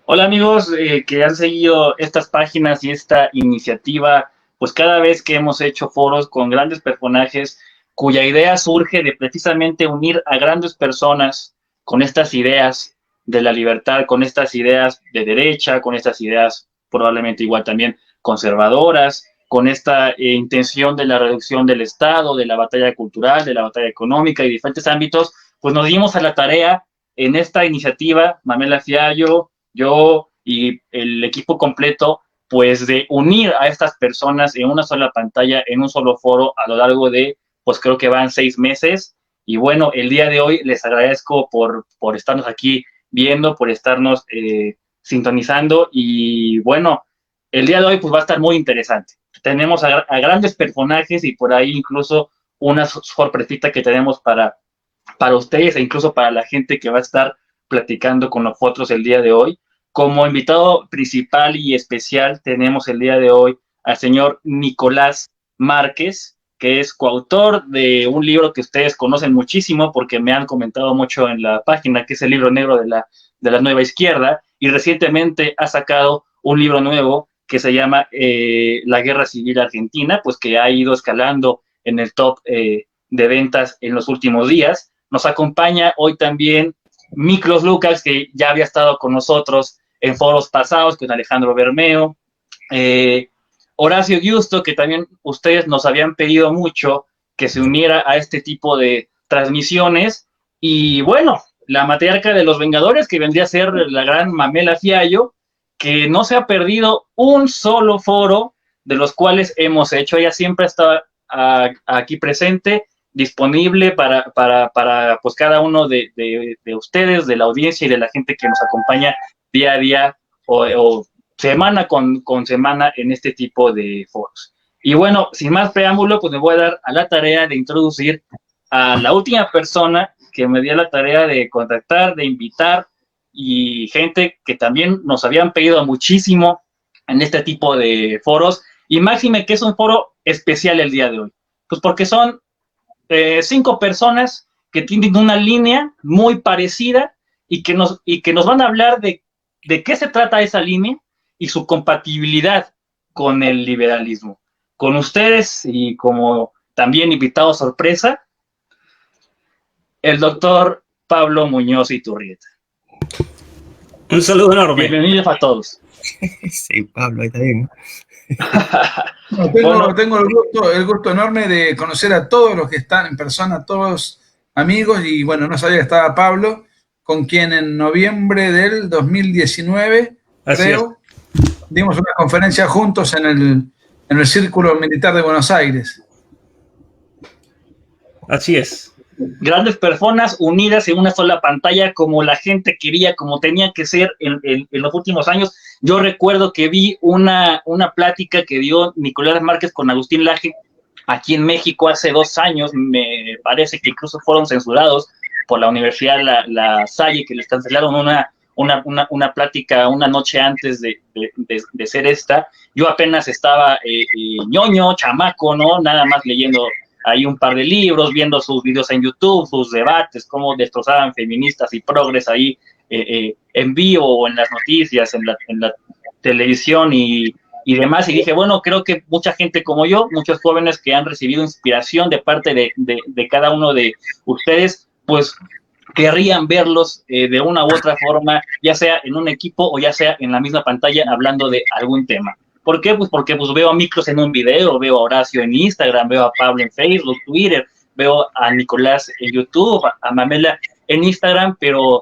Hola amigos que han seguido estas páginas y esta iniciativa, pues cada vez que hemos hecho foros con grandes personajes cuya idea surge de precisamente unir a grandes personas con estas ideas de la libertad, con estas ideas de derecha, con estas ideas probablemente igual también conservadoras, con esta intención de la reducción del Estado, de la batalla cultural, de la batalla económica y diferentes ámbitos, pues nos dimos a la tarea en esta iniciativa, Mamela Fiallo, yo y el equipo completo, pues de unir a estas personas en una sola pantalla, en un solo foro a lo largo de, pues creo que van 6 meses. Y bueno, el día de hoy les agradezco por estarnos aquí viendo, por estarnos sintonizando. Y bueno, el día de hoy pues va a estar muy interesante. Tenemos a grandes personajes y por ahí incluso una sorpresita que tenemos para ustedes e incluso para la gente que va a estar platicando con nosotros el día de hoy. Como invitado principal y especial tenemos el día de hoy al señor Nicolás Márquez, que es coautor de un libro que ustedes conocen muchísimo porque me han comentado mucho en la página, que es el libro negro de la Nueva Izquierda, y recientemente ha sacado un libro nuevo que se llama La Guerra Civil Argentina, pues que ha ido escalando en el top de ventas en los últimos días. Nos acompaña hoy también Miklos Lucas, que ya había estado con nosotros en foros pasados, con Alejandro Bermeo, eh, Horacio Giusto, que también ustedes nos habían pedido mucho que se uniera a este tipo de transmisiones, y bueno, la matriarca de los Vengadores, que vendría a ser la gran Mamela Fiallo, que no se ha perdido un solo foro de los cuales hemos hecho. Ella siempre está aquí presente, disponible para pues cada uno de ustedes, de la audiencia y de la gente que nos acompaña día a día o semana con semana en este tipo de foros. Y bueno, sin más preámbulo, pues me voy a dar a la tarea de introducir a la última persona que me dio la tarea de contactar, de invitar, y gente que también nos habían pedido muchísimo en este tipo de foros, y máxime que es un foro especial el día de hoy. Pues porque son 5 personas que tienen una línea muy parecida y que nos van a hablar de qué se trata esa línea y su compatibilidad con el liberalismo. Con ustedes y como también invitado sorpresa, el doctor Pablo Muñoz Iturrieta. Un saludo enorme. Bienvenidos a todos. Sí, Pablo, ahí está bien. Tengo el gusto enorme de conocer a todos los que están en persona, todos amigos, y bueno, no sabía que estaba Pablo, con quien en noviembre del 2019, creo, dimos una conferencia juntos en el Círculo Militar de Buenos Aires. Así es. Grandes personas unidas en una sola pantalla como la gente quería, como tenía que ser en los últimos años. Yo recuerdo que vi una plática que dio Nicolás Márquez con Agustín Laje aquí en México hace 2 años, me parece que incluso fueron censurados por la Universidad La Salle, que les cancelaron una plática una noche antes de ser esta. Yo apenas estaba ñoño, chamaco, ¿no? Nada más leyendo hay un par de libros, viendo sus videos en YouTube, sus debates, cómo destrozaban feministas y progres ahí en vivo o en las noticias, en la televisión y demás. Y dije, bueno, creo que mucha gente como yo, muchos jóvenes que han recibido inspiración de parte de cada uno de ustedes, pues querrían verlos de una u otra forma, ya sea en un equipo o ya sea en la misma pantalla hablando de algún tema. ¿Por qué? Pues porque pues, veo a Miklos en un video, veo a Horacio en Instagram, veo a Pablo en Facebook, Twitter, veo a Nicolás en YouTube, a Mamela en Instagram, pero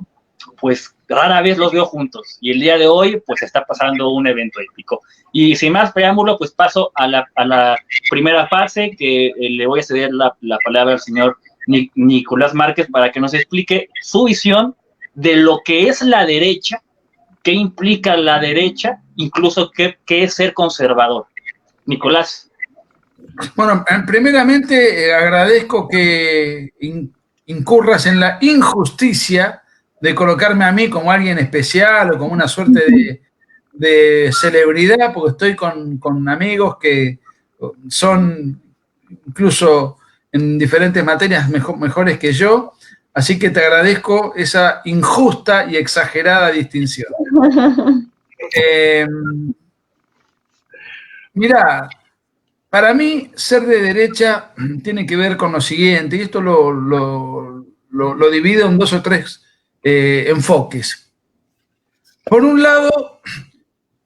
pues rara vez los veo juntos. Y el día de hoy pues está pasando un evento épico. Y sin más preámbulo, pues paso a la primera fase, que le voy a ceder la palabra al señor Nicolás Márquez para que nos explique su visión de lo que es la derecha, qué implica la derecha, incluso qué es ser conservador. Nicolás. Bueno, primeramente agradezco que incurras en la injusticia de colocarme a mí como alguien especial o como una suerte de celebridad, porque estoy con amigos que son incluso en diferentes materias mejores que yo, Así que te agradezco esa injusta y exagerada distinción. Mirá, para mí ser de derecha tiene que ver con lo siguiente, y esto lo divido en 2 o 3 enfoques. Por un lado,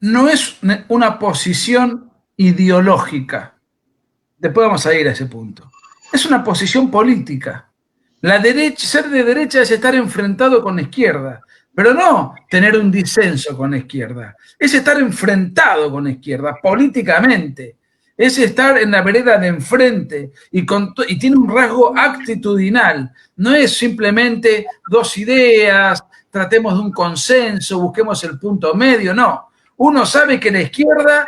no es una posición ideológica. Después vamos a ir a ese punto. Es una posición política. Ser de derecha es estar enfrentado con la izquierda, pero no tener un disenso con la izquierda. Es estar enfrentado con la izquierda políticamente. Es estar en la vereda de enfrente y tiene un rasgo actitudinal. No es simplemente 2 ideas, tratemos de un consenso, busquemos el punto medio, no. Uno sabe que la izquierda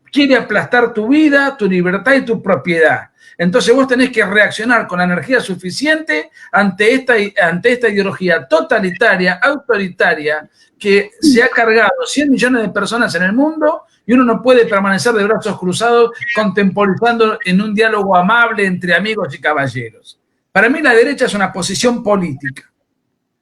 quiere aplastar tu vida, tu libertad y tu propiedad. Entonces vos tenés que reaccionar con la energía suficiente ante esta ideología totalitaria, autoritaria, que se ha cargado 100 millones de personas en el mundo y uno no puede permanecer de brazos cruzados contemporizando en un diálogo amable entre amigos y caballeros. Para mí la derecha es una posición política.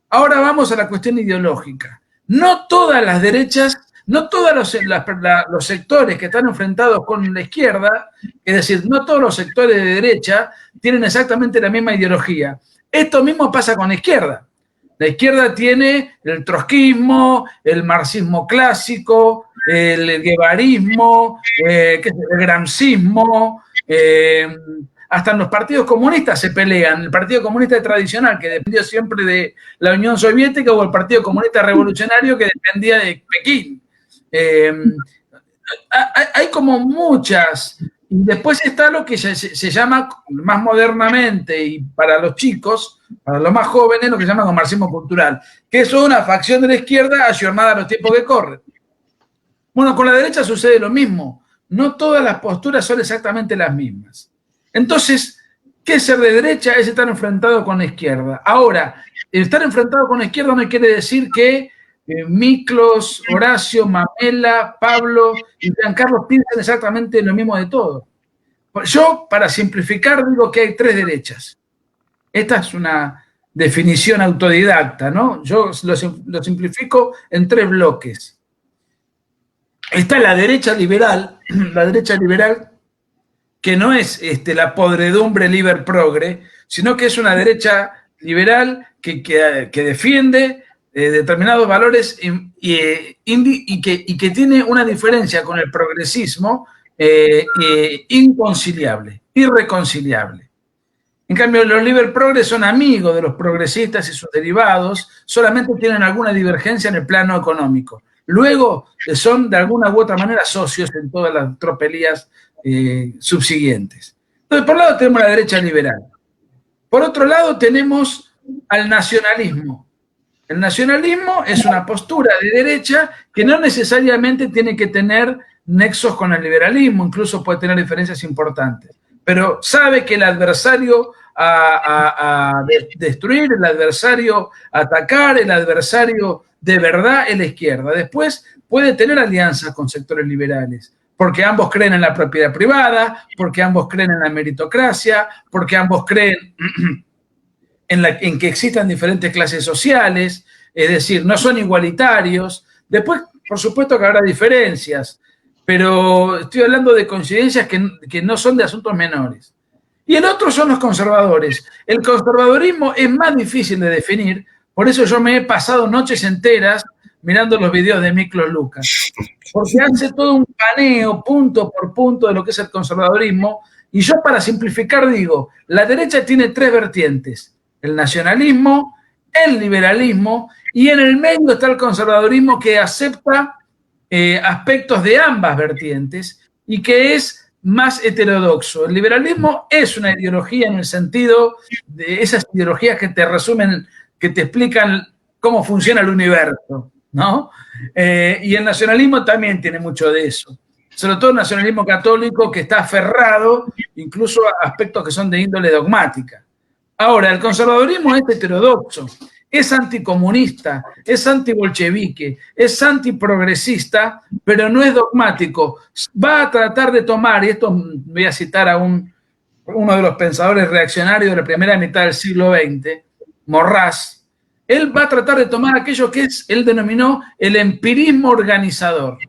Ahora vamos a la cuestión ideológica. No todas las derechas, no todos los sectores que están enfrentados con la izquierda, es decir, no todos los sectores de derecha tienen exactamente la misma ideología. Esto mismo pasa con la izquierda. La izquierda tiene el trotskismo, el marxismo clásico, el guevarismo, el gramscismo, hasta en los partidos comunistas se pelean. El Partido Comunista Tradicional, que dependió siempre de la Unión Soviética, o el Partido Comunista Revolucionario, que dependía de Pekín. Hay como muchas. Y después está lo que se llama más modernamente, y para los chicos, para los más jóvenes, lo que se llama como marxismo cultural, que es una facción de la izquierda ayornada a los tiempos que corren. Bueno, con la derecha sucede lo mismo. No todas las posturas son exactamente las mismas. Entonces, ¿qué es ser de derecha? Es estar enfrentado con la izquierda. Ahora, estar enfrentado con la izquierda no quiere decir que Miklos, Horacio, Mamela, Pablo y Giancarlo piensan exactamente lo mismo de todo. Yo, para simplificar, digo que hay 3 derechas. Esta es una definición autodidacta, ¿no? Yo lo simplifico en 3 bloques. Está la derecha liberal, que no es la podredumbre liber progre, sino que es una derecha liberal que defiende determinados valores y que tiene una diferencia con el progresismo inconciliable, irreconciliable. En cambio, los liber progres son amigos de los progresistas y sus derivados, solamente tienen alguna divergencia en el plano económico. Luego son de alguna u otra manera socios en todas las tropelías subsiguientes. Entonces, por un lado tenemos la derecha liberal. Por otro lado tenemos al nacionalismo. El nacionalismo es una postura de derecha que no necesariamente tiene que tener nexos con el liberalismo, incluso puede tener diferencias importantes, pero sabe que el adversario a destruir, el adversario a atacar, el adversario de verdad es la izquierda. Después puede tener alianzas con sectores liberales, porque ambos creen en la propiedad privada, porque ambos creen en la meritocracia, porque ambos creen en que existan diferentes clases sociales, es decir, no son igualitarios. Después, por supuesto que habrá diferencias, pero estoy hablando de coincidencias que no son de asuntos menores. Y el otro son los conservadores. El conservadorismo es más difícil de definir, por eso yo me he pasado noches enteras mirando los videos de Miklos Lucas, porque hace todo un paneo punto por punto de lo que es el conservadorismo, y yo, para simplificar, digo, la derecha tiene 3 vertientes: el nacionalismo, el liberalismo, y en el medio está el conservadorismo, que acepta aspectos de ambas vertientes y que es más heterodoxo. El liberalismo es una ideología en el sentido de esas ideologías que te resumen, que te explican cómo funciona el universo, ¿no? Y el nacionalismo también tiene mucho de eso. Sobre todo el nacionalismo católico, que está aferrado incluso a aspectos que son de índole dogmática. Ahora, el conservadurismo es heterodoxo, es anticomunista, es antibolchevique, es antiprogresista, pero no es dogmático. Va a tratar de tomar, y esto voy a citar a uno de los pensadores reaccionarios de la primera mitad del siglo XX, Morraz, él va a tratar de tomar aquello que él denominó el empirismo organizador.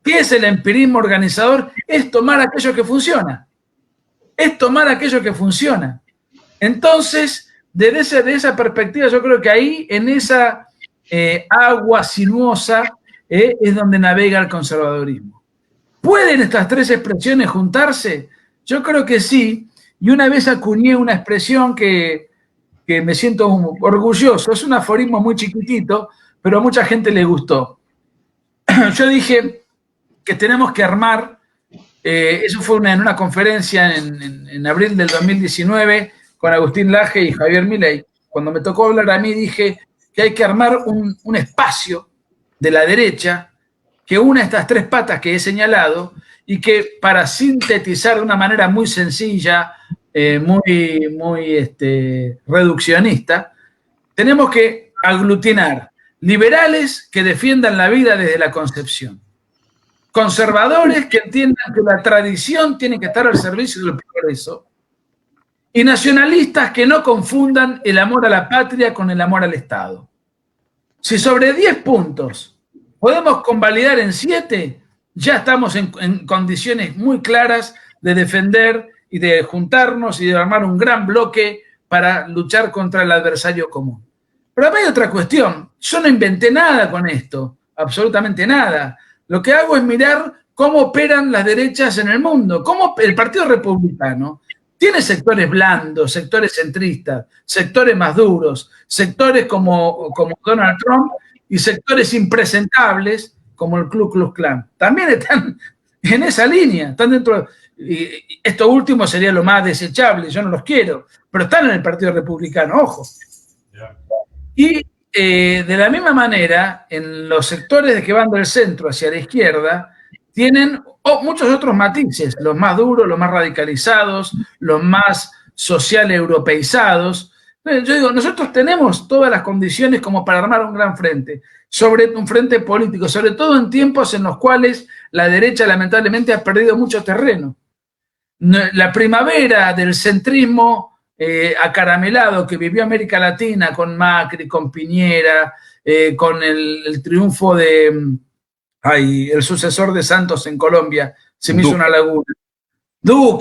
¿Qué es el empirismo organizador? Es tomar aquello que funciona. Es tomar aquello que funciona. Entonces, desde esa perspectiva, yo creo que ahí, en esa agua sinuosa, es donde navega el conservadurismo. ¿Pueden estas tres expresiones juntarse? Yo creo que sí. Y una vez acuñé una expresión que me siento orgulloso. Es un aforismo muy chiquitito, pero a mucha gente le gustó. Yo dije que tenemos que armar, eso fue en una conferencia en abril del 2019 con Agustín Laje y Javier Milei. Cuando me tocó hablar a mí dije que hay que armar un espacio de la derecha que una estas tres patas que he señalado y que, para sintetizar de una manera muy sencilla, muy reduccionista, tenemos que aglutinar liberales que defiendan la vida desde la concepción, conservadores que entiendan que la tradición tiene que estar al servicio del progreso, y nacionalistas que no confundan el amor a la patria con el amor al Estado. Si sobre 10 puntos podemos convalidar en 7, ya estamos en condiciones muy claras de defender y de juntarnos y de armar un gran bloque para luchar contra el adversario común. Pero hay otra cuestión. Yo no inventé nada con esto, absolutamente nada. Lo que hago es mirar cómo operan las derechas en el mundo, cómo el Partido Republicano tiene sectores blandos, sectores centristas, sectores más duros, sectores como Donald Trump y sectores impresentables como el Ku Klux Klan. También están en esa línea, están dentro. Y esto último sería lo más desechable, yo no los quiero, pero están en el Partido Republicano, ojo. Y de la misma manera, en los sectores que van del centro hacia la izquierda, tienen muchos otros matices, los más duros, los más radicalizados, los más social europeizados. Yo digo, nosotros tenemos todas las condiciones como para armar un gran frente, un frente político, sobre todo en tiempos en los cuales la derecha lamentablemente ha perdido mucho terreno. La primavera del centrismo acaramelado que vivió América Latina con Macri, con Piñera, con el triunfo de el sucesor de Santos en Colombia, se me hizo una laguna.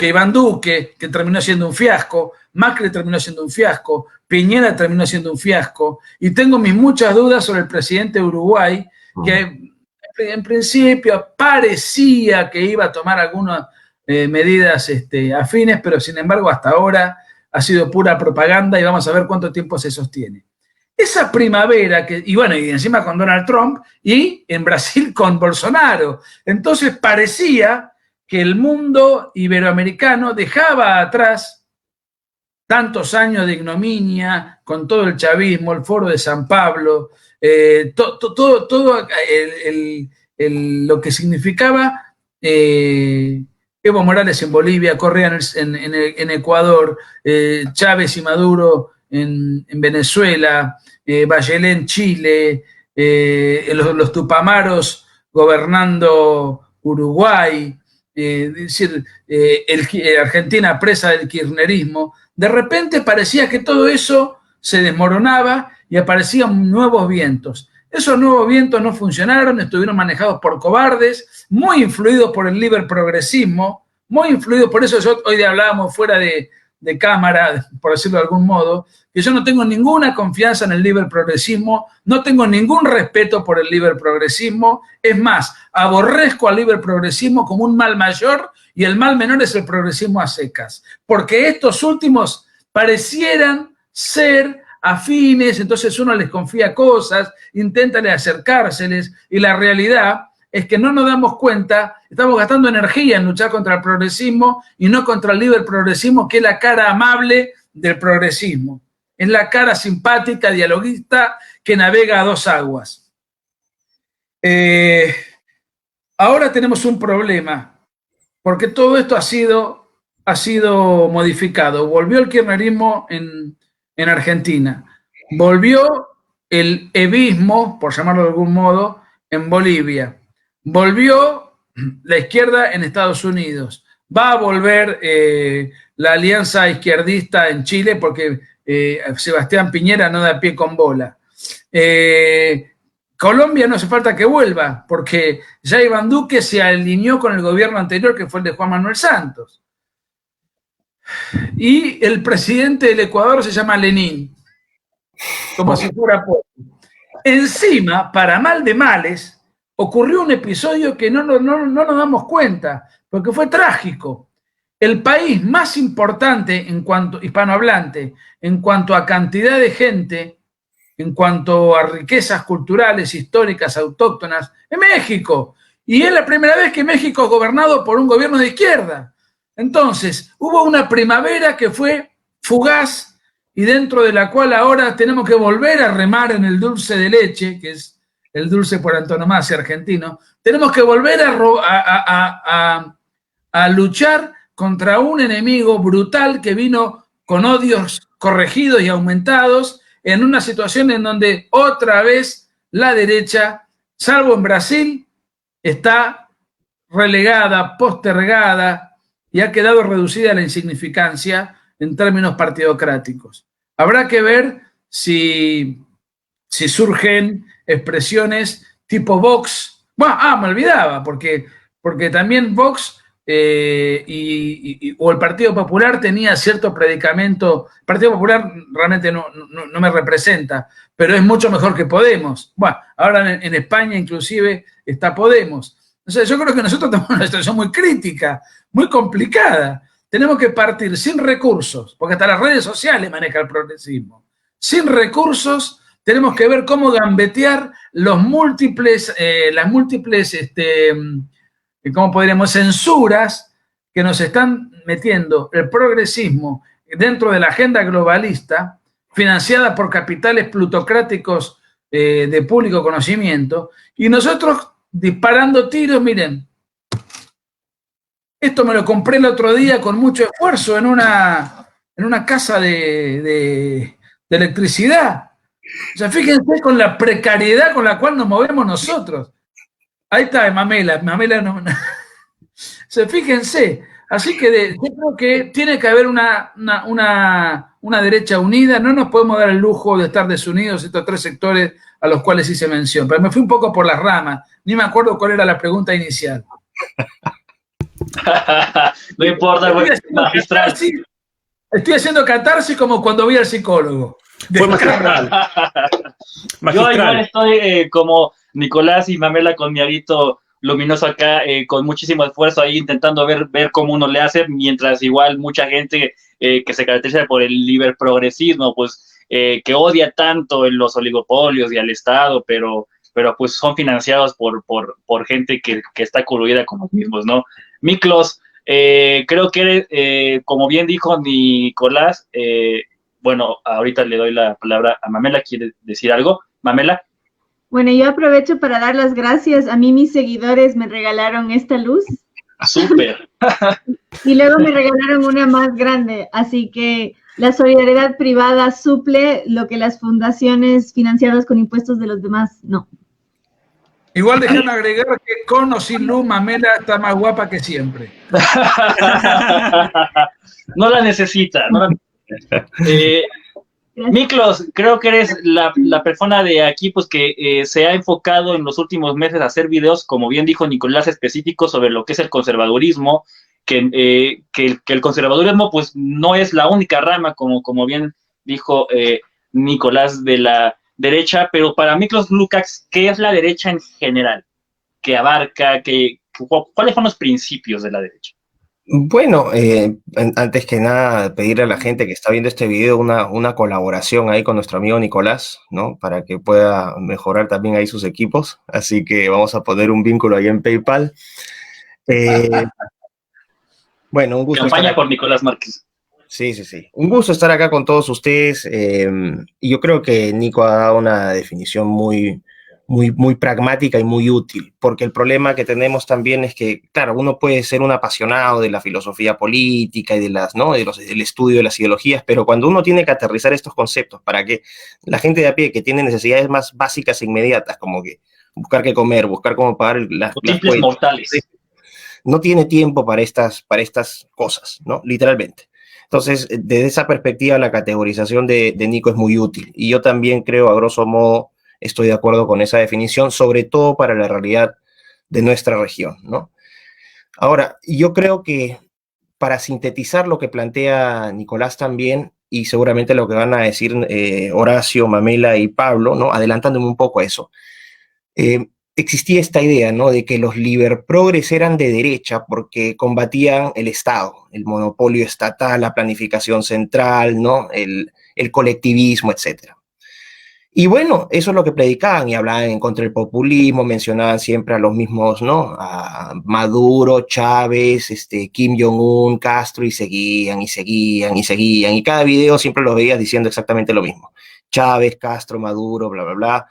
Iván Duque, que terminó siendo un fiasco, Macri terminó siendo un fiasco, Piñera terminó siendo un fiasco, y tengo mis muchas dudas sobre el presidente de Uruguay, que en principio parecía que iba a tomar algunas medidas afines, pero sin embargo hasta ahora ha sido pura propaganda y vamos a ver cuánto tiempo se sostiene. Esa primavera, y encima con Donald Trump y en Brasil con Bolsonaro. Entonces parecía que el mundo iberoamericano dejaba atrás tantos años de ignominia con todo el chavismo, el Foro de San Pablo, todo lo que significaba Evo Morales en Bolivia, Correa en Ecuador, Chávez y Maduro en Venezuela, Bachelet en Chile, los Tupamaros gobernando Uruguay, es decir, Argentina presa del kirchnerismo. De repente parecía que todo eso se desmoronaba y aparecían nuevos vientos. Esos nuevos vientos no funcionaron, estuvieron manejados por cobardes, muy influidos por el liber progresismo, muy influidos, por eso hoy hablábamos fuera de cámara, por decirlo de algún modo, que yo no tengo ninguna confianza en el liber progresismo, no tengo ningún respeto por el liber progresismo, es más, aborrezco al liber progresismo como un mal mayor y el mal menor es el progresismo a secas, porque estos últimos parecieran ser afines, entonces uno les confía cosas, intenta acercárseles y la realidad es que no nos damos cuenta, estamos gastando energía en luchar contra el progresismo y no contra el liber progresismo, que es la cara amable del progresismo. Es la cara simpática, dialoguista, que navega a dos aguas. Ahora tenemos un problema, porque todo esto ha sido modificado. Volvió el kirchnerismo en Argentina. Volvió el evismo, por llamarlo de algún modo, en Bolivia. Volvió la izquierda en Estados Unidos. Va a volver la alianza izquierdista en Chile, porque Sebastián Piñera no da pie con bola. Colombia no hace falta que vuelva, porque ya Iván Duque se alineó con el gobierno anterior, que fue el de Juan Manuel Santos. Y el presidente del Ecuador se llama Lenín, como si fuera poco. Encima, para mal de males, ocurrió un episodio que no nos damos cuenta, porque fue trágico. El país más importante en cuanto hispanohablante, en cuanto a cantidad de gente, en cuanto a riquezas culturales, históricas, autóctonas, es México. Y es la primera vez que México es gobernado por un gobierno de izquierda. Entonces, hubo una primavera que fue fugaz y dentro de la cual ahora tenemos que volver a remar en el dulce de leche, que es el dulce por antonomasia argentino. Tenemos que volver a luchar contra un enemigo brutal que vino con odios corregidos y aumentados en una situación en donde otra vez la derecha, salvo en Brasil, está relegada, postergada y ha quedado reducida a la insignificancia en términos partidocráticos. Habrá que ver si surgen expresiones tipo Vox. Bueno, me olvidaba, porque también Vox o el Partido Popular tenía cierto predicamento. El Partido Popular realmente no me representa, pero es mucho mejor que Podemos. Bueno, ahora en España inclusive está Podemos. O sea, yo creo que nosotros tenemos una situación muy crítica, muy complicada. Tenemos que partir sin recursos, porque hasta las redes sociales maneja el progresismo. Sin recursos, tenemos que ver cómo gambetear las múltiples, ¿cómo podríamos? Censuras que nos están metiendo el progresismo dentro de la agenda globalista, financiada por capitales plutocráticos de público conocimiento, y nosotros disparando tiros. Miren, esto me lo compré el otro día con mucho esfuerzo en una casa de electricidad. O sea, fíjense con la precariedad con la cual nos movemos nosotros. Ahí está, Mamela no. O sea, fíjense. Así que yo creo que tiene que haber una derecha unida. No nos podemos dar el lujo de estar desunidos estos tres sectores a los cuales hice mención. Pero me fui un poco por las ramas. Ni me acuerdo cuál era la pregunta inicial. No importa, güey. Magistral. Estoy haciendo catarsis como cuando voy al psicólogo. Fue magistral. Yo igual estoy como Nicolás y Mamela con mi arito luminoso acá, con muchísimo esfuerzo ahí intentando ver cómo uno le hace, mientras igual mucha gente que se caracteriza por el liberprogresismo, pues que odia tanto en los oligopolios y al Estado, pero pues son financiados por gente que está coludida con los mismos, ¿no? Miklos, creo que como bien dijo Nicolás, bueno, ahorita le doy la palabra a Mamela. ¿Quiere decir algo? Mamela. Bueno, yo aprovecho para dar las gracias. A mí mis seguidores me regalaron esta luz. ¡Súper! Y luego me regalaron una más grande. Así que la solidaridad privada suple lo que las fundaciones financiadas con impuestos de los demás no. Igual déjame agregar que con o sin luz, Mamela está más guapa que siempre. No la necesita, no la necesita. Miklos, creo que eres la persona de aquí pues que se ha enfocado en los últimos meses a hacer videos, como bien dijo Nicolás, específicos sobre lo que es el conservadurismo, que el conservadurismo pues no es la única rama, como bien dijo Nicolás, de la derecha, pero para Miklos Lukács, ¿qué es la derecha en general? ¿Qué abarca? ¿Cuáles son los principios de la derecha? Bueno, antes que nada, pedirle a la gente que está viendo este video una colaboración ahí con nuestro amigo Nicolás, ¿no? Para que pueda mejorar también ahí sus equipos. Así que vamos a poner un vínculo ahí en PayPal. Bueno, un gusto. Campaña por Nicolás Márquez. Sí. Un gusto estar acá con todos ustedes. Y yo creo que Nico ha dado una definición muy pragmática y muy útil, porque el problema que tenemos también es que, claro, uno puede ser un apasionado de la filosofía política y del estudio de las ideologías, pero cuando uno tiene que aterrizar estos conceptos para que la gente de a pie que tiene necesidades más básicas e inmediatas, como que buscar qué comer, buscar cómo pagar las mortales, no tiene tiempo para estas cosas, ¿no? Literalmente. Entonces, desde esa perspectiva, la categorización de Nico es muy útil. Y yo también creo, a grosso modo, estoy de acuerdo con esa definición, sobre todo para la realidad de nuestra región, ¿no? Ahora, yo creo que para sintetizar lo que plantea Nicolás también, y seguramente lo que van a decir Horacio, Mamela y Pablo, ¿no? Adelantándome un poco a eso, existía esta idea, ¿no? De que los liberprogres eran de derecha porque combatían el Estado, el monopolio estatal, la planificación central, ¿no? El colectivismo, etcétera. Y bueno, eso es lo que predicaban y hablaban en contra del populismo, mencionaban siempre a los mismos, ¿no? A Maduro, Chávez, Kim Jong-un, Castro, y seguían, y seguían, y seguían. Y cada video siempre los veías diciendo exactamente lo mismo. Chávez, Castro, Maduro, bla, bla, bla.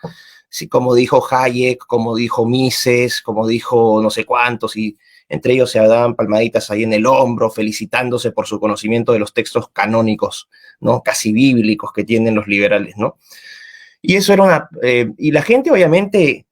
Sí, como dijo Hayek, como dijo Mises, como dijo no sé cuántos, y entre ellos se daban palmaditas ahí en el hombro, felicitándose por su conocimiento de los textos canónicos, ¿no? Casi bíblicos que tienen los liberales, ¿no? Y eso era una... y la gente, obviamente,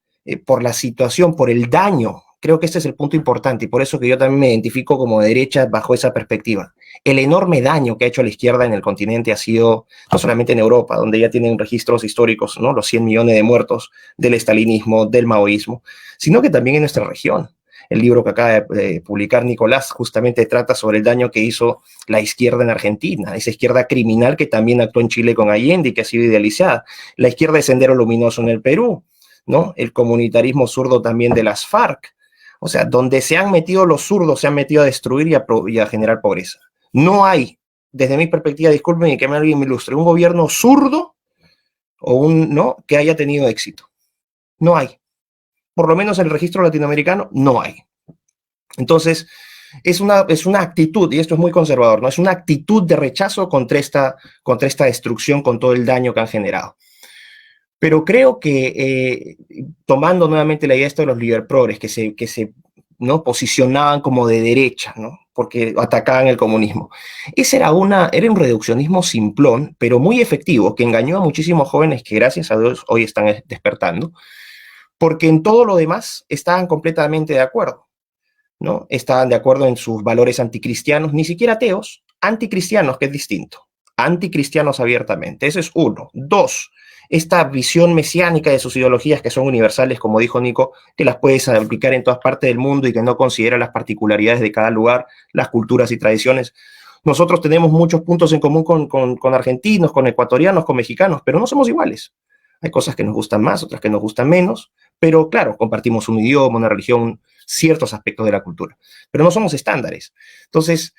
por la situación, por el daño, creo que este es el punto importante, y por eso que yo también me identifico como de derecha bajo esa perspectiva. El enorme daño que ha hecho la izquierda en el continente ha sido, no solamente en Europa, donde ya tienen registros históricos, ¿no? Los 100 millones de muertos del estalinismo, del maoísmo, sino que también en nuestra región. El libro que acaba de publicar Nicolás justamente trata sobre el daño que hizo la izquierda en Argentina, esa izquierda criminal que también actuó en Chile con Allende y que ha sido idealizada, la izquierda de Sendero Luminoso en el Perú, ¿no? El comunitarismo zurdo también de las FARC. O sea, donde se han metido los zurdos, se han metido a destruir y a generar pobreza. No hay, desde mi perspectiva, disculpen y que alguien me ilustre, un gobierno zurdo o ¿no? que haya tenido éxito. No hay. Por lo menos en el registro latinoamericano, no hay. Entonces, es una actitud, y esto es muy conservador, ¿no? Es una actitud de rechazo contra esta destrucción, con todo el daño que han generado. Pero creo que, tomando nuevamente la idea de los liberprogres, que se ¿no? posicionaban como de derecha, ¿no? Porque atacaban el comunismo. Ese era un reduccionismo simplón, pero muy efectivo, que engañó a muchísimos jóvenes que, gracias a Dios, hoy están despertando, porque en todo lo demás estaban completamente de acuerdo, ¿no? Estaban de acuerdo en sus valores anticristianos, ni siquiera ateos, anticristianos, que es distinto. Anticristianos abiertamente. Ese es uno. Dos, esta visión mesiánica de sus ideologías que son universales, como dijo Nico, que las puedes aplicar en todas partes del mundo y que no considera las particularidades de cada lugar, las culturas y tradiciones. Nosotros tenemos muchos puntos en común con argentinos, con ecuatorianos, con mexicanos, pero no somos iguales. Hay cosas que nos gustan más, otras que nos gustan menos, pero claro, compartimos un idioma, una religión, ciertos aspectos de la cultura, pero no somos estándares. Entonces,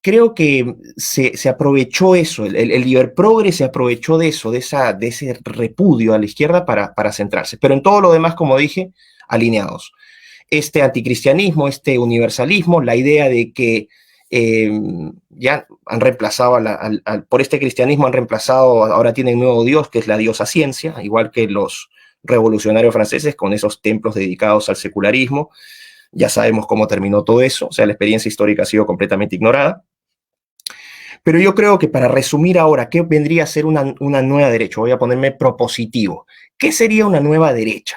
creo que se aprovechó eso, el liberprogre se aprovechó de eso, de ese repudio a la izquierda para centrarse, pero en todo lo demás, como dije, alineados. Este anticristianismo, este universalismo, la idea de que ya han reemplazado por este cristianismo han reemplazado, ahora tienen un nuevo dios que es la diosa ciencia, igual que los revolucionarios franceses con esos templos dedicados al secularismo. Ya sabemos cómo terminó todo eso, o sea, la experiencia histórica ha sido completamente ignorada. Pero yo creo que, para resumir ahora, ¿qué vendría a ser una nueva derecha? Voy a ponerme propositivo. ¿Qué sería una nueva derecha?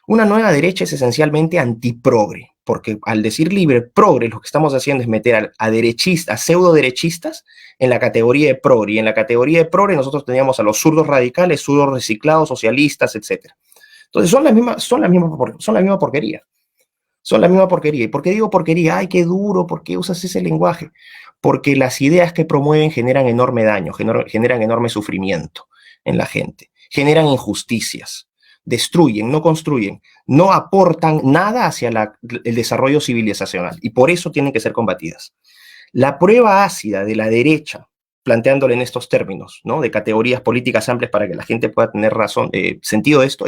Una nueva derecha es esencialmente antiprogre, porque al decir libre progre, lo que estamos haciendo es meter a derechistas, a pseudo derechistas, en la categoría de progre. Y en la categoría de progre nosotros teníamos a los zurdos radicales, zurdos reciclados, socialistas, etc. Entonces son la misma porquería. Son la misma porquería. ¿Y por qué digo porquería? Ay, qué duro, ¿por qué usas ese lenguaje? Porque las ideas que promueven generan enorme daño, generan enorme sufrimiento en la gente, generan injusticias, destruyen, no construyen, no aportan nada hacia el desarrollo civilizacional, y por eso tienen que ser combatidas. La prueba ácida de la derecha, planteándole en estos términos, ¿no? De categorías políticas amplias para que la gente pueda tener sentido de esto,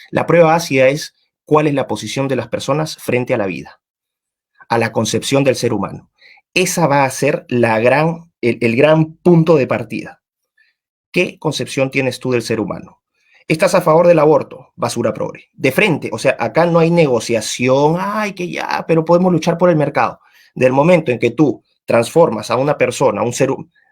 la prueba ácida es cuál es la posición de las personas frente a la vida, a la concepción del ser humano. Esa va a ser el gran punto de partida. ¿Qué concepción tienes tú del ser humano? ¿Estás a favor del aborto? Basura progre. De frente, o sea, acá no hay negociación, ay, que ya, pero podemos luchar por el mercado. Del momento en que tú transformas a una persona,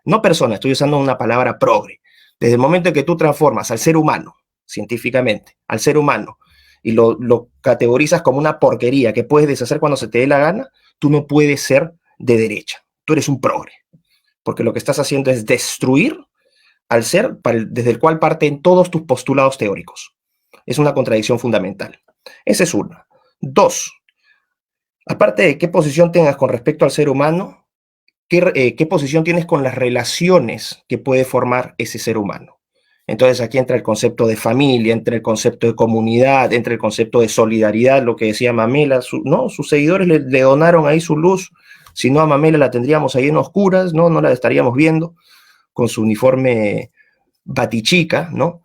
no persona, estoy usando una palabra progre, desde el momento en que tú transformas al ser humano, científicamente, al ser humano, y lo categorizas como una porquería que puedes deshacer cuando se te dé la gana, tú no puedes ser de derecha, tú eres un progre. porque lo que estás haciendo es destruir al ser desde el cual parten todos tus postulados teóricos. Es una contradicción fundamental. Esa es una. Dos, aparte de qué posición tengas con respecto al ser humano, qué posición tienes con las relaciones que puede formar ese ser humano. Entonces aquí entra el concepto de familia, entra el concepto de comunidad, entra el concepto de solidaridad, lo que decía Mamela, sus seguidores le donaron ahí su luz. Si no, a Mamela la tendríamos ahí en oscuras, ¿no? No la estaríamos viendo con su uniforme batichica, ¿no?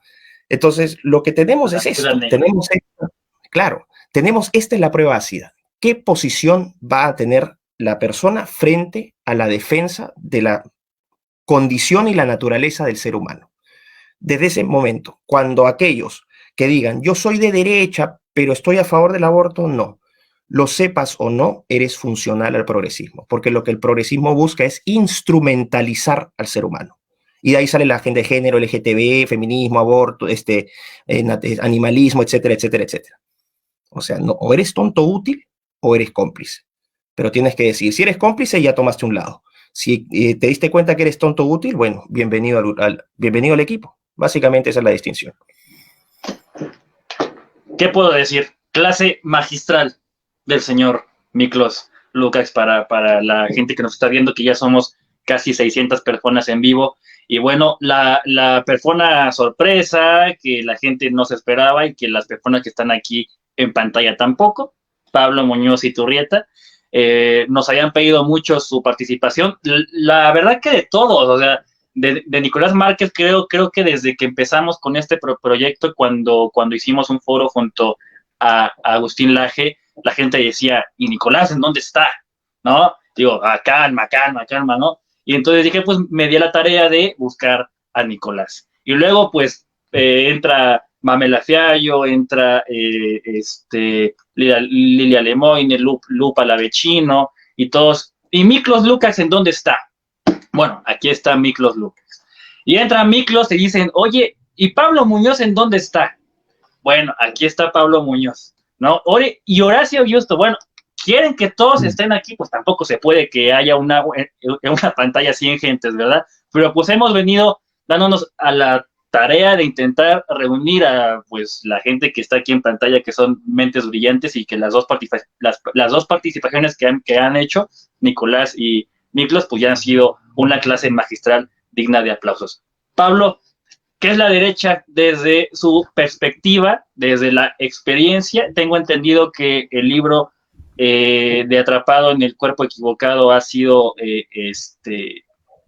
Entonces, lo que tenemos es esto. Esta es la prueba ácida. ¿Qué posición va a tener la persona frente a la defensa de la condición y la naturaleza del ser humano? Desde ese momento, cuando aquellos que digan, yo soy de derecha, pero estoy a favor del aborto, no. Lo sepas o no, eres funcional al progresismo, porque lo que el progresismo busca es instrumentalizar al ser humano. Y de ahí sale la agenda de género, LGTB, feminismo, aborto, animalismo, etcétera, etcétera, etcétera. O sea, no, o eres tonto útil o eres cómplice. Pero tienes que decir, si eres cómplice, ya tomaste un lado. Si te diste cuenta que eres tonto útil, bueno, bienvenido al equipo. Básicamente esa es la distinción. ¿Qué puedo decir? Clase magistral del señor Miklos Lukács para la gente que nos está viendo, que ya somos casi 600 personas en vivo. Y bueno, la persona sorpresa que la gente no se esperaba y que las personas que están aquí en pantalla tampoco, Pablo Muñoz Iturrieta, nos habían pedido mucho su participación. La verdad que de todos, o sea, de Nicolás Márquez, creo que desde que empezamos con este proyecto, cuando hicimos un foro junto a Agustín Laje, la gente decía, ¿y Nicolás en dónde está? ¿No? Digo, calma, ¿no? Y entonces dije, pues me di la tarea de buscar a Nicolás. Y luego, pues, entra Mamela Fiallo, entra Lilia Lemoyne, Lupa Lavecino, y todos. ¿Y Miklos Lukács en dónde está? Bueno, aquí está Miklos Lukács. Y entra Miklos y dicen, oye, ¿y Pablo Muñoz en dónde está? Bueno, aquí está Pablo Muñoz, ¿no? Y Horacio Justo, bueno, quieren que todos estén aquí, pues tampoco se puede que haya una pantalla 100 gentes, ¿verdad? Pero pues hemos venido dándonos a la tarea de intentar reunir a pues la gente que está aquí en pantalla, que son mentes brillantes, y que las dos participaciones que han hecho Nicolás y Miklos, pues ya han sido una clase magistral digna de aplausos. Pablo, ¿qué es la derecha desde su perspectiva, desde la experiencia? Tengo entendido que el libro de Atrapado en el cuerpo equivocado ha sido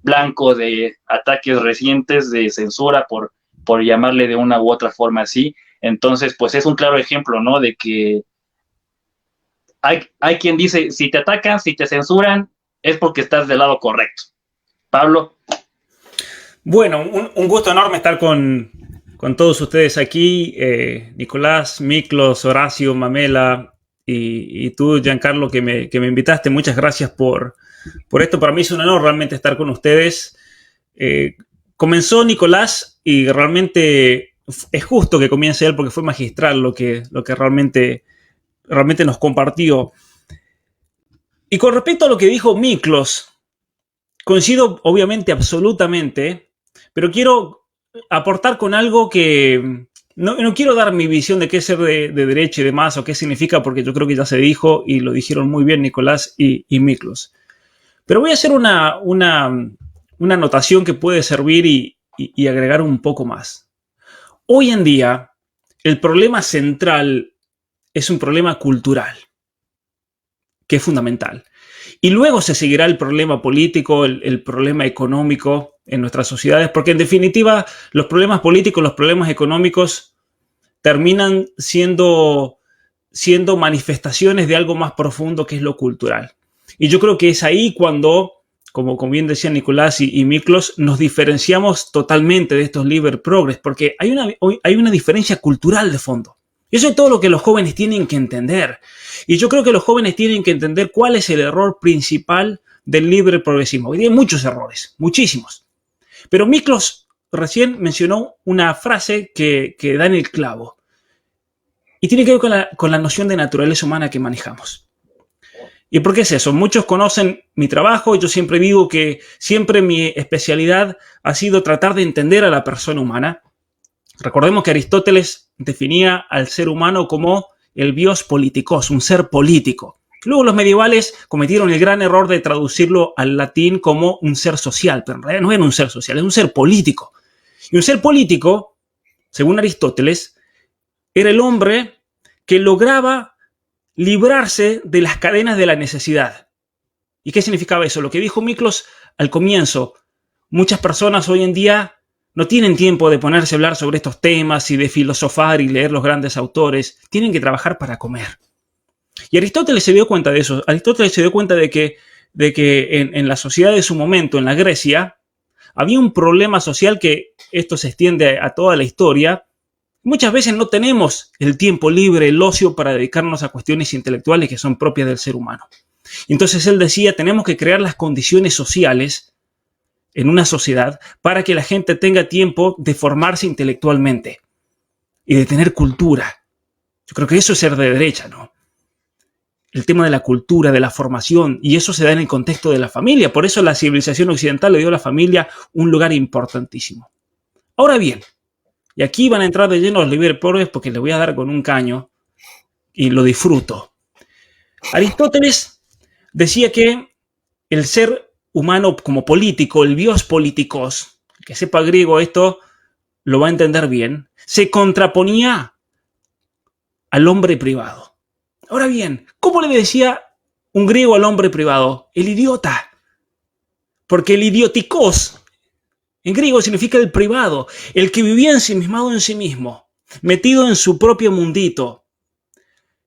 blanco de ataques recientes de censura, por llamarle de una u otra forma así. Entonces, pues es un claro ejemplo, ¿no? De que hay quien dice, si te atacan, si te censuran, es porque estás del lado correcto. Pablo. Bueno, un gusto enorme estar con todos ustedes aquí. Nicolás, Miklos, Horacio, Mamela y tú, Giancarlo, que me invitaste. Muchas gracias por esto. Para mí es un honor realmente estar con ustedes. Comenzó Nicolás y realmente es justo que comience él porque fue magistral lo que realmente nos compartió. Y con respecto a lo que dijo Miklos, coincido obviamente absolutamente, pero quiero aportar con algo que no quiero dar mi visión de qué es ser de derecha y demás, o qué significa, porque yo creo que ya se dijo y lo dijeron muy bien Nicolás y Miklos. Pero voy a hacer una anotación que puede servir y agregar un poco más. Hoy en día, el problema central es un problema cultural, que es fundamental. Y luego se seguirá el problema político, el problema económico en nuestras sociedades, porque en definitiva los problemas políticos, los problemas económicos terminan siendo manifestaciones de algo más profundo que es lo cultural. Y yo creo que es ahí cuando, como bien decía Nicolás y Miklos, nos diferenciamos totalmente de estos liber progress, porque hay una diferencia cultural de fondo. Y eso es todo lo que los jóvenes tienen que entender. Y yo creo que los jóvenes tienen que entender cuál es el error principal del libre progresismo. Hoy hay muchos errores, muchísimos. Pero Miklos recién mencionó una frase que da en el clavo. Y tiene que ver con la noción de naturaleza humana que manejamos. ¿Y por qué es eso? Muchos conocen mi trabajo. Yo siempre digo que siempre mi especialidad ha sido tratar de entender a la persona humana. Recordemos que Aristóteles definía al ser humano como el bios politikos, un ser político. Luego los medievales cometieron el gran error de traducirlo al latín como un ser social, pero en realidad no era un ser social, es un ser político. Y un ser político, según Aristóteles, era el hombre que lograba librarse de las cadenas de la necesidad. ¿Y qué significaba eso? Lo que dijo Miklos al comienzo. Muchas personas hoy en día no tienen tiempo de ponerse a hablar sobre estos temas y de filosofar y leer los grandes autores. Tienen que trabajar para comer. Y Aristóteles se dio cuenta de eso. Aristóteles se dio cuenta de que en la sociedad de su momento, en la Grecia, había un problema social que esto se extiende a toda la historia. Muchas veces no tenemos el tiempo libre, el ocio para dedicarnos a cuestiones intelectuales que son propias del ser humano. Entonces él decía, tenemos que crear las condiciones sociales en una sociedad para que la gente tenga tiempo de formarse intelectualmente y de tener cultura. Yo creo que eso es ser de derecha, ¿no? El tema de la cultura, de la formación, y eso se da en el contexto de la familia. Por eso la civilización occidental le dio a la familia un lugar importantísimo. Ahora bien, y aquí van a entrar de lleno los liberales porque les voy a dar con un caño y lo disfruto. Aristóteles decía que el ser humano como político, el bios politikos, el que sepa griego esto lo va a entender bien, se contraponía al hombre privado. Ahora bien, ¿cómo le decía un griego al hombre privado? El idiota. Porque el idiotikos en griego significa el privado, el que vivía ensimismado en sí mismo, metido en su propio mundito,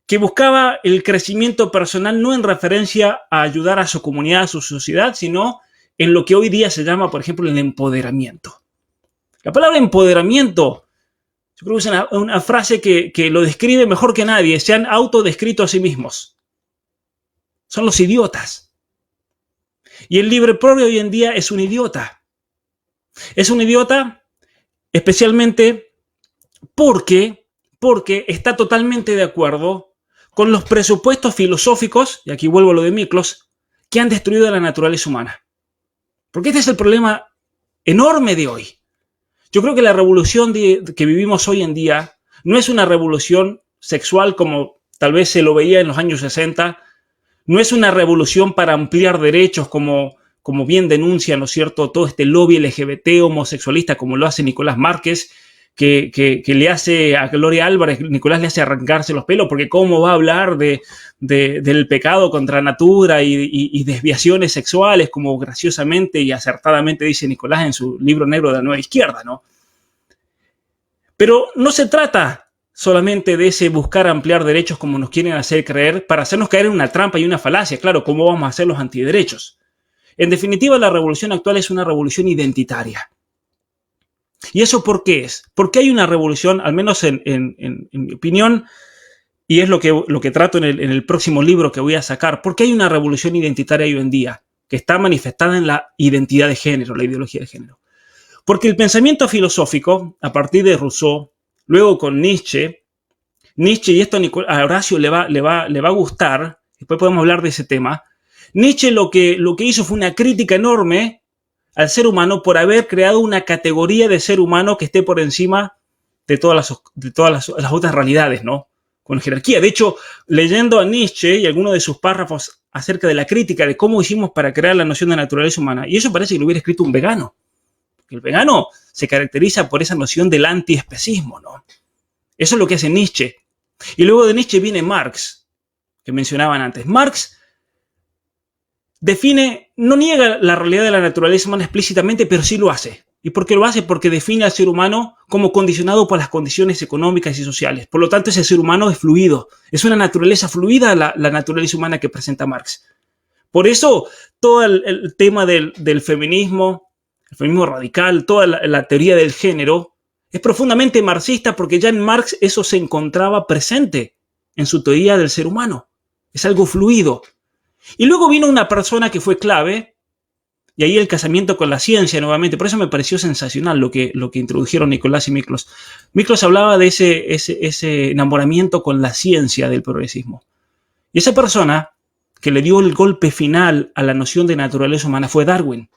que buscaba el crecimiento personal no en referencia a ayudar a su comunidad, a su sociedad, sino en lo que hoy día se llama, por ejemplo, el empoderamiento. La palabra empoderamiento, yo creo que es una frase que lo describe mejor que nadie. Se han autodescrito a sí mismos. Son los idiotas. Y el libre-propio hoy en día es un idiota. Es un idiota especialmente porque está totalmente de acuerdo con los presupuestos filosóficos, y aquí vuelvo a lo de Miklos, que han destruido a la naturaleza humana. Porque este es el problema enorme de hoy. Yo creo que la revolución que vivimos hoy en día no es una revolución sexual como tal vez se lo veía en los años 60, no es una revolución para ampliar derechos como bien denuncia, ¿no es cierto?, todo este lobby LGBT homosexualista como lo hace Nicolás Márquez, que le hace a Gloria Álvarez, Nicolás le hace arrancarse los pelos, porque cómo va a hablar del pecado contra natura y desviaciones sexuales, como graciosamente y acertadamente dice Nicolás en su libro negro de la Nueva Izquierda, ¿no? Pero no se trata solamente de ese buscar ampliar derechos como nos quieren hacer creer, para hacernos caer en una trampa y una falacia. Claro, ¿cómo vamos a hacer los antiderechos? En definitiva, la revolución actual es una revolución identitaria. ¿Y eso por qué es? Porque hay una revolución, al menos en mi opinión, y es lo que trato en el próximo libro que voy a sacar, porque hay una revolución identitaria hoy en día que está manifestada en la identidad de género, la ideología de género. Porque el pensamiento filosófico, a partir de Rousseau, luego con Nietzsche, y esto a Horacio le va a gustar, después podemos hablar de ese tema. Nietzsche lo que hizo fue una crítica enorme al ser humano por haber creado una categoría de ser humano que esté por encima de todas las otras realidades, ¿no? Con jerarquía. De hecho, leyendo a Nietzsche y algunos de sus párrafos acerca de la crítica de cómo hicimos para crear la noción de naturaleza humana, y eso parece que lo hubiera escrito un vegano. Porque el vegano se caracteriza por esa noción del antiespecismo, ¿no? Eso es lo que hace Nietzsche. Y luego de Nietzsche viene Marx, que mencionaban antes. Marx no niega la realidad de la naturaleza humana explícitamente, pero sí lo hace. ¿Y por qué lo hace? Porque define al ser humano como condicionado por las condiciones económicas y sociales. Por lo tanto, ese ser humano es fluido. Es una naturaleza fluida la naturaleza humana que presenta Marx. Por eso, todo el tema del feminismo, el feminismo radical, toda la teoría del género, es profundamente marxista porque ya en Marx eso se encontraba presente en su teoría del ser humano. Es algo fluido. Y luego vino una persona que fue clave, y ahí el casamiento con la ciencia nuevamente. Por eso me pareció sensacional lo que introdujeron Nicolás y Miklos. Miklos hablaba de ese enamoramiento con la ciencia del progresismo. Y esa persona que le dio el golpe final a la noción de naturaleza humana fue Darwin.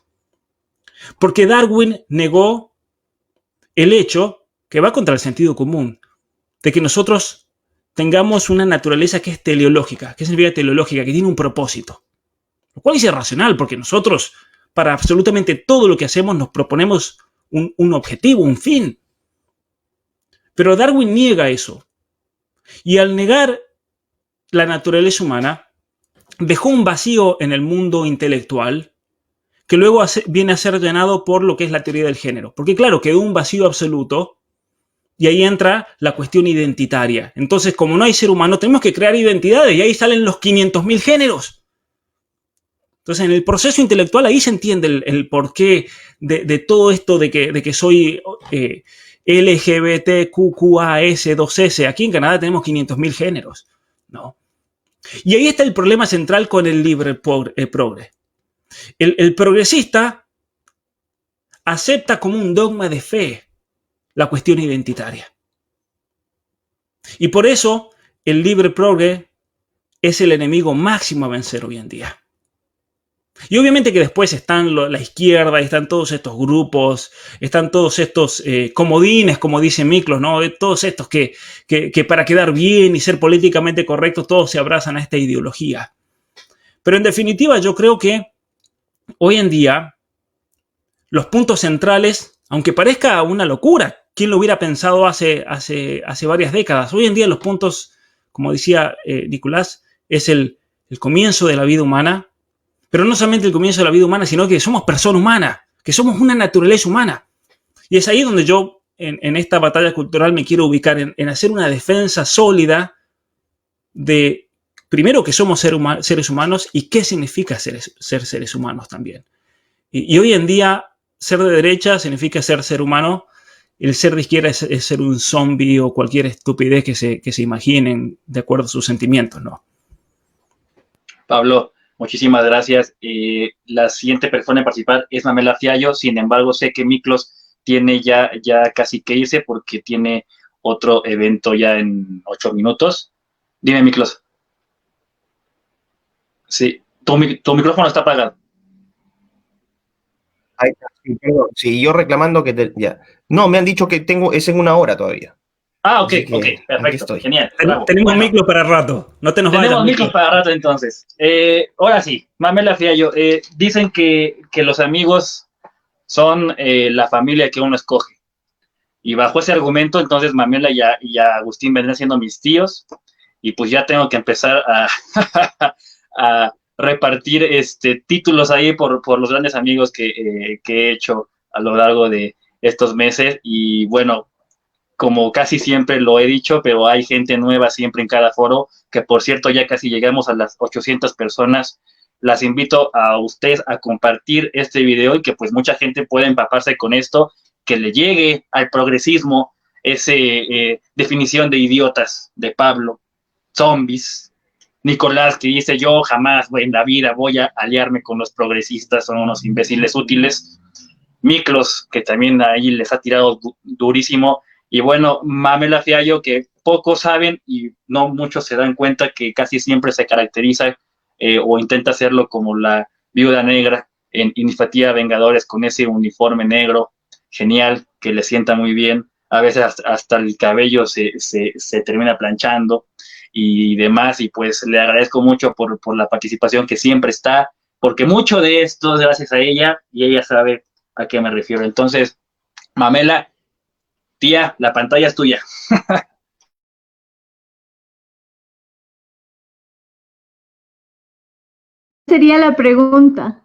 Porque Darwin negó el hecho, que va contra el sentido común, de que nosotros tengamos una naturaleza que es teleológica. ¿Qué significa teleológica? Que tiene un propósito. Lo cual es irracional, porque nosotros, para absolutamente todo lo que hacemos, nos proponemos un objetivo, un fin. Pero Darwin niega eso. Y al negar la naturaleza humana, dejó un vacío en el mundo intelectual que luego viene a ser llenado por lo que es la teoría del género. Porque claro, quedó un vacío absoluto y ahí entra la cuestión identitaria. Entonces, como no hay ser humano, tenemos que crear identidades y ahí salen los 500.000 géneros. Entonces, en el proceso intelectual ahí se entiende el porqué de todo esto de que soy LGBTQQAS2S. Aquí en Canadá tenemos 500.000 géneros, ¿no? Y ahí está el problema central con el libre progre. El progresista acepta como un dogma de fe la cuestión identitaria. Y por eso el libre progre es el enemigo máximo a vencer hoy en día. Y obviamente que después están la izquierda, están todos estos grupos, están todos estos comodines, como dice Miklos, ¿no? Todos estos que para quedar bien y ser políticamente correctos, todos se abrazan a esta ideología. Pero en definitiva yo creo que hoy en día los puntos centrales, aunque parezca una locura, ¿quién lo hubiera pensado hace varias décadas? Hoy en día los puntos, como decía Nicolás, es el comienzo de la vida humana. Pero no solamente el comienzo de la vida humana, sino que somos persona humana, que somos una naturaleza humana. Y es ahí donde yo, en esta batalla cultural, me quiero ubicar en hacer una defensa sólida de, primero, que somos seres humanos y qué significa ser seres humanos también. Y hoy en día, ser de derecha significa ser humano. El ser de izquierda es ser un zombie o cualquier estupidez que se imaginen de acuerdo a sus sentimientos, ¿no? Pablo, muchísimas gracias. La siguiente persona en participar es Mamela Fiallo. Sin embargo, sé que Miklos tiene ya casi que irse porque tiene otro evento ya en 8 minutos. Dime, Miklos. Sí, tu micrófono está apagado. Ahí está, sí, perdón. Sí, yo reclamando que ya. No, me han dicho que es en 1 hora todavía. Ah, ok, perfecto, genial. Tenemos Miklos para rato, no te nos vayas. Tenemos Miklos para rato entonces. Ahora sí, Mamela Fiallo, dicen que los amigos son la familia que uno escoge. Y bajo ese argumento, entonces Mamela y Agustín vendrán siendo mis tíos, y pues ya tengo que empezar a repartir títulos ahí por los grandes amigos que he hecho a lo largo de estos meses. Y bueno, como casi siempre lo he dicho, pero hay gente nueva siempre en cada foro, que por cierto ya casi llegamos a las 800 personas. Las invito a ustedes a compartir este video y que pues mucha gente pueda empaparse con esto, que le llegue al progresismo esa definición de idiotas de Pablo, zombies. Nicolás, que dice: yo jamás en la vida voy a aliarme con los progresistas, son unos imbéciles útiles. Miklos, que también ahí les ha tirado durísimo. Y bueno, Mamela Fiallo, que pocos saben y no muchos se dan cuenta que casi siempre se caracteriza o intenta hacerlo como la viuda negra en Iniciativa Vengadores, con ese uniforme negro genial que le sienta muy bien. A veces hasta el cabello se termina planchando y demás. Y pues le agradezco mucho por la participación que siempre está, porque mucho de esto es gracias a ella y ella sabe a qué me refiero. Entonces, Mamela, tía, la pantalla es tuya. Sería la pregunta.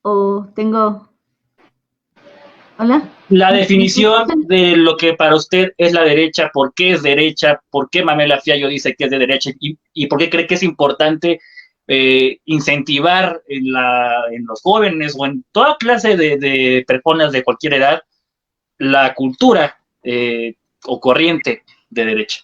¿O tengo...? ¿Hola? La definición de lo que para usted es la derecha, por qué es derecha, por qué Mamela Fiallo dice que es de derecha y por qué cree que es importante incentivar en los jóvenes o en toda clase de personas de cualquier edad la cultura o corriente de derecha.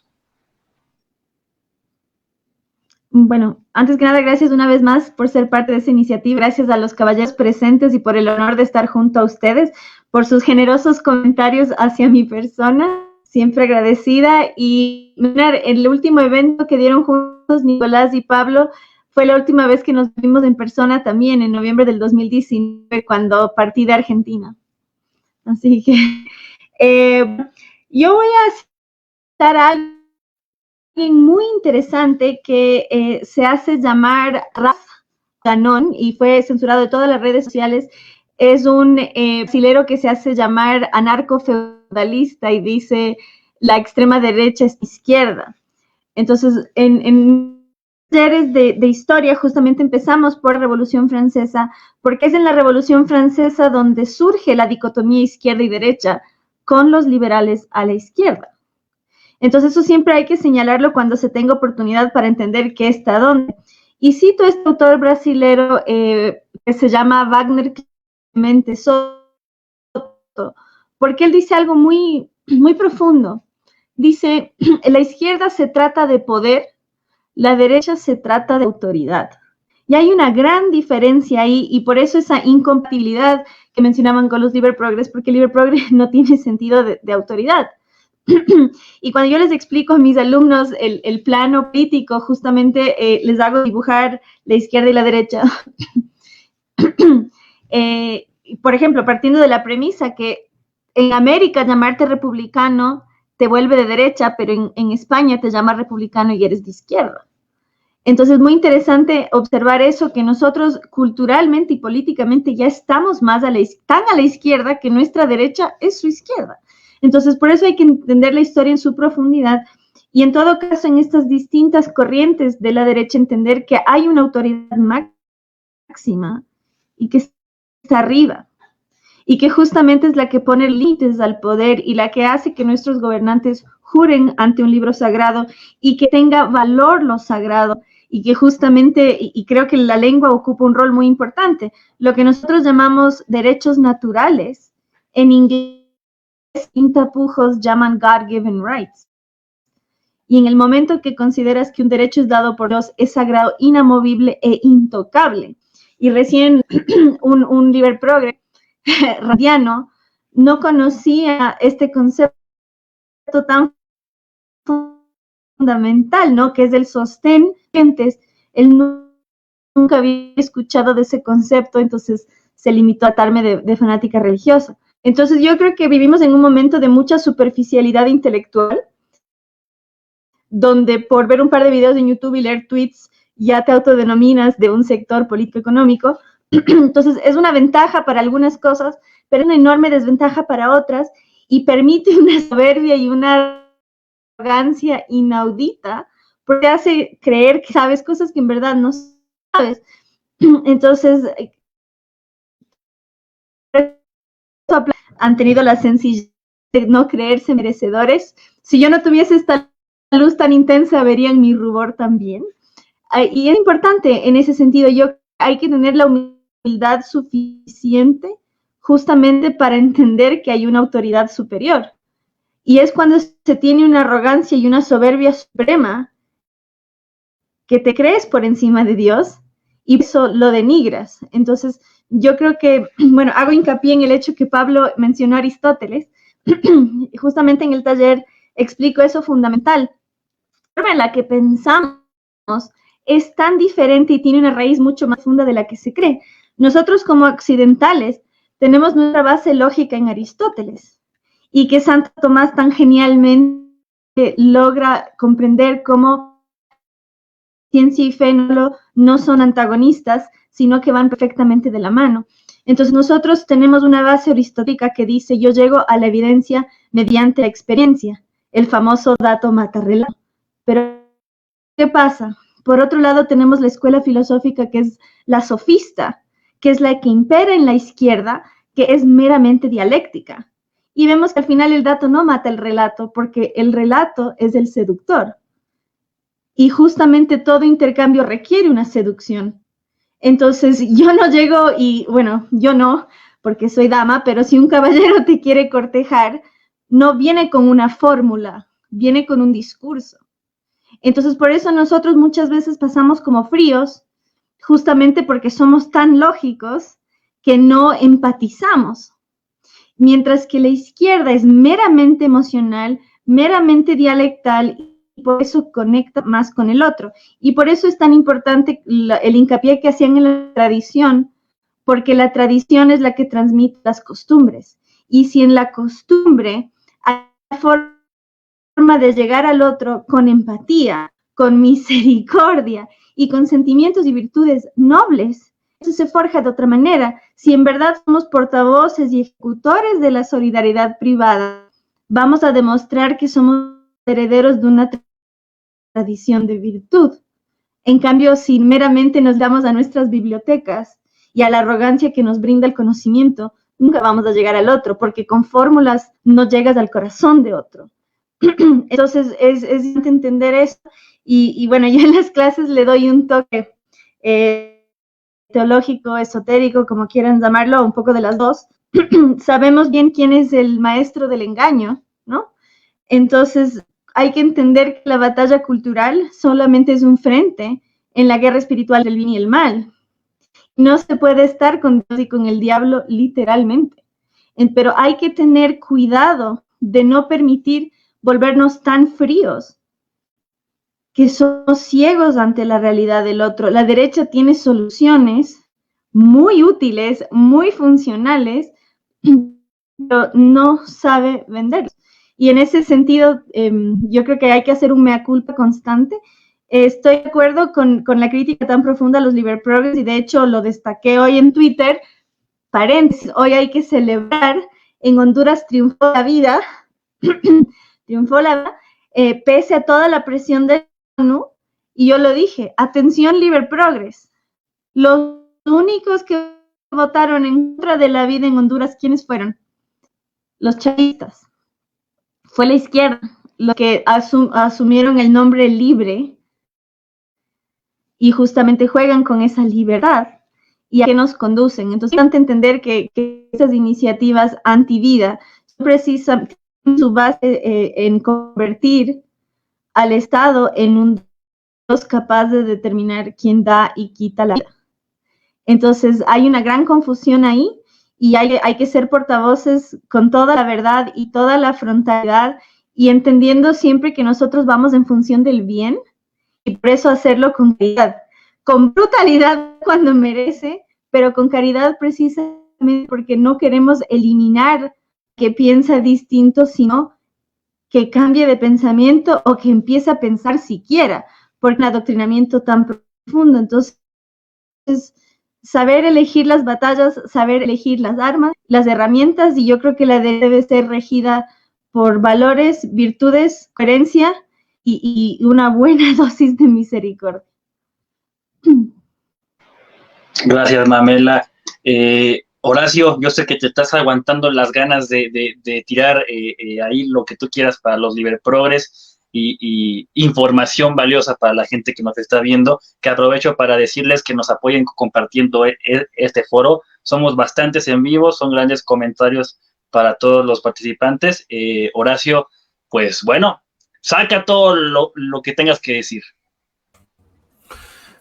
Bueno, antes que nada, gracias una vez más por ser parte de esta iniciativa. Gracias a los caballeros presentes y por el honor de estar junto a ustedes, por sus generosos comentarios hacia mi persona. Siempre agradecida. Y el último evento que dieron junto Nicolás y Pablo, fue la última vez que nos vimos en persona también, en noviembre del 2019, cuando partí de Argentina. Así que yo voy a citar a alguien muy interesante que se hace llamar Raf Ganón y fue censurado de todas las redes sociales. Es un brasilero que se hace llamar anarcofeudalista y dice la extrema derecha es izquierda. Entonces, en talleres de historia justamente empezamos por la Revolución Francesa, porque es en la Revolución Francesa donde surge la dicotomía izquierda y derecha con los liberales a la izquierda. Entonces, eso siempre hay que señalarlo cuando se tenga oportunidad para entender qué está dónde. Y cito a este autor brasilero que se llama Wagner Clemente Soto, porque él dice algo muy, muy profundo. Dice, la izquierda se trata de poder, la derecha se trata de autoridad. Y hay una gran diferencia ahí, y por eso esa incompatibilidad que mencionaban con los Liber Progress, porque el Liber Progress no tiene sentido de autoridad. Y cuando yo les explico a mis alumnos el plano político, justamente les hago dibujar la izquierda y la derecha. Por ejemplo, partiendo de la premisa que en América llamarte republicano te vuelve de derecha, pero en España te llamas republicano y eres de izquierda. Entonces, es muy interesante observar eso, que nosotros culturalmente y políticamente ya estamos más tan a la izquierda que nuestra derecha es su izquierda. Entonces, por eso hay que entender la historia en su profundidad y en todo caso en estas distintas corrientes de la derecha entender que hay una autoridad máxima y que está arriba y que justamente es la que pone límites al poder y la que hace que nuestros gobernantes juren ante un libro sagrado y que tenga valor lo sagrado y que justamente, y creo que la lengua ocupa un rol muy importante, lo que nosotros llamamos derechos naturales, en inglés sin tapujos llaman God-given rights. Y en el momento que consideras que un derecho es dado por Dios, es sagrado, inamovible e intocable. Y recién un Liber Progress radiano no conocía este concepto tan fundamental, ¿no? Que es el sostén. Él nunca había escuchado de ese concepto, entonces se limitó a tratarme de fanática religiosa. Entonces yo creo que vivimos en un momento de mucha superficialidad intelectual, donde por ver un par de videos en YouTube y leer tweets ya te autodenominas de un sector político-económico. Entonces es una ventaja para algunas cosas, pero es una enorme desventaja para otras y permite una soberbia y una arrogancia inaudita porque hace creer que sabes cosas que en verdad no sabes. Entonces, han tenido la sencillez de no creerse merecedores. Si yo no tuviese esta luz tan intensa, verían mi rubor también. Y es importante en ese sentido, hay que tener la humildad suficiente justamente para entender que hay una autoridad superior. Y es cuando se tiene una arrogancia y una soberbia suprema que te crees por encima de Dios y eso lo denigras. Entonces, yo creo que, bueno, hago hincapié en el hecho que Pablo mencionó a Aristóteles. Justamente en el taller explico eso fundamental. La forma en la que pensamos es tan diferente y tiene una raíz mucho más profunda de la que se cree. Nosotros como occidentales tenemos nuestra base lógica en Aristóteles y que Santo Tomás tan genialmente logra comprender cómo ciencia y fe no son antagonistas, sino que van perfectamente de la mano. Entonces nosotros tenemos una base aristotélica que dice yo llego a la evidencia mediante la experiencia, el famoso dato mata relato. Pero ¿qué pasa? Por otro lado tenemos la escuela filosófica que es la sofista, que es la que impera en la izquierda, que es meramente dialéctica. Y vemos que al final el dato no mata el relato, porque el relato es el seductor. Y justamente todo intercambio requiere una seducción. Entonces yo no llego y, bueno, yo no, porque soy dama, pero si un caballero te quiere cortejar, no viene con una fórmula, viene con un discurso. Entonces por eso nosotros muchas veces pasamos como fríos, justamente porque somos tan lógicos que no empatizamos. Mientras que la izquierda es meramente emocional, meramente dialectal, y por eso conecta más con el otro. Y por eso es tan importante el hincapié que hacían en la tradición, porque la tradición es la que transmite las costumbres. Y si en la costumbre hay forma de llegar al otro con empatía, con misericordia y con sentimientos y virtudes nobles, eso se forja de otra manera. Si en verdad somos portavoces y ejecutores de la solidaridad privada, vamos a demostrar que somos herederos de una tradición de virtud. En cambio, si meramente nos damos a nuestras bibliotecas y a la arrogancia que nos brinda el conocimiento, nunca vamos a llegar al otro, porque con fórmulas no llegas al corazón de otro. Entonces, es importante entender eso. Y bueno, yo en las clases le doy un toque teológico, esotérico, como quieran llamarlo, un poco de las dos. Sabemos bien quién es el maestro del engaño, ¿no? Entonces, hay que entender que la batalla cultural solamente es un frente en la guerra espiritual del bien y el mal. No se puede estar con Dios y con el diablo literalmente. Pero hay que tener cuidado de no permitir volvernos tan fríos que somos ciegos ante la realidad del otro. La derecha tiene soluciones muy útiles, muy funcionales, pero no sabe venderlos. Y en ese sentido, yo creo que hay que hacer un mea culpa constante. Estoy de acuerdo con la crítica tan profunda a los Liber Progress, y de hecho lo destaqué hoy en Twitter. Paréntesis, hoy hay que celebrar, en Honduras triunfó la vida, triunfó la vida, pese a toda la presión de la ONU, y yo lo dije, atención Liber Progress, los únicos que votaron en contra de la vida en Honduras, ¿quiénes fueron? Los chavistas. Fue la izquierda los que asumieron el nombre libre y justamente juegan con esa libertad y a qué nos conducen. Entonces, es importante entender que esas iniciativas antivida precisan su base en convertir al Estado en un Dios capaz de determinar quién da y quita la vida. Entonces, hay una gran confusión ahí y hay que ser portavoces con toda la verdad y toda la frontalidad y entendiendo siempre que nosotros vamos en función del bien y por eso hacerlo con caridad, con brutalidad cuando merece, pero con caridad precisamente porque no queremos eliminar que piensa distinto, sino que cambie de pensamiento o que empiece a pensar siquiera, por un adoctrinamiento tan profundo. Entonces, saber elegir las batallas, saber elegir las armas, las herramientas, y yo creo que la debe ser regida por valores, virtudes, coherencia y una buena dosis de misericordia. Gracias, Mamela. Horacio, yo sé que te estás aguantando las ganas de tirar ahí lo que tú quieras para los Liber Progress y información valiosa para la gente que nos está viendo, que aprovecho para decirles que nos apoyen compartiendo este foro. Somos bastantes en vivo, son grandes comentarios para todos los participantes. Horacio, pues bueno, saca todo lo que tengas que decir.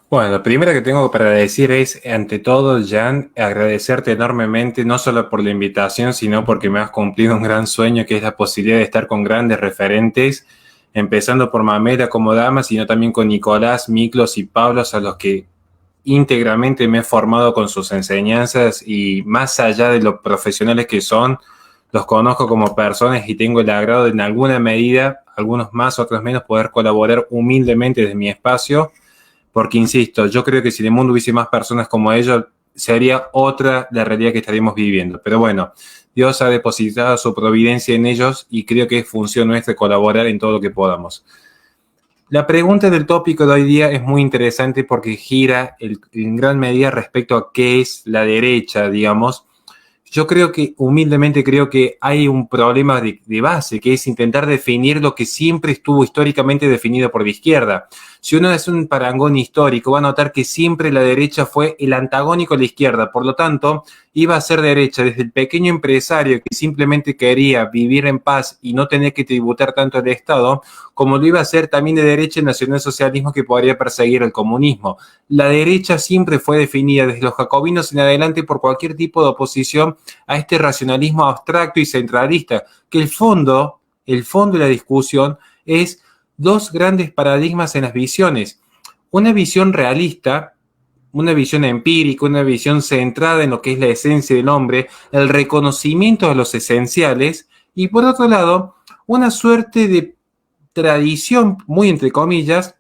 Bueno, lo primero que tengo para decir es, ante todo, Jan, agradecerte enormemente, no solo por la invitación, sino porque me has cumplido un gran sueño, que es la posibilidad de estar con grandes referentes, empezando por Mamela como dama, sino también con Nicolás, Miklos y Pablo, a los que íntegramente me he formado con sus enseñanzas y más allá de lo profesionales que son, los conozco como personas y tengo el agrado de, en alguna medida, algunos más, otros menos, poder colaborar humildemente desde mi espacio. Porque, insisto, yo creo que si en el mundo hubiese más personas como ellos, sería otra la realidad que estaríamos viviendo. Pero bueno, Dios ha depositado su providencia en ellos y creo que es función nuestra colaborar en todo lo que podamos. La pregunta del tópico de hoy día es muy interesante porque gira en gran medida respecto a qué es la derecha, digamos. Yo creo que, humildemente creo que hay un problema de base, que es intentar definir lo que siempre estuvo históricamente definido por la izquierda. Si uno hace un parangón histórico, va a notar que siempre la derecha fue el antagónico a la izquierda. Por lo tanto, iba a ser derecha desde el pequeño empresario que simplemente quería vivir en paz y no tener que tributar tanto al Estado, como lo iba a ser también de derecha el nacionalsocialismo que podría perseguir el comunismo. La derecha siempre fue definida desde los jacobinos en adelante por cualquier tipo de oposición a este racionalismo abstracto y centralista, que el fondo de la discusión es dos grandes paradigmas en las visiones. Una visión realista, una visión empírica, una visión centrada en lo que es la esencia del hombre, el reconocimiento de los esenciales, y por otro lado, una suerte de tradición, muy entre comillas,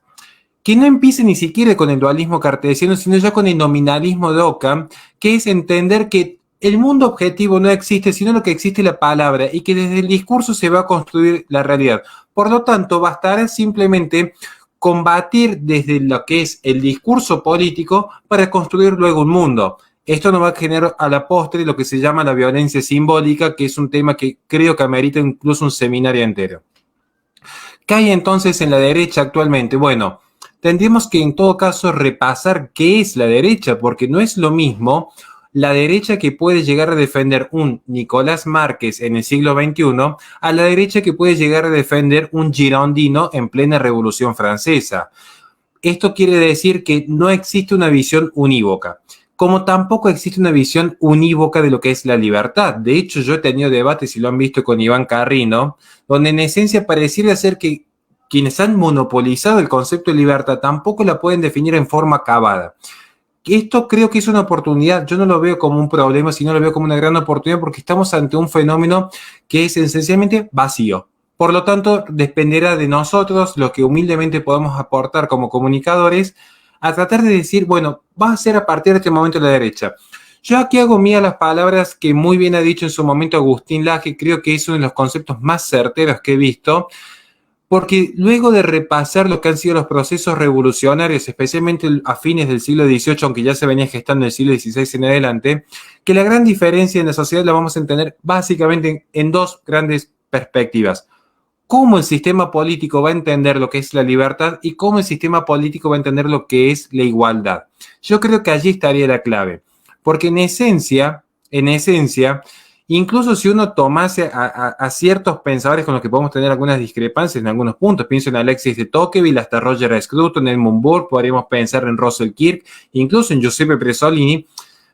que no empiece ni siquiera con el dualismo cartesiano, sino ya con el nominalismo de Ockham, que es entender que el mundo objetivo no existe, sino lo que existe es la palabra, y que desde el discurso se va a construir la realidad. Por lo tanto, bastará simplemente combatir desde lo que es el discurso político para construir luego un mundo. Esto nos va a generar a la postre lo que se llama la violencia simbólica, que es un tema que creo que amerita incluso un seminario entero. ¿Qué hay entonces en la derecha actualmente? Bueno, tendríamos que en todo caso repasar qué es la derecha, porque no es lo mismo la derecha que puede llegar a defender un Nicolás Márquez en el siglo XXI a la derecha que puede llegar a defender un Girondino en plena Revolución Francesa. Esto quiere decir que no existe una visión unívoca, como tampoco existe una visión unívoca de lo que es la libertad. De hecho, yo he tenido debates, y lo han visto con Iván Carrino, donde en esencia pareciera ser que quienes han monopolizado el concepto de libertad tampoco la pueden definir en forma acabada. Esto creo que es una oportunidad, yo no lo veo como un problema, sino lo veo como una gran oportunidad, porque estamos ante un fenómeno que es esencialmente vacío. Por lo tanto, dependerá de nosotros, lo que humildemente podemos aportar como comunicadores, a tratar de decir, bueno, va a ser a partir de este momento la derecha. Yo aquí hago mía las palabras que muy bien ha dicho en su momento Agustín Laje, creo que es uno de los conceptos más certeros que he visto, porque luego de repasar lo que han sido los procesos revolucionarios, especialmente a fines del siglo XVIII, aunque ya se venía gestando en el siglo XVI en adelante, que la gran diferencia en la sociedad la vamos a entender básicamente en dos grandes perspectivas. Cómo el sistema político va a entender lo que es la libertad y cómo el sistema político va a entender lo que es la igualdad. Yo creo que allí estaría la clave, porque en esencia, incluso si uno tomase a ciertos pensadores con los que podemos tener algunas discrepancias en algunos puntos, pienso en Alexis de Tocqueville, hasta Roger Scruton, Edmund Burke, podríamos pensar en Russell Kirk, incluso en Giuseppe Pasolini,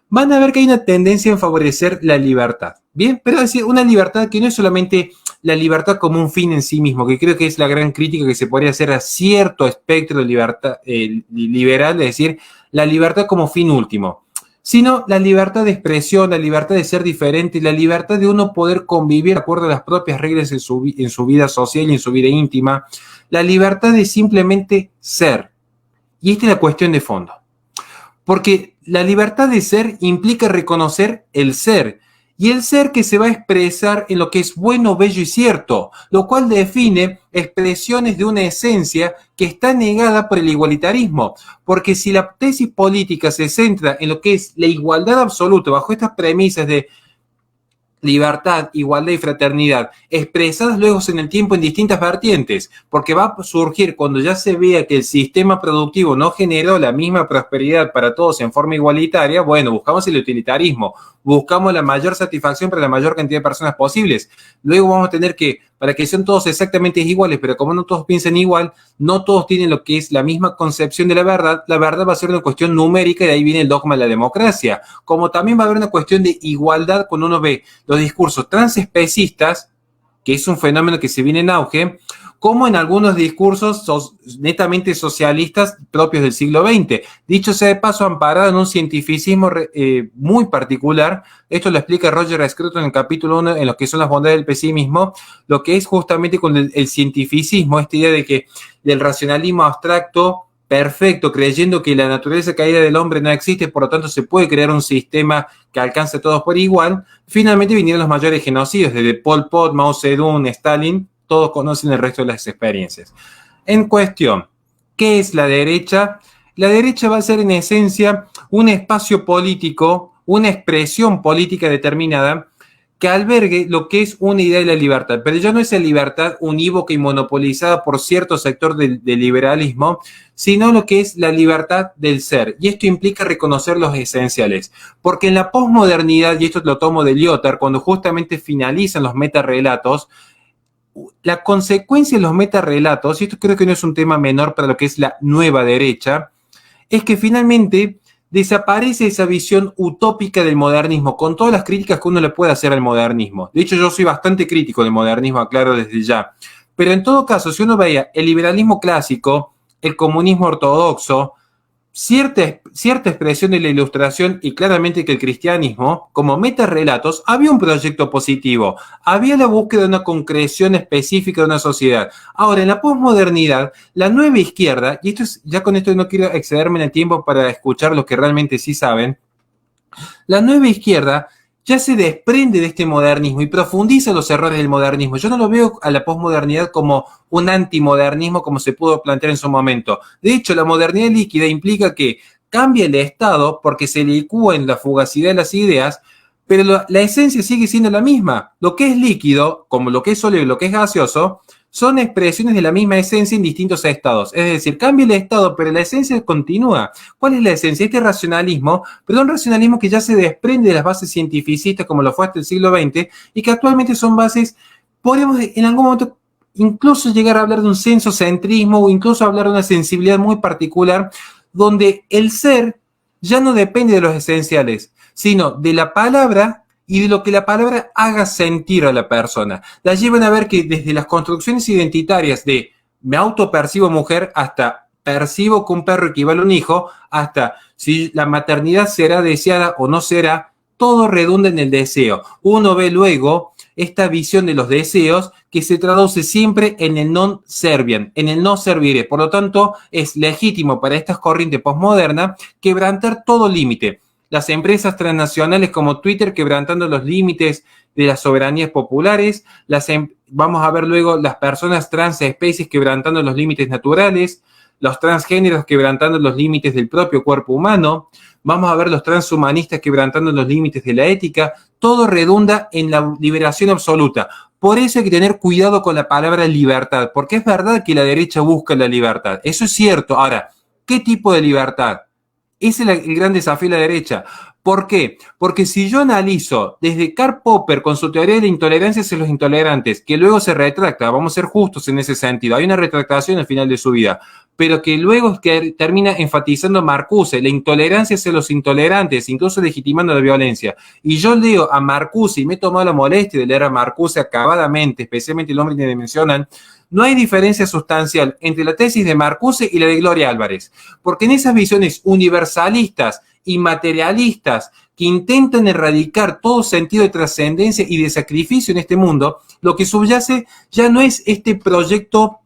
van a ver que hay una tendencia en favorecer la libertad. Bien, pero es decir, una libertad que no es solamente la libertad como un fin en sí mismo, que creo que es la gran crítica que se podría hacer a cierto espectro de libertad liberal, es decir, la libertad como fin último, sino la libertad de expresión, la libertad de ser diferente, la libertad de uno poder convivir de acuerdo a las propias reglas en su vida social y en su vida íntima, la libertad de simplemente ser. Y esta es la cuestión de fondo. Porque la libertad de ser implica reconocer el ser, y el ser que se va a expresar en lo que es bueno, bello y cierto, lo cual define expresiones de una esencia que está negada por el igualitarismo. Porque si la tesis política se centra en lo que es la igualdad absoluta, bajo estas premisas de libertad, igualdad y fraternidad, expresadas luego en el tiempo en distintas vertientes, porque va a surgir cuando ya se vea que el sistema productivo no generó la misma prosperidad para todos en forma igualitaria, bueno, buscamos el utilitarismo, buscamos la mayor satisfacción para la mayor cantidad de personas posibles. Luego vamos a tener que, para que sean todos exactamente iguales, pero como no todos piensan igual, no todos tienen lo que es la misma concepción de la verdad va a ser una cuestión numérica y de ahí viene el dogma de la democracia. Como también va a haber una cuestión de igualdad cuando uno ve los discursos transespecistas, que es un fenómeno que se viene en auge, como en algunos discursos netamente socialistas propios del siglo XX. Dicho sea de paso, amparado en un cientificismo muy particular. Esto lo explica Roger Scruton en el capítulo 1, en lo que son las bondades del pesimismo, lo que es justamente con el cientificismo, esta idea de que del racionalismo abstracto perfecto, creyendo que la naturaleza caída del hombre no existe, por lo tanto se puede crear un sistema que alcance a todos por igual. Finalmente vinieron los mayores genocidios, desde Pol Pot, Mao Zedong, Stalin. Todos conocen el resto de las experiencias. En cuestión, ¿qué es la derecha? La derecha va a ser en esencia un espacio político, una expresión política determinada que albergue lo que es una idea de la libertad, pero ya no es la libertad unívoca y monopolizada por cierto sector del liberalismo, sino lo que es la libertad del ser. Y esto implica reconocer los esenciales, porque en la posmodernidad, y esto lo tomo de Lyotard, cuando justamente finalizan los metarrelatos, la consecuencia de los metarrelatos, y esto creo que no es un tema menor para lo que es la nueva derecha, es que finalmente desaparece esa visión utópica del modernismo, con todas las críticas que uno le puede hacer al modernismo. De hecho, yo soy bastante crítico del modernismo, aclaro desde ya. Pero en todo caso, si uno veía el liberalismo clásico, el comunismo ortodoxo, cierta expresión de la Ilustración y claramente que el cristianismo, como metarrelatos, había un proyecto positivo, había la búsqueda de una concreción específica de una sociedad. Ahora, en la posmodernidad, la nueva izquierda, y esto es, ya con esto no quiero excederme en el tiempo para escuchar los que realmente sí saben, la nueva izquierda ya se desprende de este modernismo y profundiza los errores del modernismo. Yo no lo veo a la posmodernidad como un antimodernismo como se pudo plantear en su momento. De hecho, la modernidad líquida implica que cambia el Estado porque se licúa en la fugacidad de las ideas, pero la esencia sigue siendo la misma. Lo que es líquido, como lo que es sólido y lo que es gaseoso, son expresiones de la misma esencia en distintos estados. Es decir, cambia el estado, pero la esencia continúa. ¿Cuál es la esencia? Este racionalismo, pero un racionalismo que ya se desprende de las bases cientificistas como lo fue hasta el siglo XX y que actualmente son bases, podemos en algún momento incluso llegar a hablar de un sensocentrismo o incluso hablar de una sensibilidad muy particular donde el ser ya no depende de los esenciales, sino de la palabra y de lo que la palabra haga sentir a la persona. La llevan a ver que desde las construcciones identitarias de me autopercibo mujer hasta percibo que un perro equivale a un hijo, hasta si la maternidad será deseada o no será, todo redunda en el deseo. Uno ve luego esta visión de los deseos que se traduce siempre en el non serviam, en el no serviré. Por lo tanto, es legítimo para estas corrientes postmodernas quebrantar todo límite. Las empresas transnacionales como Twitter quebrantando los límites de las soberanías populares, vamos a ver luego las personas transespecies quebrantando los límites naturales, los transgéneros quebrantando los límites del propio cuerpo humano, vamos a ver los transhumanistas quebrantando los límites de la ética, todo redunda en la liberación absoluta. Por eso hay que tener cuidado con la palabra libertad, porque es verdad que la derecha busca la libertad, eso es cierto. Ahora, ¿qué tipo de libertad? Ese es el gran desafío de la derecha. ¿Por qué? Porque si yo analizo desde Karl Popper con su teoría de la intolerancia hacia los intolerantes, que luego se retracta, vamos a ser justos en ese sentido, hay una retractación al final de su vida, pero que luego termina enfatizando Marcuse, la intolerancia hacia los intolerantes, incluso legitimando la violencia. Y yo leo a Marcuse y me he tomado la molestia de leer a Marcuse acabadamente, especialmente El hombre indimensional. No hay diferencia sustancial entre la tesis de Marcuse y la de Gloria Álvarez, porque en esas visiones universalistas y materialistas que intentan erradicar todo sentido de trascendencia y de sacrificio en este mundo, lo que subyace ya no es este proyecto,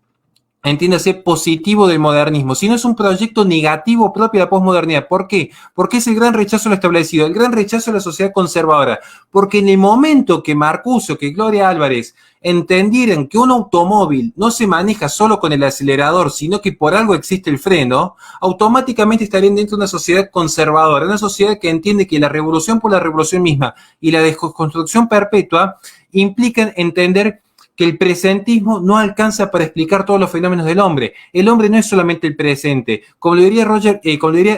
entiéndase, positivo del modernismo, sino es un proyecto negativo propio de la posmodernidad. ¿Por qué? Porque es el gran rechazo a lo establecido, el gran rechazo a la sociedad conservadora. Porque en el momento que Marcuse o que Gloria Álvarez entendieran que un automóvil no se maneja solo con el acelerador, sino que por algo existe el freno, automáticamente estarían dentro de una sociedad conservadora, una sociedad que entiende que la revolución por la revolución misma y la desconstrucción perpetua implican entender que el presentismo no alcanza para explicar todos los fenómenos del hombre. El hombre no es solamente el presente. Como lo diría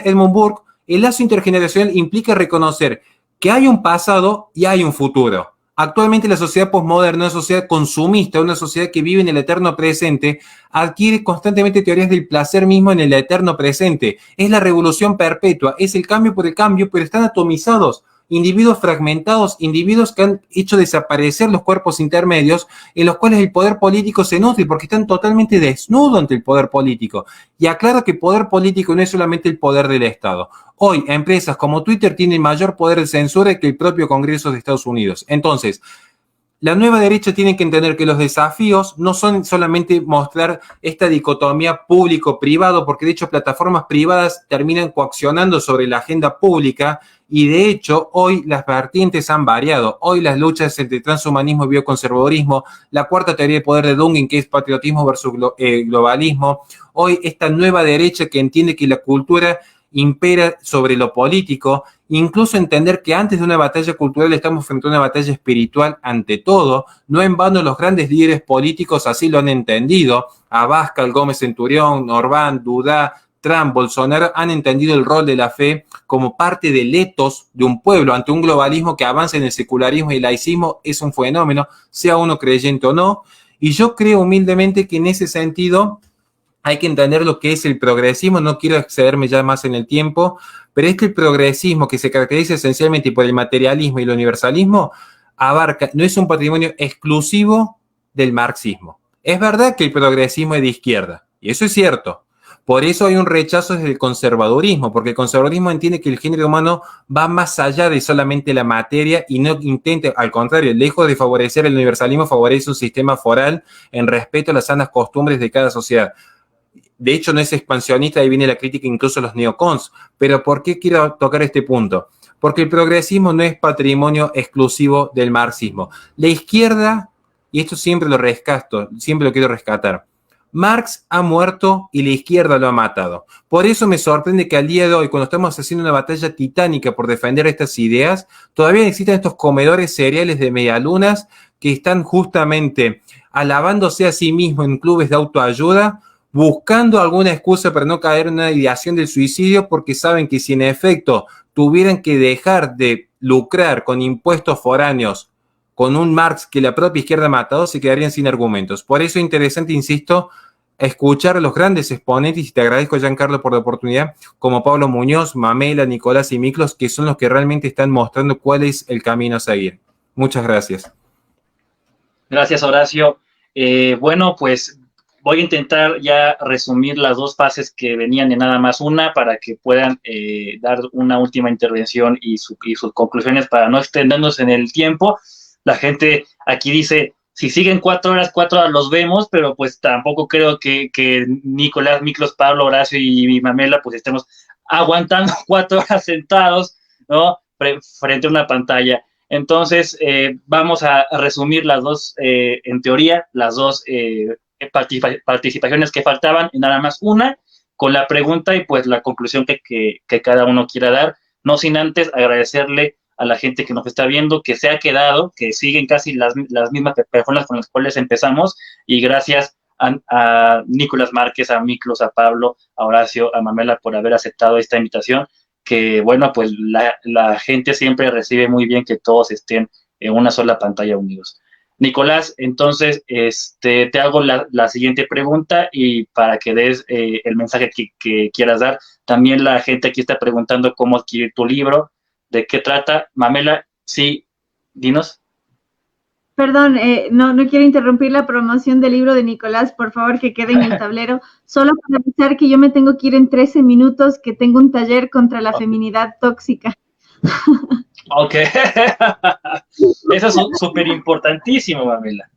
Edmund Burke, el lazo intergeneracional implica reconocer que hay un pasado y hay un futuro. Actualmente la sociedad posmoderna, una sociedad consumista, una sociedad que vive en el eterno presente, adquiere constantemente teorías del placer mismo en el eterno presente. Es la revolución perpetua, es el cambio por el cambio, pero están atomizados. Individuos fragmentados, individuos que han hecho desaparecer los cuerpos intermedios en los cuales el poder político se nutre porque están totalmente desnudos ante el poder político. Y aclaro que poder político no es solamente el poder del Estado. Hoy, empresas como Twitter tienen mayor poder de censura que el propio Congreso de Estados Unidos. Entonces, la nueva derecha tiene que entender que los desafíos no son solamente mostrar esta dicotomía público-privado, porque de hecho plataformas privadas terminan coaccionando sobre la agenda pública y de hecho hoy las vertientes han variado. Hoy las luchas entre transhumanismo y bioconservadorismo, la cuarta teoría de poder de Dugin, que es patriotismo versus globalismo, hoy esta nueva derecha que entiende que la cultura impera sobre lo político, incluso entender que antes de una batalla cultural estamos frente a una batalla espiritual ante todo. No en vano los grandes líderes políticos así lo han entendido. Abascal, Gómez Centurión, Orbán, Dudá, Trump, Bolsonaro han entendido el rol de la fe como parte del etos de un pueblo ante un globalismo que avanza en el secularismo y el laicismo. Es un fenómeno, sea uno creyente o no, y yo creo humildemente que en ese sentido hay que entender lo que es el progresismo. No quiero excederme ya más en el tiempo, pero es que el progresismo, que se caracteriza esencialmente por el materialismo y el universalismo, abarca, no es un patrimonio exclusivo del marxismo. Es verdad que el progresismo es de izquierda, y eso es cierto. Por eso hay un rechazo desde el conservadurismo, porque el conservadurismo entiende que el género humano va más allá de solamente la materia y no intenta, al contrario, lejos de favorecer el universalismo, favorece un sistema foral en respeto a las sanas costumbres de cada sociedad. De hecho, no es expansionista, ahí viene la crítica incluso a los neocons. Pero ¿por qué quiero tocar este punto? Porque el progresismo no es patrimonio exclusivo del marxismo. La izquierda, y esto siempre lo rescato, siempre lo quiero rescatar, Marx ha muerto y la izquierda lo ha matado. Por eso me sorprende que al día de hoy, cuando estamos haciendo una batalla titánica por defender estas ideas, todavía existen estos comedores cereales de medialunas que están justamente alabándose a sí mismos en clubes de autoayuda, buscando alguna excusa para no caer en una ideación del suicidio, porque saben que si en efecto tuvieran que dejar de lucrar con impuestos foráneos, con un Marx que la propia izquierda ha matado, se quedarían sin argumentos. Por eso es interesante, insisto, escuchar a los grandes exponentes, y te agradezco, Giancarlo, por la oportunidad, como Pablo Muñoz, Mamela, Nicolás y Miklos, que son los que realmente están mostrando cuál es el camino a seguir. Muchas gracias. Gracias, Horacio. Bueno, pues voy a intentar ya resumir las dos fases que venían en nada más una para que puedan dar una última intervención y sus conclusiones para no extendernos en el tiempo. La gente aquí dice, si siguen 4 horas los vemos, pero pues tampoco creo que Nicolás, Miklos, Pablo, Horacio y Mamela pues estemos aguantando 4 horas sentados, ¿no? Frente a una pantalla. Entonces, vamos a resumir las dos, en teoría, las dos participaciones que faltaban, y nada más una, con la pregunta y pues la conclusión que cada uno quiera dar, no sin antes agradecerle a la gente que nos está viendo, que se ha quedado, que siguen casi las mismas personas con las cuales empezamos, y gracias a Nicolás Márquez, a Miklos, a Pablo, a Horacio, a Mamela por haber aceptado esta invitación, que bueno, pues la gente siempre recibe muy bien que todos estén en una sola pantalla unidos. Nicolás, entonces te hago la siguiente pregunta, y para que des el mensaje que quieras dar. También la gente aquí está preguntando cómo adquirir tu libro, de qué trata. Mamela, sí, dinos. Perdón, no quiero interrumpir la promoción del libro de Nicolás, por favor, que quede en el tablero. Solo para avisar que yo me tengo que ir en 13 minutos, que tengo un taller contra la feminidad tóxica. Ok. Eso es súper importantísimo, Mamela.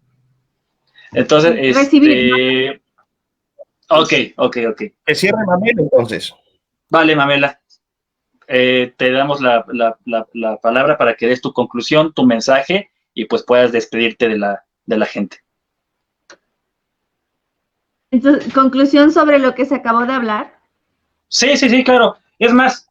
Entonces, Ok. Que cierre Mamela, entonces. Vale, Mamela. Te damos la palabra para que des tu conclusión, tu mensaje, y pues puedas despedirte de la gente. Entonces, conclusión sobre lo que se acabó de hablar. Sí, claro. Es más,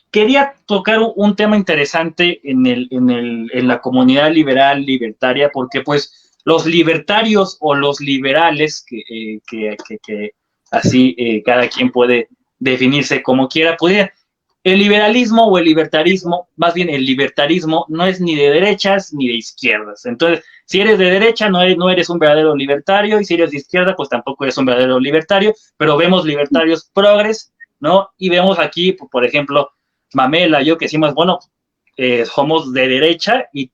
quería tocar un tema interesante en la comunidad liberal, libertaria, porque pues los libertarios o los liberales, que así cada quien puede definirse como quiera, pudiera. El liberalismo o el libertarismo, más bien el libertarismo, no es ni de derechas ni de izquierdas. Entonces, si eres de derecha, no eres un verdadero libertario, y si eres de izquierda, pues tampoco eres un verdadero libertario, pero vemos libertarios progres, ¿no? Y vemos aquí, por ejemplo, Mamela, yo que decimos, bueno, somos de derecha y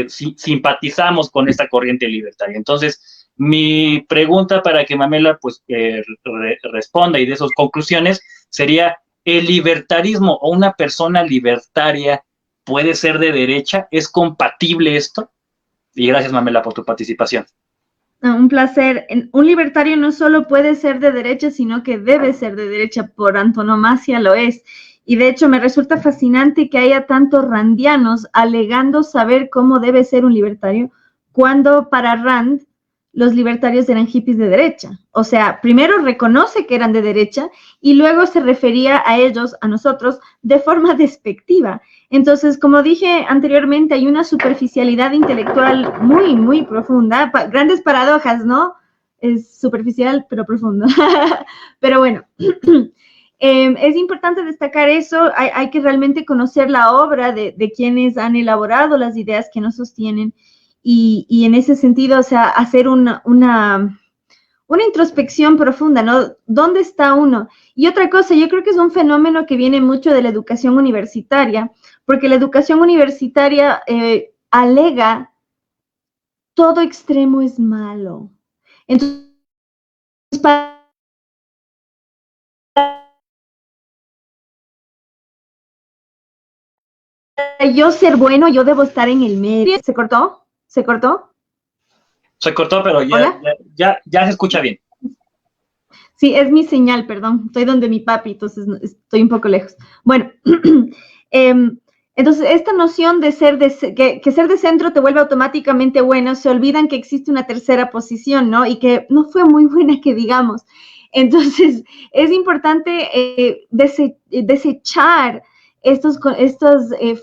simpatizamos con esta corriente libertaria. Entonces, mi pregunta para que Mamela pues responda y dé sus conclusiones sería: ¿el libertarismo o una persona libertaria puede ser de derecha? ¿Es compatible esto? Y gracias, Mamela, por tu participación. Un placer. Un libertario no solo puede ser de derecha, sino que debe ser de derecha, por antonomasia lo es. Y de hecho me resulta fascinante que haya tantos randianos alegando saber cómo debe ser un libertario, cuando para Rand los libertarios eran hippies de derecha. O sea, primero reconoce que eran de derecha y luego se refería a ellos, a nosotros, de forma despectiva. Entonces, como dije anteriormente, hay una superficialidad intelectual muy, muy profunda. Grandes paradojas, ¿no? Es superficial, pero profundo. Pero bueno, es importante destacar eso. Hay que realmente conocer la obra de quienes han elaborado las ideas que nos sostienen. Y en ese sentido, o sea, hacer una introspección profunda, ¿no? ¿Dónde está uno? Y otra cosa, yo creo que es un fenómeno que viene mucho de la educación universitaria, porque la educación universitaria alega todo extremo es malo. Entonces, para yo ser bueno, yo debo estar en el medio. ¿Se cortó? ¿Se cortó? Se cortó, pero ¿Hola? ya se escucha bien. Sí, es mi señal, perdón. Estoy donde mi papi, entonces estoy un poco lejos. Bueno, entonces esta noción de que ser de centro te vuelve automáticamente bueno, se olvidan que existe una tercera posición, ¿no? Y que no fue muy buena que digamos. Entonces, es importante desechar estas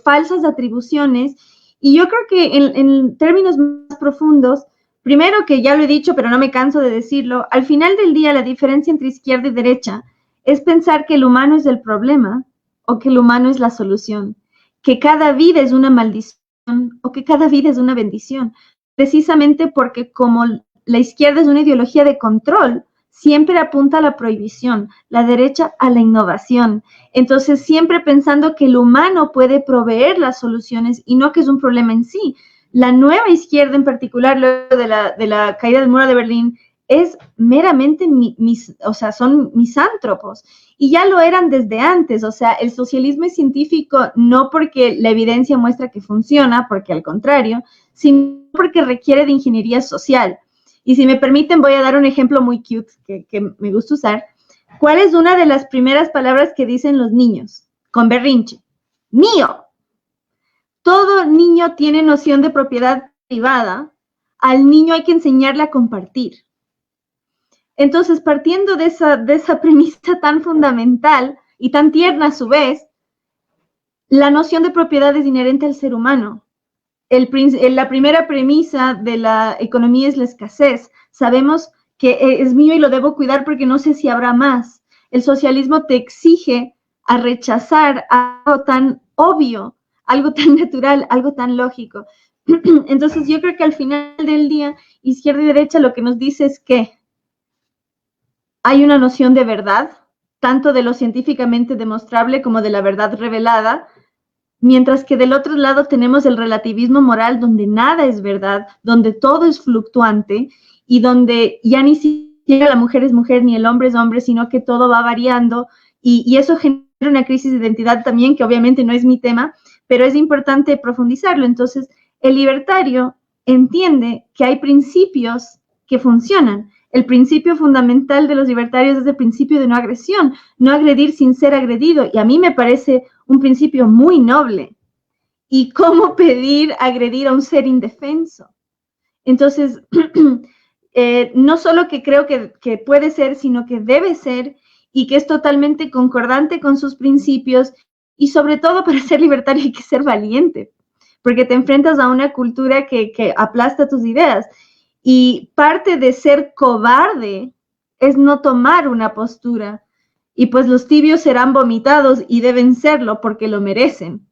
falsas atribuciones. Y yo creo que en términos más profundos, primero, que ya lo he dicho, pero no me canso de decirlo, al final del día la diferencia entre izquierda y derecha es pensar que el humano es el problema o que el humano es la solución, que cada vida es una maldición o que cada vida es una bendición, precisamente porque como la izquierda es una ideología de control, siempre apunta a la prohibición, la derecha a la innovación. Entonces, siempre pensando que el humano puede proveer las soluciones y no que es un problema en sí. La nueva izquierda en particular, luego de la caída del muro de Berlín, es meramente, o sea, son misántropos. Y ya lo eran desde antes, o sea, el socialismo es científico no porque la evidencia muestra que funciona, porque al contrario, sino porque requiere de ingeniería social. Y si me permiten, voy a dar un ejemplo muy cute que me gusta usar. ¿Cuál es una de las primeras palabras que dicen los niños con berrinche? Mío. Todo niño tiene noción de propiedad privada. Al niño hay que enseñarle a compartir. Entonces, partiendo de esa premisa tan fundamental y tan tierna a su vez, la noción de propiedad es inherente al ser humano. La primera premisa de la economía es la escasez. Sabemos que es mío y lo debo cuidar porque no sé si habrá más. El socialismo te exige a rechazar algo tan obvio, algo tan natural, algo tan lógico. Entonces yo creo que al final del día, izquierda y derecha lo que nos dice es que hay una noción de verdad, tanto de lo científicamente demostrable como de la verdad revelada, mientras que del otro lado tenemos el relativismo moral donde nada es verdad, donde todo es fluctuante y donde ya ni siquiera la mujer es mujer ni el hombre es hombre, sino que todo va variando y eso genera una crisis de identidad también, que obviamente no es mi tema, pero es importante profundizarlo. Entonces, el libertario entiende que hay principios que funcionan. El principio fundamental de los libertarios es el principio de no agresión, no agredir sin ser agredido, y a mí me parece un principio muy noble. ¿Y cómo pedir agredir a un ser indefenso? Entonces, no solo que creo que puede ser, sino que debe ser, y que es totalmente concordante con sus principios, y sobre todo para ser libertario hay que ser valiente, porque te enfrentas a una cultura que aplasta tus ideas. Y parte de ser cobarde es no tomar una postura. Y pues los tibios serán vomitados y deben serlo porque lo merecen.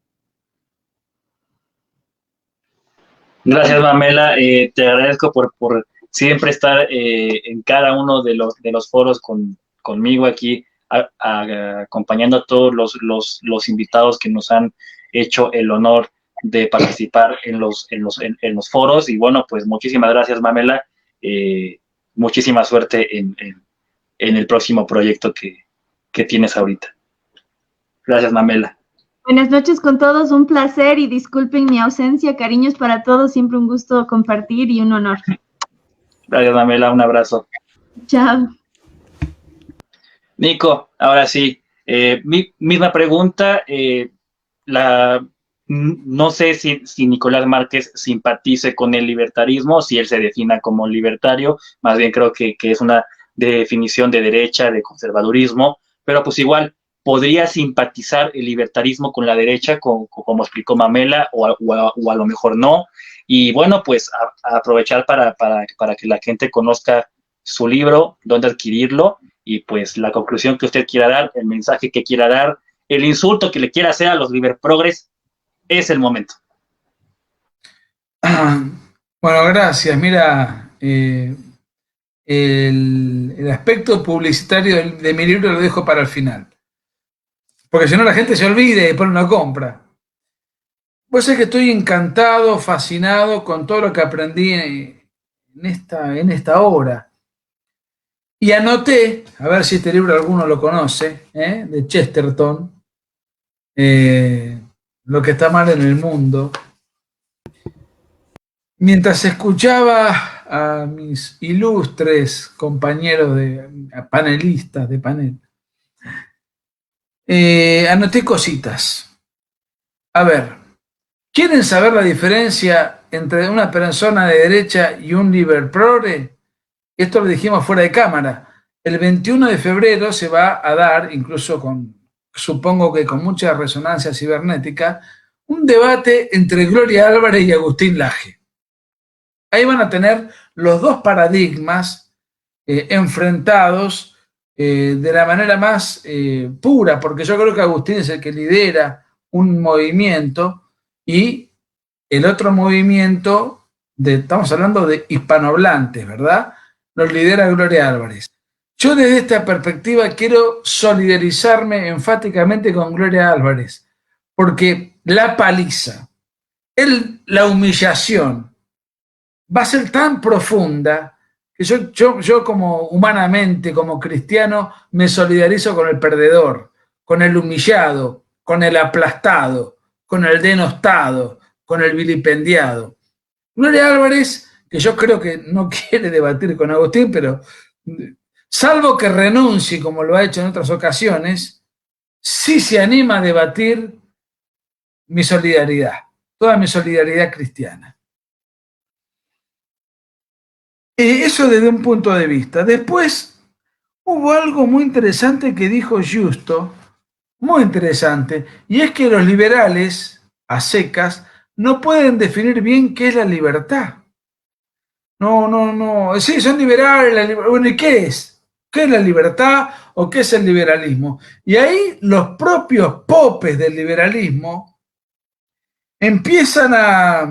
Gracias, Mamela. Te agradezco por siempre estar en cada uno de los foros conmigo aquí, acompañando a todos los invitados que nos han hecho el honor de participar en los foros. Y bueno, pues muchísimas gracias, Mamela. Muchísima suerte en el próximo proyecto que tienes ahorita. Gracias, Mamela. Buenas noches con todos, un placer y disculpen mi ausencia. Cariños para todos, siempre un gusto compartir y un honor. Gracias, Mamela, un abrazo. Chao. Nico, ahora sí, misma pregunta. No sé si Nicolás Márquez simpatice con el libertarismo, si él se defina como libertario, más bien creo que es una definición de derecha, de conservadurismo, pero pues igual podría simpatizar el libertarismo con la derecha, como explicó Mamela, o a lo mejor no. Y bueno, pues aprovechar para que la gente conozca su libro, dónde adquirirlo, y pues la conclusión que usted quiera dar, el mensaje que quiera dar, el insulto que le quiera hacer a los liberprogres, es el momento. Bueno, gracias. Mira, el aspecto publicitario de mi libro lo dejo para el final. Porque si no la gente se olvida y después no compra. Vos sabés que estoy encantado, fascinado con todo lo que aprendí en esta obra. Y anoté, a ver si este libro alguno lo conoce, de Chesterton, Lo que está mal en el mundo. Mientras escuchaba a mis ilustres compañeros panelistas de panel, anoté cositas. A ver, ¿quieren saber la diferencia entre una persona de derecha y un liberprore? Esto lo dijimos fuera de cámara. El 21 de febrero se va a dar, incluso supongo que con mucha resonancia cibernética, un debate entre Gloria Álvarez y Agustín Laje. Ahí van a tener los dos paradigmas enfrentados de la manera más pura, porque yo creo que Agustín es el que lidera un movimiento y el otro movimiento, estamos hablando de hispanohablantes, ¿verdad? Los lidera Gloria Álvarez. Yo desde esta perspectiva quiero solidarizarme enfáticamente con Gloria Álvarez, porque la paliza, la humillación, va a ser tan profunda que yo como humanamente, como cristiano, me solidarizo con el perdedor, con el humillado, con el aplastado, con el denostado, con el vilipendiado. Gloria Álvarez, que yo creo que no quiere debatir con Agustín, pero salvo que renuncie, como lo ha hecho en otras ocasiones, sí se anima a debatir mi solidaridad, toda mi solidaridad cristiana. Eso desde un punto de vista. Después hubo algo muy interesante que dijo Justo, muy interesante, y es que los liberales, a secas, no pueden definir bien qué es la libertad. No. Sí, son liberales. Bueno, ¿y qué es? ¿Qué es la libertad o qué es el liberalismo? Y ahí los propios popes del liberalismo empiezan a...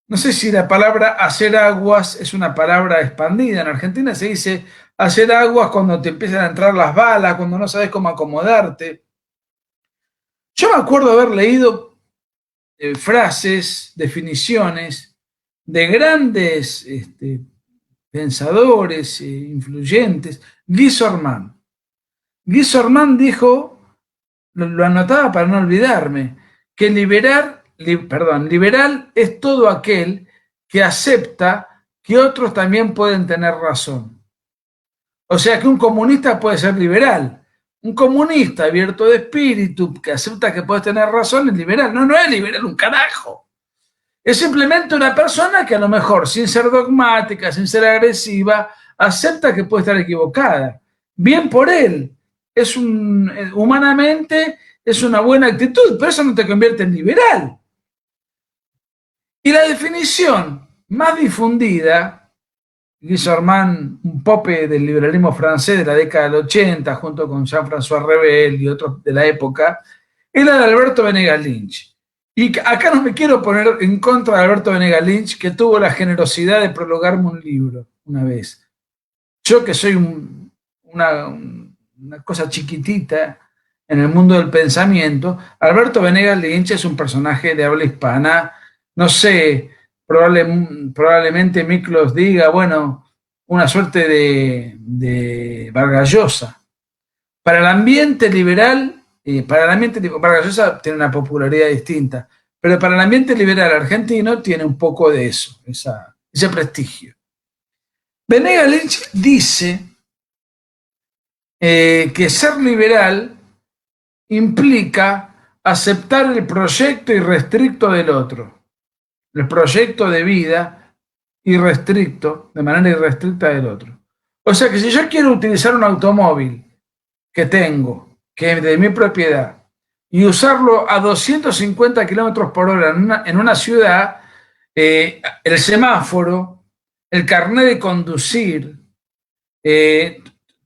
No sé si la palabra hacer aguas es una palabra expandida. En Argentina se dice hacer aguas cuando te empiezan a entrar las balas, cuando no sabes cómo acomodarte. Yo me acuerdo haber leído frases, definiciones de grandes pensadores influyentes. Guy Sorman. Guy Sorman dijo, lo anotaba para no olvidarme, que liberal es todo aquel que acepta que otros también pueden tener razón. O sea que un comunista puede ser liberal. Un comunista abierto de espíritu que acepta que puedes tener razón es liberal. No es liberal un carajo. Es simplemente una persona que a lo mejor, sin ser dogmática, sin ser agresiva, acepta que puede estar equivocada. Bien por él. Humanamente es una buena actitud, pero eso no te convierte en liberal. Y la definición más difundida, Guy Sorman, un pope del liberalismo francés de la década del 80, junto con Jean-François Revel y otros de la época, es la de Alberto Venegas Lynch. Y acá no me quiero poner en contra de Alberto Venegas Lynch, que tuvo la generosidad de prologarme un libro una vez. Yo que soy una cosa chiquitita en el mundo del pensamiento, Alberto Venegas Lynch es un personaje de habla hispana. No sé, probablemente Miklos diga, bueno, una suerte de Vargas Llosa. Para el ambiente liberal, Vargas Llosa tiene una popularidad distinta, pero para el ambiente liberal argentino tiene un poco de eso, ese prestigio. Venegas Lynch dice que ser liberal implica aceptar el proyecto irrestricto del otro. El proyecto de vida irrestricto, de manera irrestricta del otro. O sea que si yo quiero utilizar un automóvil que tengo, que es de mi propiedad, y usarlo a 250 kilómetros por hora en una ciudad, el semáforo, el carnet de conducir,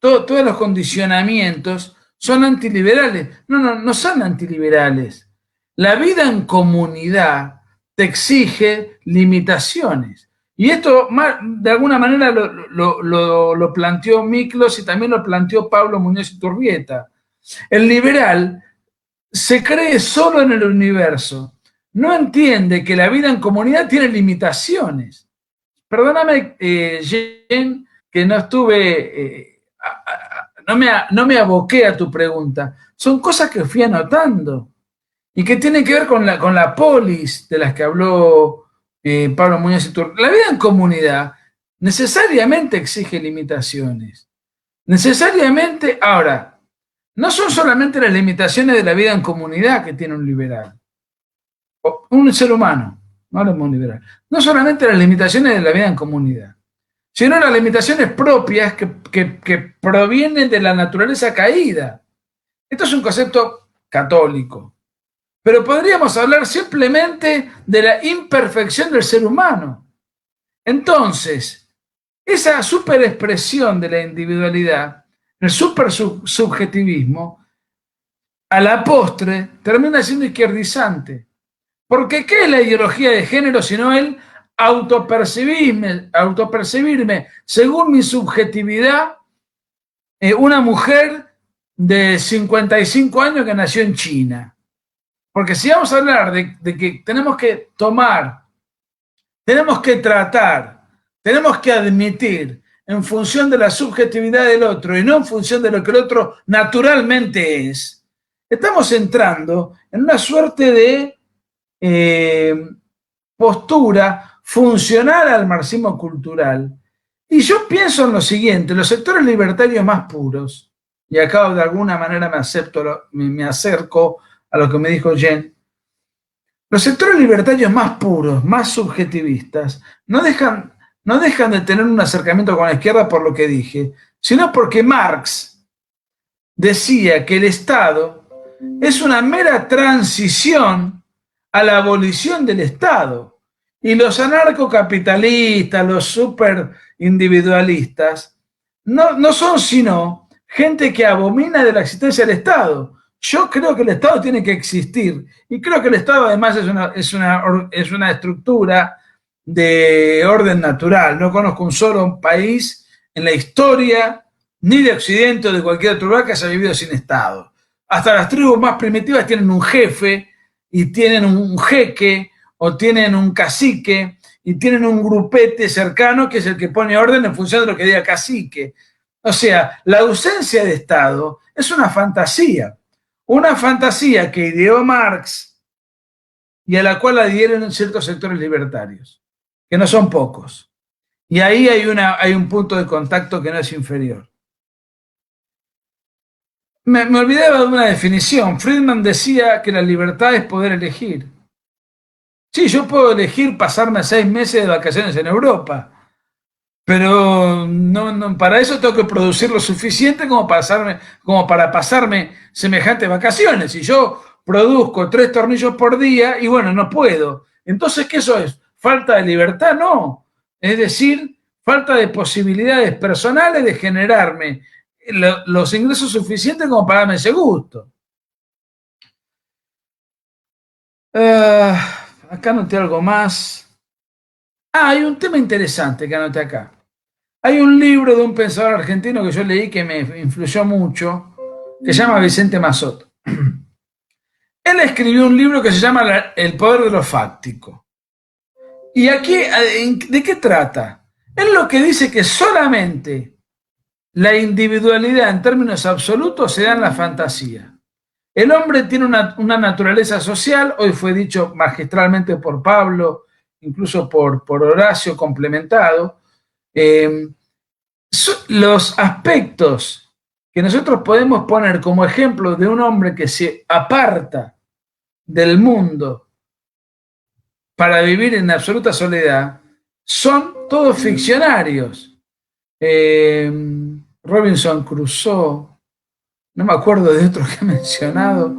todos los condicionamientos son antiliberales. No son antiliberales. La vida en comunidad te exige limitaciones. Y esto, de alguna manera, lo planteó Miklos y también lo planteó Pablo Muñoz Iturrieta. El liberal se cree solo en el universo. No entiende que la vida en comunidad tiene limitaciones. Perdóname, Jen, que no estuve, no me aboqué a tu pregunta. Son cosas que fui anotando y que tienen que ver con la polis de las que habló Pablo Muñoz y Turco. La vida en comunidad necesariamente exige limitaciones. Necesariamente, ahora, no son solamente las limitaciones de la vida en comunidad que tiene un liberal, o un ser humano, no hablemos de un liberal, no solamente las limitaciones de la vida en comunidad, sino las limitaciones propias que provienen de la naturaleza caída. Esto es un concepto católico, pero podríamos hablar simplemente de la imperfección del ser humano. Entonces, esa superexpresión de la individualidad, el supersubjetivismo, a la postre termina siendo izquierdizante. Porque ¿qué es la ideología de género sino el autopercibirme según mi subjetividad, una mujer de 55 años que nació en China? Porque si vamos a hablar de que tenemos que tomar, tenemos que tratar, tenemos que admitir en función de la subjetividad del otro y no en función de lo que el otro naturalmente es, estamos entrando en una suerte de postura funcional al marxismo cultural. Y yo pienso en lo siguiente: los sectores libertarios más puros, y acá de alguna manera me acerco a lo que me dijo Jen, los sectores libertarios más puros, más subjetivistas, no dejan de tener un acercamiento con la izquierda por lo que dije, sino porque Marx decía que el Estado es una mera transición a la abolición del Estado. Y los anarcocapitalistas, los superindividualistas, no son sino gente que abomina de la existencia del Estado. Yo creo que el Estado tiene que existir y creo que el Estado además es una estructura de orden natural. No conozco un solo país en la historia, ni de Occidente o de cualquier otro lugar, que haya vivido sin Estado. Hasta las tribus más primitivas tienen un jefe y tienen un jeque o tienen un cacique y tienen un grupete cercano que es el que pone orden en función de lo que diga cacique. O sea, la ausencia de Estado es una fantasía que ideó Marx y a la cual adhieren ciertos sectores libertarios, que no son pocos. Y ahí hay un punto de contacto que no es inferior. Me olvidaba de una definición. Friedman decía que la libertad es poder elegir. Sí, yo puedo elegir pasarme 6 meses de vacaciones en Europa, pero no, para eso tengo que producir lo suficiente como para pasarme semejantes vacaciones. Si yo produzco 3 tornillos por día, y bueno, no puedo. Entonces, ¿qué eso es? ¿Falta de libertad? No. Es decir, falta de posibilidades personales de generarme los ingresos suficientes como para darme ese gusto. Acá anoté algo más. Hay un tema interesante que anoté acá. Hay un libro de un pensador argentino que yo leí que me influyó mucho, que se llama Vicente Mazot. Él escribió un libro que se llama El poder de lo fáctico. ¿Y aquí de qué trata? Él lo que dice que solamente la individualidad en términos absolutos se da en la fantasía. El hombre tiene una naturaleza social, hoy fue dicho magistralmente por Pablo, incluso por Horacio complementado. Los aspectos que nosotros podemos poner como ejemplo de un hombre que se aparta del mundo para vivir en absoluta soledad son todos ficcionarios. Robinson Crusoe, no me acuerdo de otros que he mencionado,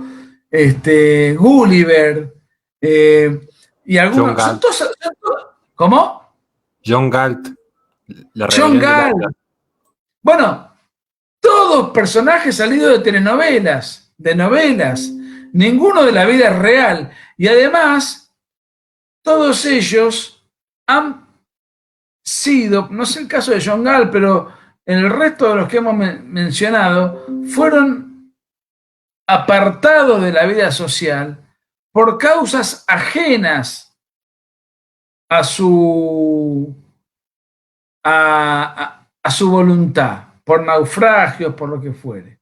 Gulliver, y algunos. Son todos, ¿cómo? John Galt. John Galt. Bueno, todos personajes salidos de telenovelas, de novelas, ninguno de la vida real. Y además, todos ellos han sido, no sé el caso de John Galt, pero en el resto de los que hemos mencionado, fueron apartados de la vida social por causas ajenas a a su voluntad, por naufragios, por lo que fuere.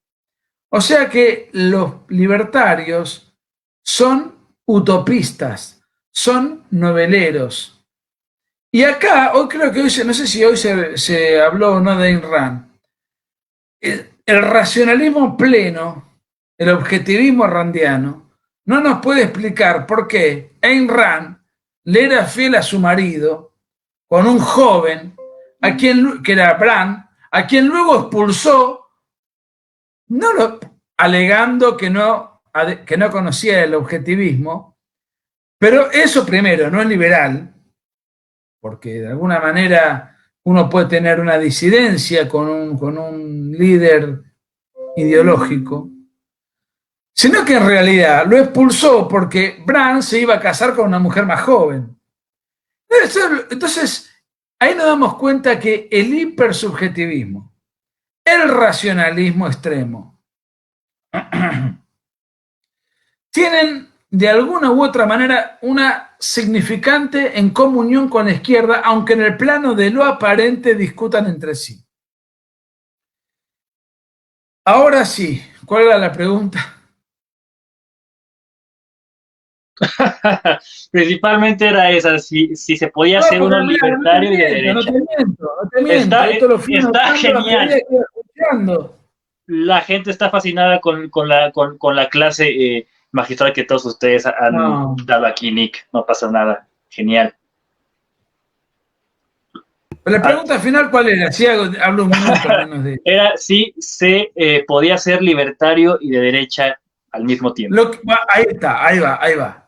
O sea que los libertarios son utopistas, son noveleros. Y acá, hoy creo que no sé si hoy se habló o no de Ayn Rand, el racionalismo pleno, el objetivismo randiano, no nos puede explicar por qué Ayn Rand le era fiel a su marido con un joven, que era Brand, a quien luego expulsó, alegando que no conocía el objetivismo, pero eso primero no es liberal, porque de alguna manera uno puede tener una disidencia con un líder ideológico, sino que en realidad lo expulsó porque Brand se iba a casar con una mujer más joven. Entonces, ahí nos damos cuenta que el hipersubjetivismo, el racionalismo extremo, tienen de alguna u otra manera una significante en comunión con la izquierda, aunque en el plano de lo aparente discutan entre sí. Ahora sí, ¿cuál era la pregunta? Principalmente era esa, si se podía ser uno libertario y de derecha. No te miento. Está genial. La gente está fascinada con la clase magistral que todos ustedes han dado aquí, Nick. No pasa nada. Genial. Pero la pregunta final, ¿cuál era? Si hablo un minuto menos de... Era si se podía ser libertario y de derecha al mismo tiempo. Ahí está, ahí va.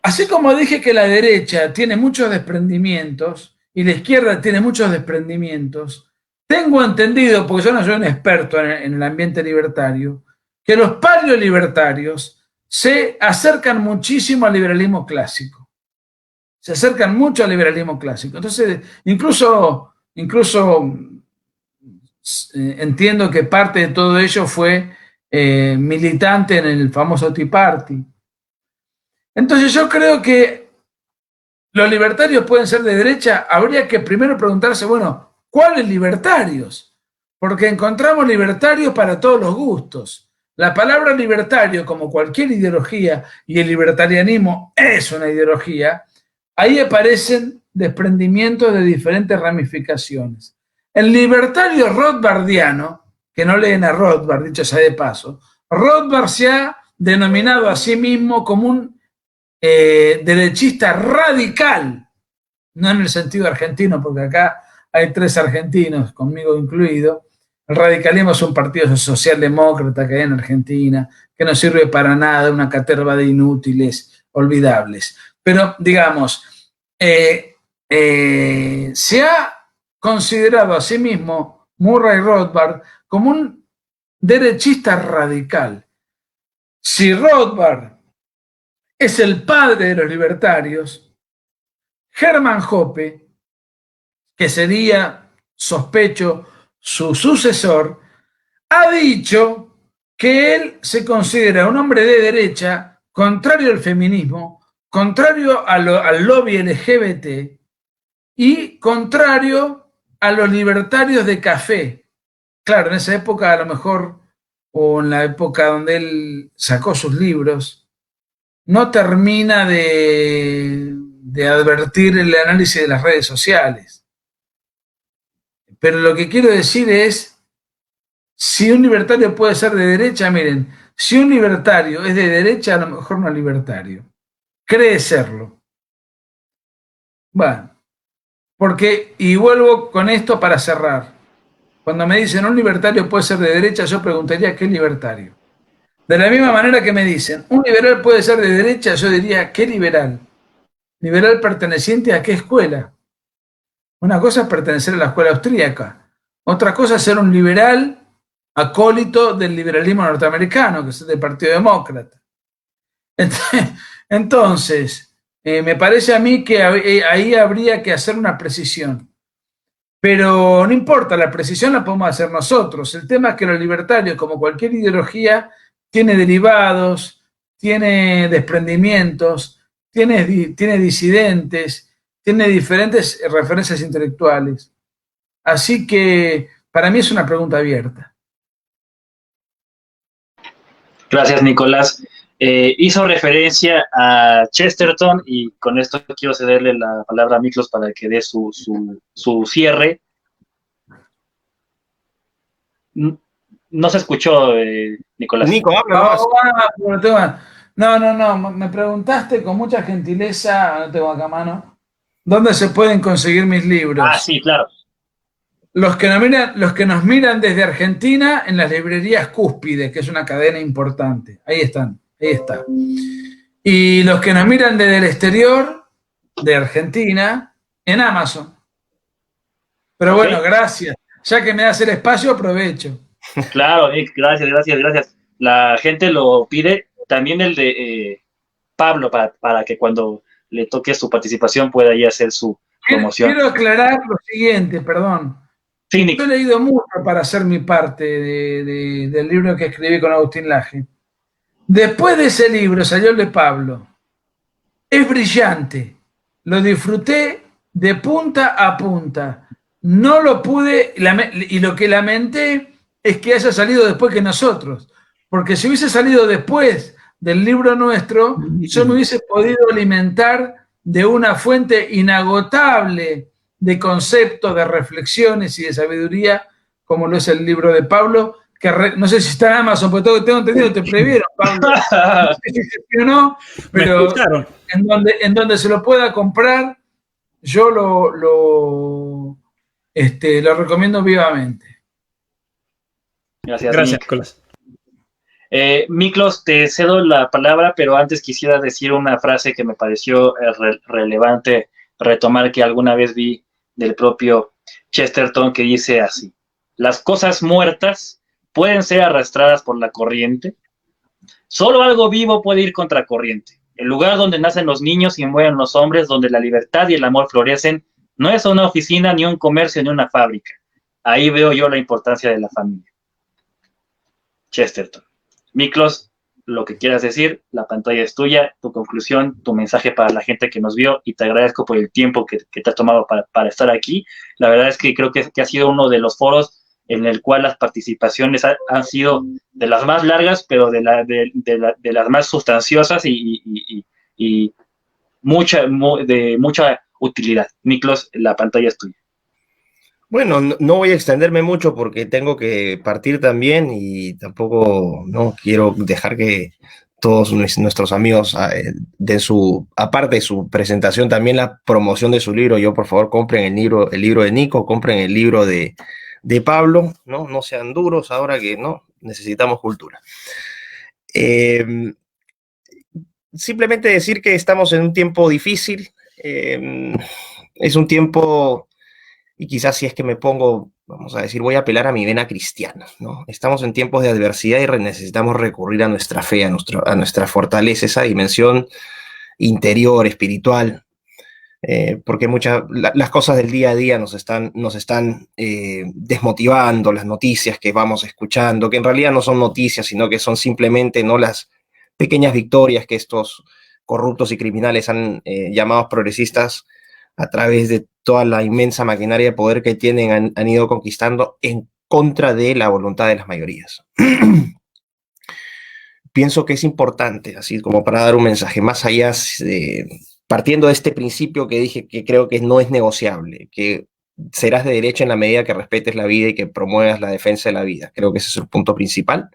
Así como dije que la derecha tiene muchos desprendimientos y la izquierda tiene muchos desprendimientos, tengo entendido, porque yo no soy un experto en el ambiente libertario, que los paleolibertarios se acercan muchísimo al liberalismo clásico. Se acercan mucho al liberalismo clásico. Entonces, incluso entiendo que parte de todo ello fue militante en el famoso Tea Party. Entonces yo creo que los libertarios pueden ser de derecha. Habría que primero preguntarse, bueno, ¿cuáles libertarios? Porque encontramos libertarios para todos los gustos. La palabra libertario, como cualquier ideología, y el libertarianismo es una ideología, ahí aparecen desprendimientos de diferentes ramificaciones. El libertario rothbardiano, que no leen a Rothbard, dicho sea de paso, Rothbard se ha denominado a sí mismo como un derechista radical, no en el sentido argentino, porque acá hay 3 argentinos, conmigo incluido. El radicalismo es un partido socialdemócrata que hay en Argentina, que no sirve para nada, una caterva de inútiles, olvidables. Pero, digamos, se ha considerado a sí mismo Murray Rothbard como un derechista radical. Si Rothbard es el padre de los libertarios, Hermann Hoppe, que sería, sospecho, su sucesor, ha dicho que él se considera un hombre de derecha, contrario al feminismo, contrario al lobby LGBT y contrario a los libertarios de café. Claro, en esa época a lo mejor, o en la época donde él sacó sus libros, no termina de advertir el análisis de las redes sociales. Pero lo que quiero decir es, si un libertario puede ser de derecha, miren, si un libertario es de derecha, a lo mejor no es libertario. Cree serlo. Bueno, porque, y vuelvo con esto para cerrar. Cuando me dicen un libertario puede ser de derecha, yo preguntaría, ¿qué libertario? De la misma manera que me dicen, un liberal puede ser de derecha, yo diría, ¿qué liberal? ¿Liberal perteneciente a qué escuela? Una cosa es pertenecer a la escuela austríaca, otra cosa es ser un liberal acólito del liberalismo norteamericano, que es del Partido Demócrata. Entonces, me parece a mí que ahí habría que hacer una precisión. Pero no importa, la precisión la podemos hacer nosotros. El tema es que los libertarios, como cualquier ideología, tiene derivados, tiene desprendimientos, tiene disidentes, tiene diferentes referencias intelectuales. Así que para mí es una pregunta abierta. Gracias, Nicolás. Hizo referencia a Chesterton y con esto quiero cederle la palabra a Miklos para que dé su cierre. No se escuchó, Nicolás. Nico, habla nomás. No, me preguntaste con mucha gentileza, no tengo acá a mano, ¿dónde se pueden conseguir mis libros? Ah, sí, claro. Los que nos miran desde Argentina en las librerías Cúspide, que es una cadena importante. Ahí están, ahí está. Y los que nos miran desde el exterior de Argentina, en Amazon. Pero Ok. bueno, gracias. Ya que me das el espacio, aprovecho. Claro, Nick, gracias. La gente lo pide. También el de Pablo, para que cuando le toque su participación pueda ahí hacer su promoción. Quiero aclarar lo siguiente, perdón. Sí, Nick. Yo he leído mucho para hacer mi parte del libro que escribí con Agustín Laje. Después de ese libro salió el de Pablo. Es brillante. Lo disfruté de punta a punta. No lo pude, y lo que lamenté es que haya salido después que nosotros. Porque si hubiese salido después del libro nuestro, yo me hubiese podido alimentar de una fuente inagotable de conceptos, de reflexiones y de sabiduría, como lo es el libro de Pablo, que no sé si está en Amazon, porque tengo entendido, te previeron, Pablo. No sé si se gestionó, pero en donde se lo pueda comprar, yo lo recomiendo vivamente. Gracias, Nicolás. Miklos, te cedo la palabra, pero antes quisiera decir una frase que me pareció relevante retomar, que alguna vez vi del propio Chesterton, que dice así: las cosas muertas pueden ser arrastradas por la corriente, solo algo vivo puede ir contra corriente. El lugar donde nacen los niños y mueren los hombres, donde la libertad y el amor florecen, no es una oficina, ni un comercio, ni una fábrica. Ahí veo yo la importancia de la familia. Chesterton. Miklos, lo que quieras decir, la pantalla es tuya, tu conclusión, tu mensaje para la gente que nos vio, y te agradezco por el tiempo que te has tomado para estar aquí. La verdad es que creo que ha sido uno de los foros en el cual las participaciones han sido de las más largas, pero de las más sustanciosas y de mucha utilidad. Miklos, la pantalla es tuya. Bueno, no voy a extenderme mucho porque tengo que partir también y tampoco no quiero dejar que todos nuestros amigos den aparte de su presentación, también la promoción de su libro. Yo, por favor, compren el libro de Nico, compren el libro de Pablo, no sean duros ahora que no necesitamos cultura. Simplemente decir que estamos en un tiempo difícil, es un tiempo. Y quizás si es que me pongo, vamos a decir, voy a apelar a mi vena cristiana, ¿no? Estamos en tiempos de adversidad y necesitamos recurrir a nuestra fe, a nuestra fortaleza, esa dimensión interior, espiritual, porque las cosas del día a día nos están desmotivando, las noticias que vamos escuchando, que en realidad no son noticias, sino que son simplemente no las pequeñas victorias que estos corruptos y criminales han llamados progresistas a través de toda la inmensa maquinaria de poder que tienen, han ido conquistando en contra de la voluntad de las mayorías. Pienso que es importante, así como para dar un mensaje, más allá, partiendo de este principio que dije que creo que no es negociable, que serás de derecha en la medida que respetes la vida y que promuevas la defensa de la vida. Creo que ese es el punto principal.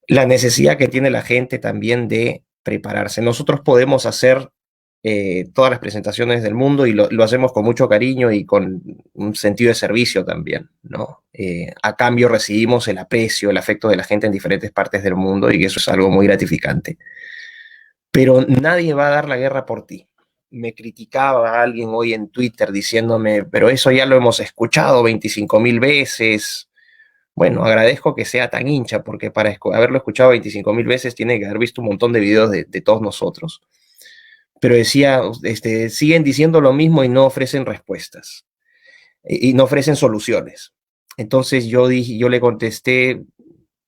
La necesidad que tiene la gente también de prepararse. Nosotros podemos hacer todas las presentaciones del mundo y lo hacemos con mucho cariño y con un sentido de servicio también, ¿no? A cambio recibimos el aprecio, el afecto de la gente en diferentes partes del mundo y eso es algo muy gratificante. Pero nadie va a dar la guerra por ti. Me criticaba alguien hoy en Twitter diciéndome, pero eso ya lo hemos escuchado 25,000 veces. Bueno, agradezco que sea tan hincha, porque para haberlo escuchado 25,000 veces tiene que haber visto un montón de videos de todos nosotros. Pero decía, siguen diciendo lo mismo y no ofrecen respuestas y no ofrecen soluciones. Entonces yo le contesté,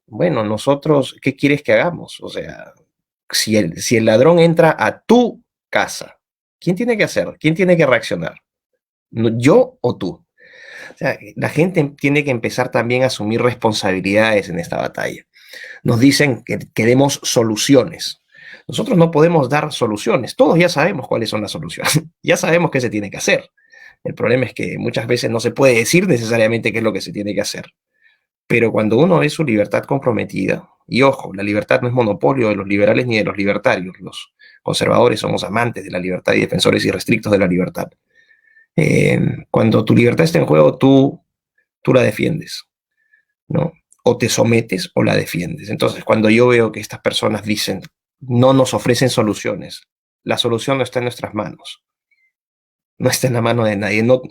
bueno, nosotros, ¿qué quieres que hagamos? O sea, si el ladrón entra a tu casa, ¿quién tiene que hacer? ¿Quién tiene que reaccionar? ¿Yo o tú? O sea, la gente tiene que empezar también a asumir responsabilidades en esta batalla. Nos dicen que queremos soluciones. Nosotros no podemos dar soluciones. Todos ya sabemos cuáles son las soluciones. Ya sabemos qué se tiene que hacer. El problema es que muchas veces no se puede decir necesariamente qué es lo que se tiene que hacer. Pero cuando uno ve su libertad comprometida, y ojo, la libertad no es monopolio de los liberales ni de los libertarios. Los conservadores somos amantes de la libertad y defensores irrestrictos de la libertad. Cuando tu libertad está en juego, tú la defiendes, ¿no? O te sometes o la defiendes. Entonces, cuando yo veo que estas personas dicen, no nos ofrecen soluciones, la solución no está en nuestras manos, no está en la mano de nadie. No,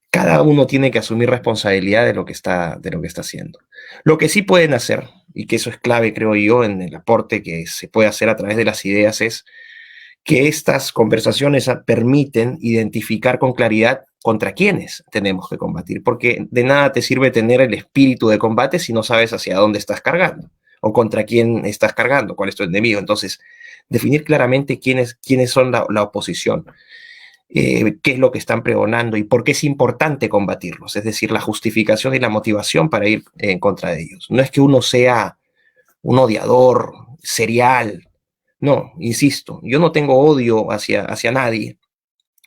cada uno tiene que asumir responsabilidad de lo que está haciendo. Lo que sí pueden hacer, y que eso es clave, creo yo, en el aporte que se puede hacer a través de las ideas, es que estas conversaciones permiten identificar con claridad contra quiénes tenemos que combatir, porque de nada te sirve tener el espíritu de combate si no sabes hacia dónde estás cargando, o contra quién estás cargando, cuál es tu enemigo. Entonces, definir claramente quiénes son la oposición, qué es lo que están pregonando y por qué es importante combatirlos, es decir, la justificación y la motivación para ir en contra de ellos. No es que uno sea un odiador serial. No, insisto, yo no tengo odio hacia nadie.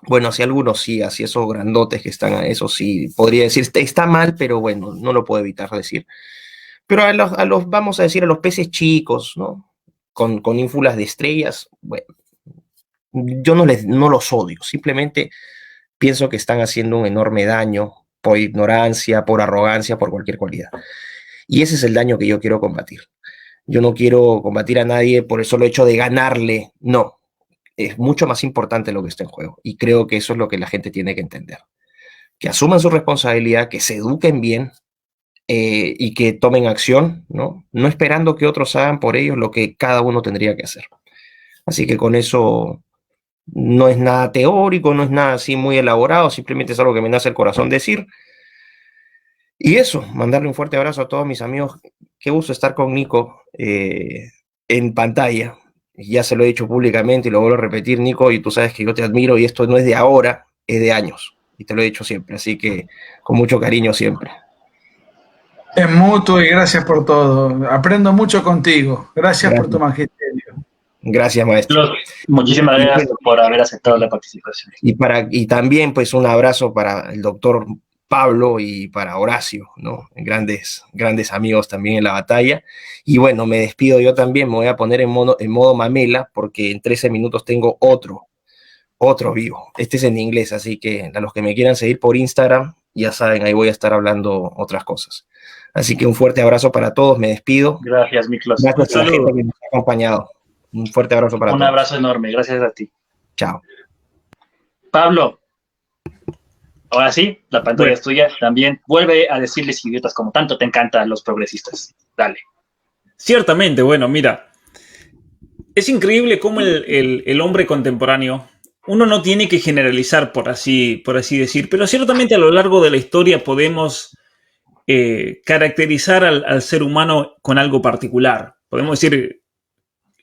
Bueno, hacia algunos sí, hacia esos grandotes que están, eso sí, podría decir, está mal, pero bueno, no lo puedo evitar decir. Pero vamos a decir, a los peces chicos, ¿no? Con ínfulas de estrellas, bueno, yo no los odio, simplemente pienso que están haciendo un enorme daño por ignorancia, por arrogancia, por cualquier cualidad. Y ese es el daño que yo quiero combatir. Yo no quiero combatir a nadie por el solo hecho de ganarle, no. Es mucho más importante lo que está en juego. Y creo que eso es lo que la gente tiene que entender. Que asuman su responsabilidad, que se eduquen bien y que tomen acción, ¿no? No esperando que otros hagan por ellos lo que cada uno tendría que hacer. Así que con eso no es nada teórico, no es nada así muy elaborado, simplemente es algo que me nace el corazón decir. Y eso, mandarle un fuerte abrazo a todos mis amigos. Qué gusto estar con Nico en pantalla. Ya se lo he dicho públicamente y lo vuelvo a repetir, Nico, y tú sabes que yo te admiro y esto no es de ahora, es de años. Y te lo he dicho siempre, así que con mucho cariño siempre. Es mutuo y gracias por todo. Aprendo mucho contigo. Gracias por tu magisterio. Gracias, maestro. Muchísimas gracias por haber aceptado la participación. Y también, pues, un abrazo para el doctor Pablo y para Horacio, ¿no? Grandes amigos también en la batalla. Y bueno, me despido yo también, me voy a poner en modo mamela, porque en 13 minutos tengo otro vivo. Este es en inglés, así que a los que me quieran seguir por Instagram, ya saben, ahí voy a estar hablando otras cosas. Así que un fuerte abrazo para todos, me despido. Gracias, Miklos. Gracias a la gente que nos ha acompañado. Un fuerte abrazo para todos. Un abrazo enorme, gracias a ti. Chao. Pablo, ahora sí, la pantalla es tuya. También vuelve a decirles idiotas como tanto te encantan los progresistas. Dale. Ciertamente, bueno, mira, es increíble cómo el hombre contemporáneo, uno no tiene que generalizar por así decir, pero ciertamente a lo largo de la historia podemos caracterizar al ser humano con algo particular. Podemos decir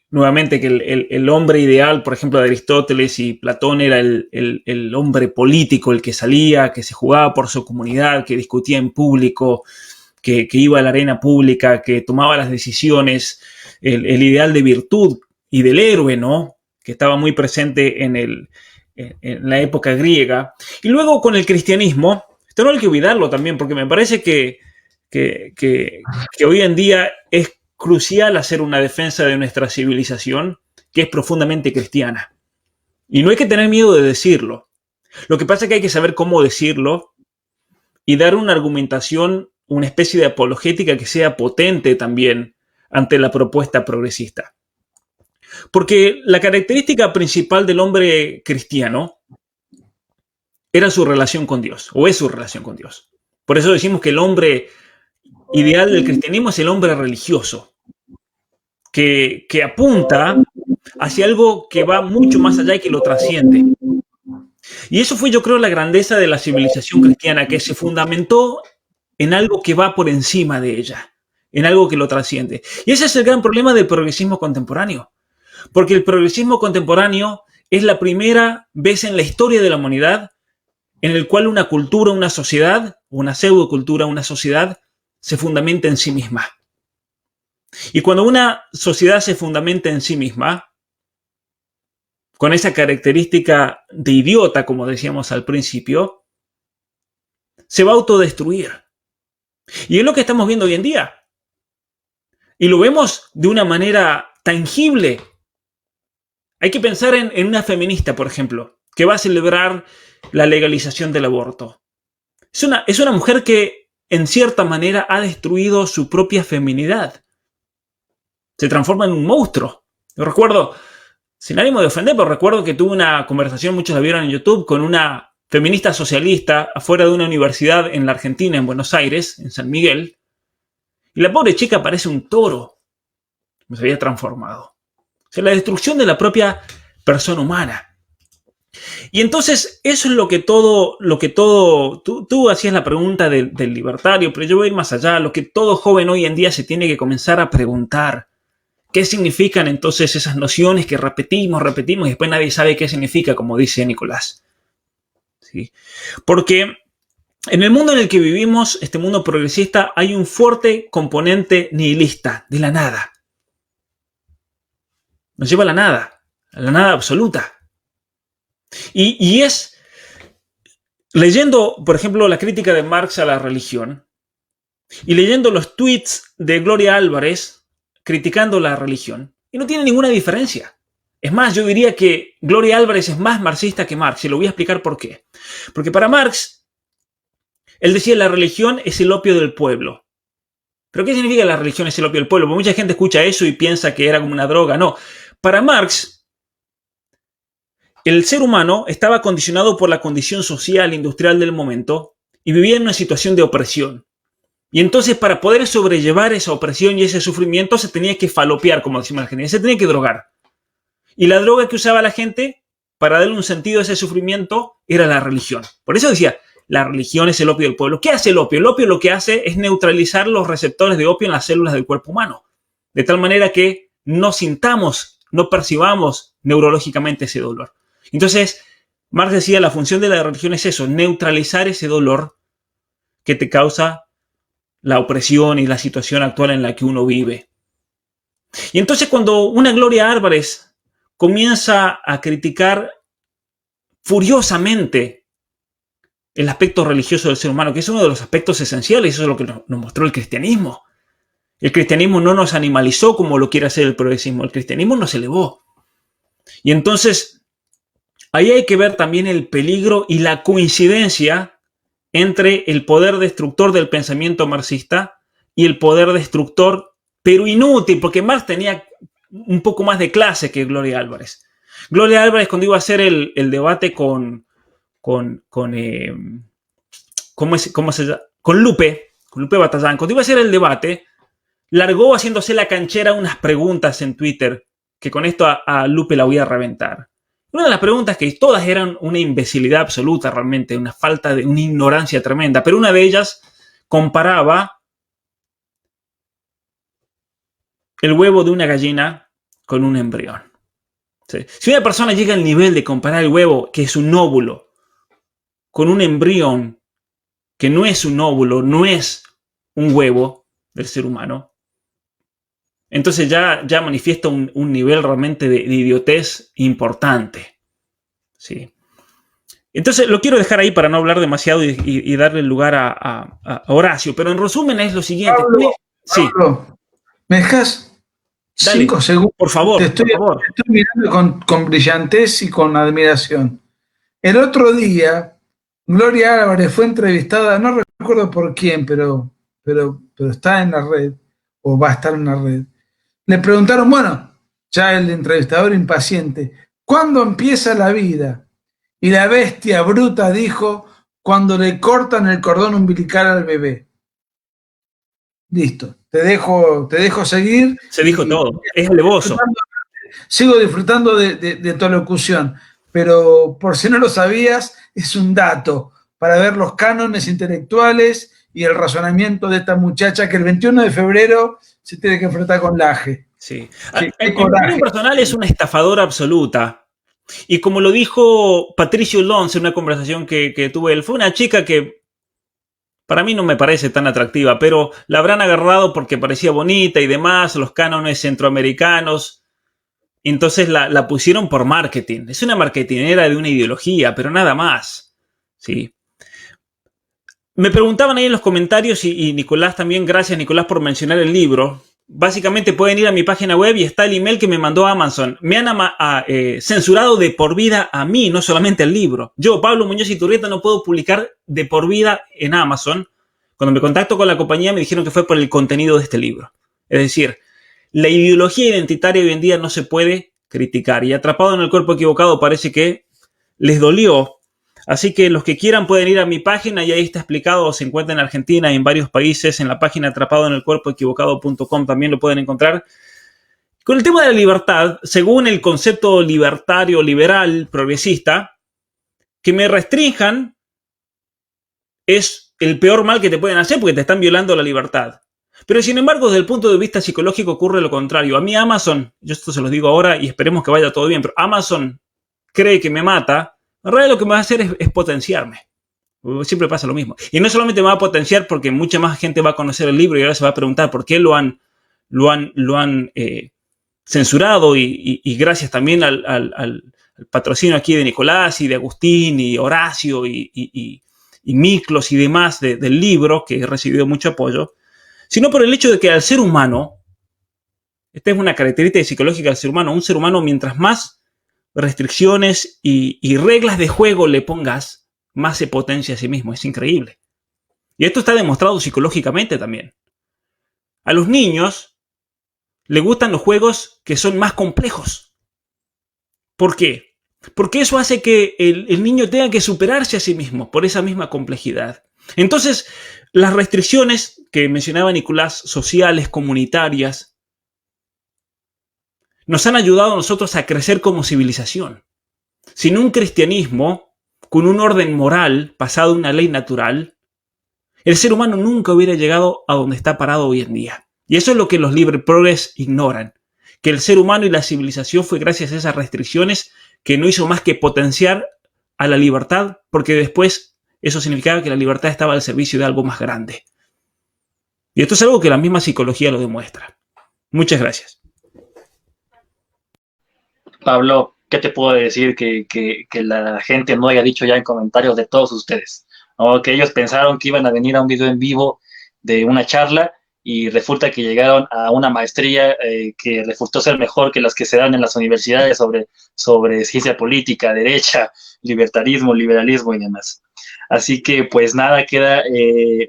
nuevamente que el hombre ideal, por ejemplo, de Aristóteles y Platón, era el hombre político, el que salía, que se jugaba por su comunidad, que discutía en público, que iba a la arena pública, que tomaba las decisiones, el ideal de virtud y del héroe, ¿no? Que estaba muy presente en la época griega. Y luego con el cristianismo, esto no hay que olvidarlo también, porque me parece que hoy en día es crucial hacer una defensa de nuestra civilización, que es profundamente cristiana. Y no hay que tener miedo de decirlo. Lo que pasa es que hay que saber cómo decirlo y dar una argumentación, una especie de apologética que sea potente también ante la propuesta progresista. Porque la característica principal del hombre cristiano era su relación con Dios, o es su relación con Dios. Por eso decimos que el hombre ideal del cristianismo es el hombre religioso, que apunta hacia algo que va mucho más allá y que lo trasciende. Y eso fue, yo creo, la grandeza de la civilización cristiana, que se fundamentó en algo que va por encima de ella, en algo que lo trasciende. Y ese es el gran problema del progresismo contemporáneo, porque el progresismo contemporáneo es la primera vez en la historia de la humanidad en el cual una cultura, una sociedad una pseudocultura, una sociedad, se fundamenta en sí misma. Y cuando una sociedad se fundamenta en sí misma, con esa característica de idiota, como decíamos al principio, se va a autodestruir. Y es lo que estamos viendo hoy en día. Y lo vemos de una manera tangible. Hay que pensar en una feminista, por ejemplo, que va a celebrar la legalización del aborto. Es una mujer que, en cierta manera, ha destruido su propia feminidad. Se transforma en un monstruo. Yo recuerdo, sin ánimo de ofender, pero recuerdo que tuve una conversación, muchos la vieron en YouTube, con una feminista socialista afuera de una universidad en la Argentina, en Buenos Aires, en San Miguel. Y la pobre chica parece un toro. Se había transformado. O sea, la destrucción de la propia persona humana. Y entonces eso es lo que todo, tú hacías la pregunta del libertario, pero yo voy a ir más allá, lo que todo joven hoy en día se tiene que comenzar a preguntar. ¿Qué significan entonces esas nociones que repetimos y después nadie sabe qué significa, como dice Nicolás? ¿Sí? Porque en el mundo en el que vivimos, este mundo progresista, hay un fuerte componente nihilista, de la nada. Nos lleva a la nada absoluta. Y es, leyendo, por ejemplo, la crítica de Marx a la religión y leyendo los tweets de Gloria Álvarez criticando la religión, y no tiene ninguna diferencia. Es más, yo diría que Gloria Álvarez es más marxista que Marx, y lo voy a explicar por qué. Porque para Marx, él decía la religión es el opio del pueblo. ¿Pero qué significa la religión es el opio del pueblo? Porque mucha gente escucha eso y piensa que era como una droga. No, para Marx, el ser humano estaba condicionado por la condición social e industrial del momento y vivía en una situación de opresión. Y entonces, para poder sobrellevar esa opresión y ese sufrimiento, se tenía que falopear, como decimos en Argentina, se tenía que drogar. Y la droga que usaba la gente para darle un sentido a ese sufrimiento era la religión. Por eso decía, la religión es el opio del pueblo. ¿Qué hace el opio? El opio lo que hace es neutralizar los receptores de opio en las células del cuerpo humano, de tal manera que no sintamos, no percibamos neurológicamente ese dolor. Entonces, Marx decía, la función de la religión es eso, neutralizar ese dolor que te causa la opresión y la situación actual en la que uno vive. Y entonces cuando una Gloria Álvarez comienza a criticar furiosamente el aspecto religioso del ser humano, que es uno de los aspectos esenciales, eso es lo que nos mostró el cristianismo. El cristianismo no nos animalizó como lo quiere hacer el progresismo, el cristianismo nos elevó. Y entonces ahí hay que ver también el peligro y la coincidencia entre el poder destructor del pensamiento marxista y el poder destructor, pero inútil, porque Marx tenía un poco más de clase que Gloria Álvarez. Gloria Álvarez, cuando iba a hacer el debate con Lupe Batallán, cuando iba a hacer el debate, largó haciéndose la canchera unas preguntas en Twitter, que con esto a Lupe la voy a reventar. Una de las preguntas que todas eran una imbecilidad absoluta realmente, una falta de una ignorancia tremenda, pero una de ellas comparaba el huevo de una gallina con un embrión. ¿Sí? Si una persona llega al nivel de comparar el huevo, que es un óvulo, con un embrión, que no es un óvulo, no es un huevo del ser humano, entonces ya manifiesta un nivel realmente de idiotez importante. ¿Sí? Entonces lo quiero dejar ahí para no hablar demasiado y darle lugar a Horacio, pero en resumen es lo siguiente. Pablo, ¿me dejas 5 segundos? Por favor, te estoy mirando con brillantez y con admiración. El otro día, Gloria Álvarez fue entrevistada, no recuerdo por quién, pero está en la red, o va a estar en la red. Le preguntaron, bueno, ya el entrevistador impaciente, ¿cuándo empieza la vida? Y la bestia bruta dijo, cuando le cortan el cordón umbilical al bebé. Listo, te dejo seguir. Se dijo todo, es alevoso. Sigo disfrutando de tu locución, pero por si no lo sabías, es un dato para ver los cánones intelectuales y el razonamiento de esta muchacha que el 21 de febrero se tiene que enfrentar con Laje. Sí. En mi personal es una estafadora absoluta. Y como lo dijo Patricio Lons en una conversación que tuve él, fue una chica que Para mí no me parece tan atractiva, pero la habrán agarrado porque parecía bonita y demás, los cánones centroamericanos. Entonces la pusieron por marketing. Es una marketinera de una ideología, pero nada más. ¿Sí? Me preguntaban ahí en los comentarios y Nicolás también, gracias Nicolás por mencionar el libro. Básicamente pueden ir a mi página web y está el email que me mandó Amazon. Me han censurado de por vida a mí, no solamente el libro. Yo, Pablo Muñoz Iturrieta, no puedo publicar de por vida en Amazon. Cuando me contacto con la compañía me dijeron que fue por el contenido de este libro. Es decir, la ideología identitaria hoy en día no se puede criticar. Y Atrapado en el cuerpo equivocado parece que les dolió. Así que los que quieran pueden ir a mi página y ahí está explicado. Se encuentra en Argentina y en varios países. En la página atrapadoenelcuerpoequivocado.com también lo pueden encontrar. Con el tema de la libertad, según el concepto libertario, liberal, progresista, que me restrinjan es el peor mal que te pueden hacer porque te están violando la libertad. Pero sin embargo, desde el punto de vista psicológico ocurre lo contrario. A mí Amazon, yo esto se los digo ahora y esperemos que vaya todo bien, pero Amazon cree que me mata. En realidad lo que me va a hacer es potenciarme. Siempre pasa lo mismo. Y no solamente me va a potenciar porque mucha más gente va a conocer el libro y ahora se va a preguntar por qué lo han censurado y gracias también al patrocinio aquí de Nicolás y de Agustín y Horacio y Miklos y demás del libro, que he recibido mucho apoyo, sino por el hecho de que al ser humano, esta es una característica psicológica del ser humano, un ser humano mientras más restricciones y reglas de juego le pongas, más se potencia a sí mismo. Es increíble. Y esto está demostrado psicológicamente también. A los niños les gustan los juegos que son más complejos. ¿Por qué? Porque eso hace que el niño tenga que superarse a sí mismo por esa misma complejidad. Entonces, las restricciones que mencionaba Nicolás, sociales, comunitarias, nos han ayudado a nosotros a crecer como civilización. Sin un cristianismo, con un orden moral basado en una ley natural, el ser humano nunca hubiera llegado a donde está parado hoy en día. Y eso es lo que los libre progres ignoran. Que el ser humano y la civilización fue gracias a esas restricciones que no hizo más que potenciar a la libertad, porque después eso significaba que la libertad estaba al servicio de algo más grande. Y esto es algo que la misma psicología lo demuestra. Muchas gracias. Pablo, ¿qué te puedo decir que la gente no haya dicho ya en comentarios de todos ustedes? ¿No? Que ellos pensaron que iban a venir a un video en vivo de una charla y resulta que llegaron a una maestría que resultó ser mejor que las que se dan en las universidades sobre ciencia política, derecha, libertarismo, liberalismo y demás. Así que pues nada, queda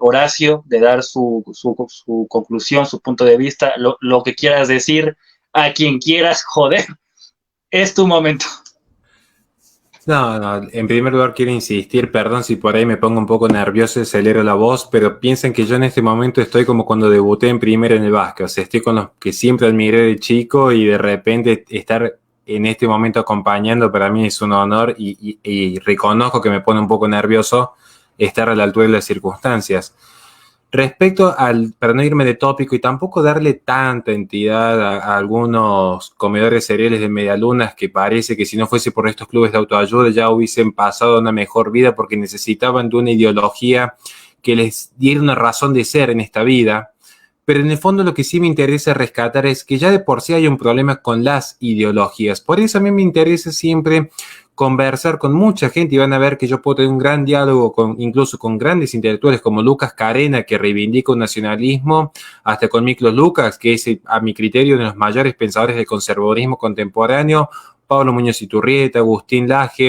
Horacio de dar su conclusión, su punto de vista, lo que quieras decir, a quien quieras, joder. Es tu momento. No, en primer lugar quiero insistir, perdón si por ahí me pongo un poco nervioso y acelero la voz, pero piensen que yo en este momento estoy como cuando debuté en primera en el básquet, o sea, estoy con los que siempre admiré de chico y de repente estar en este momento acompañando para mí es un honor y reconozco que me pone un poco nervioso estar a la altura de las circunstancias. Respecto para no irme de tópico y tampoco darle tanta entidad a algunos comedores cereales de medialunas que parece que si no fuese por estos clubes de autoayuda ya hubiesen pasado una mejor vida porque necesitaban de una ideología que les diera una razón de ser en esta vida. Pero en el fondo lo que sí me interesa rescatar es que ya de por sí hay un problema con las ideologías. Por eso a mí me interesa siempre conversar con mucha gente y van a ver que yo puedo tener un gran diálogo incluso con grandes intelectuales como Lucas Carena, que reivindica un nacionalismo, hasta con Miklos Lukács, que es a mi criterio uno de los mayores pensadores del conservadurismo contemporáneo, Pablo Muñoz Iturrieta, Agustín Laje,